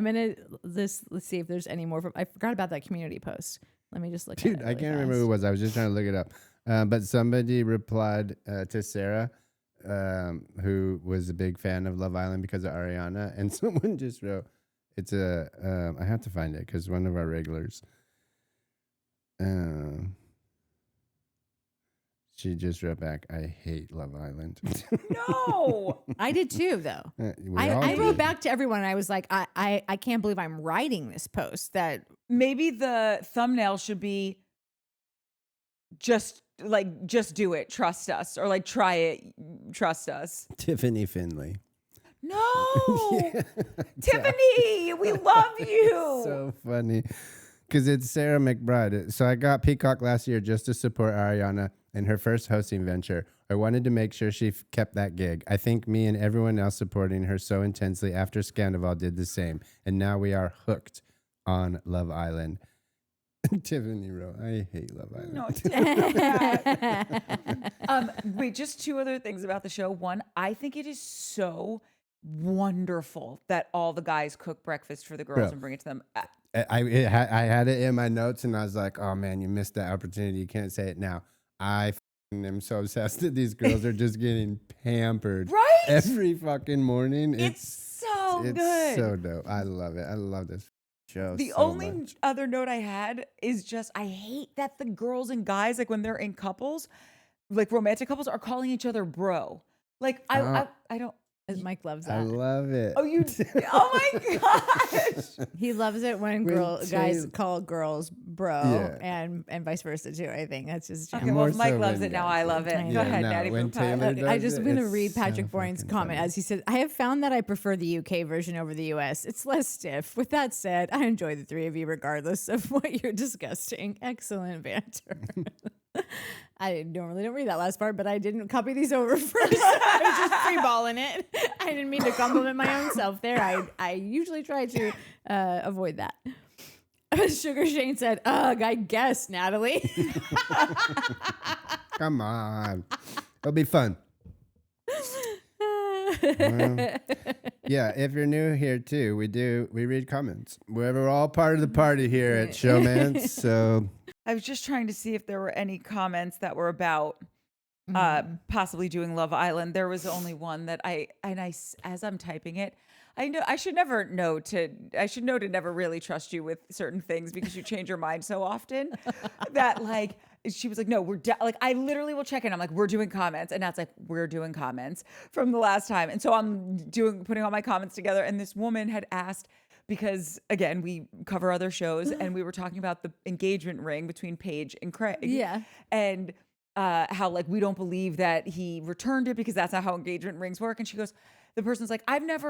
let's see if there's any more from. I forgot about that community post. Let me just look at Dude, it. I really can't remember who fast. it was. I was just trying to look it up. But somebody replied to Sarah, who was a big fan of Love Island because of Ariana. And someone just wrote, I have to find it because one of our regulars, she just wrote back, "I hate Love Island." No. I did too, though. I wrote back to everyone. And I was like, I can't believe I'm writing this post. That Maybe the thumbnail should be just do it, trust us, or like try it, trust us. Tiffany Finley. No. Tiffany, we love you. So funny. Because it's Sarah McBride. So I got Peacock last year just to support Ariana in her first hosting venture. I wanted to make sure she kept that gig. I think me and everyone else supporting her so intensely after Scandival did the same. And now we are hooked on Love Island. Tiffany Rowe. I hate Love Island. No, wait, just two other things about the show. One, I think it is so wonderful that all the guys cook breakfast for the girls Bro. and bring it to them. I had it in my notes, and I was like, "Oh man, you missed that opportunity. You can't say it now." I am so obsessed that these girls are just getting pampered Right? every fucking morning. It's so it's good. so dope. I love it. I love this show. The so only much. other note I had is just I hate that the girls and guys, like when they're in couples, like romantic couples, are calling each other bro. Like I don't. Mike loves I that. love it. Oh, you! Oh my gosh! He loves it when guys call girls bro, Yeah. and vice versa too. I think that's just jam. Okay, well, More if Mike so loves when it now. guys I do love it. it. Go Yeah, ahead, no, Daddy when Blue Pie. Taylor I does just it, going to it's read Patrick so Boyne's fucking comment funny. as he said, I have found that I prefer the UK version over the US. It's less stiff. With that said, I enjoy the three of you regardless of what you're discussing. Excellent banter. I normally don't read that last part, but I didn't copy these over first. I was just freeballing it. I didn't mean to compliment my own self there. I usually try to avoid that. Sugar Shane said, ugh, I guess, Natalie. Come on, it'll be fun. Well, yeah, if you're new here too, we read comments. We're all part of the party here at Showmance. So I was just trying to see if there were any comments that were about possibly doing Love Island. There was only one that as I'm typing it, I should know to never really trust you with certain things because you change your mind so often that like she was like, no, like I literally will check in. I'm like, we're doing comments, and that's like we're doing comments from the last time, and so I'm putting all my comments together, and this woman had asked. Because again, we cover other shows and we were talking about the engagement ring between Paige and Craig. Yeah. And how like we don't believe that he returned it because that's not how engagement rings work. And she goes, the person's like,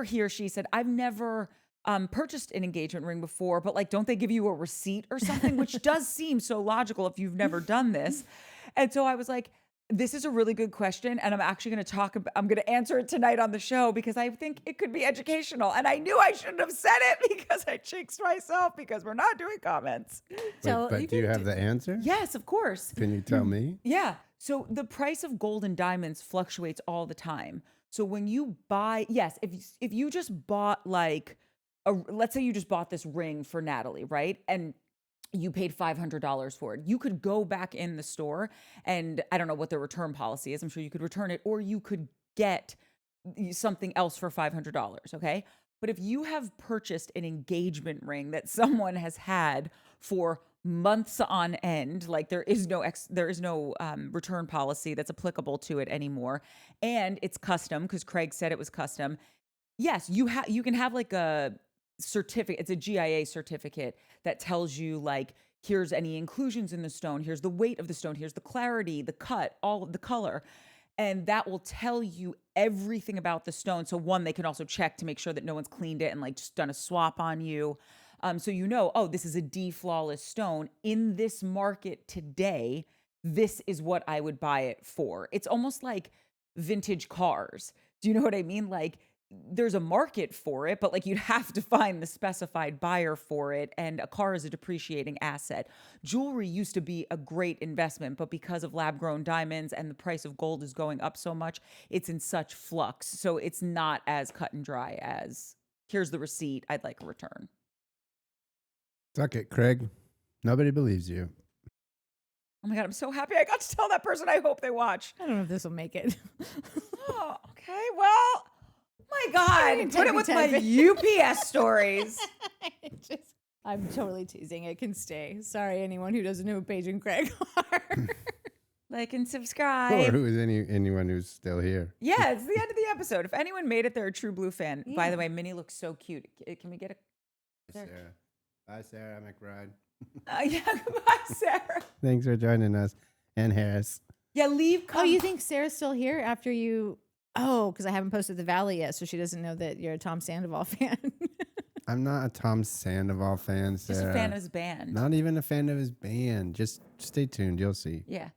she said, I've never purchased an engagement ring before, but like, don't they give you a receipt or something? Which does seem so logical if you've never done this. And so I was like, this is a really good question, and I'm actually going to answer it tonight on the show because I think it could be educational. And I knew I shouldn't have said it because I jinxed myself because we're not doing comments. but do you have the answer? Yes, of course. Can you tell me? Yeah. So the price of gold and diamonds fluctuates all the time. So when you buy, if you just bought like, let's say you just bought this ring for Natalie, right? And you paid $500 for it. You could go back in the store and I don't know what the return policy is. I'm sure you could return it or you could get something else for $500. Okay. But if you have purchased an engagement ring that someone has had for months on end, like there is no return policy that's applicable to it anymore. And it's custom because Craig said it was custom. Yes, you can have like a certificate. It's a GIA certificate that tells you like, here's any inclusions in the stone. Here's the weight of the stone. Here's the clarity, the cut, all of the color. And that will tell you everything about the stone. So one, they can also check to make sure that no one's cleaned it and like just done a swap on you. So you know, oh, this is a flawless stone. In this market today, this is what I would buy it for. It's almost like vintage cars. Do you know what I mean? Like there's a market for it, but like you'd have to find the specified buyer for it. And a car is a depreciating asset. Jewelry used to be a great investment, but because of lab grown diamonds and the price of gold is going up so much, it's in such flux. So it's not as cut and dry as here's the receipt. I'd like a return. Suck it, Craig. Nobody believes you. Oh my God, I'm so happy I got to tell that person I hope they watch. I don't know if this will make it. Oh, okay. Well, my God, put it with my UPS stories. I'm totally teasing. It can stay. Sorry, anyone who doesn't know who Paige and Craig are. Like and Or subscribe. who is anyone who's still here? Yeah, it's the end of the episode. If anyone made it, they're a true blue fan. By the way, Minnie looks so cute. Can we get a... Sarah. Bye, Sarah McBride. yeah, goodbye, Sarah. Thanks for joining us. And Harris. Yeah, leave... Oh, you think Sarah's still here after you... Oh, because I haven't posted the Valley yet, so she doesn't know that you're a Tom Sandoval fan. I'm not a Tom Sandoval fan, Sarah. Just a fan of his band. Not even a fan of his band. Just stay tuned. You'll see. Yeah.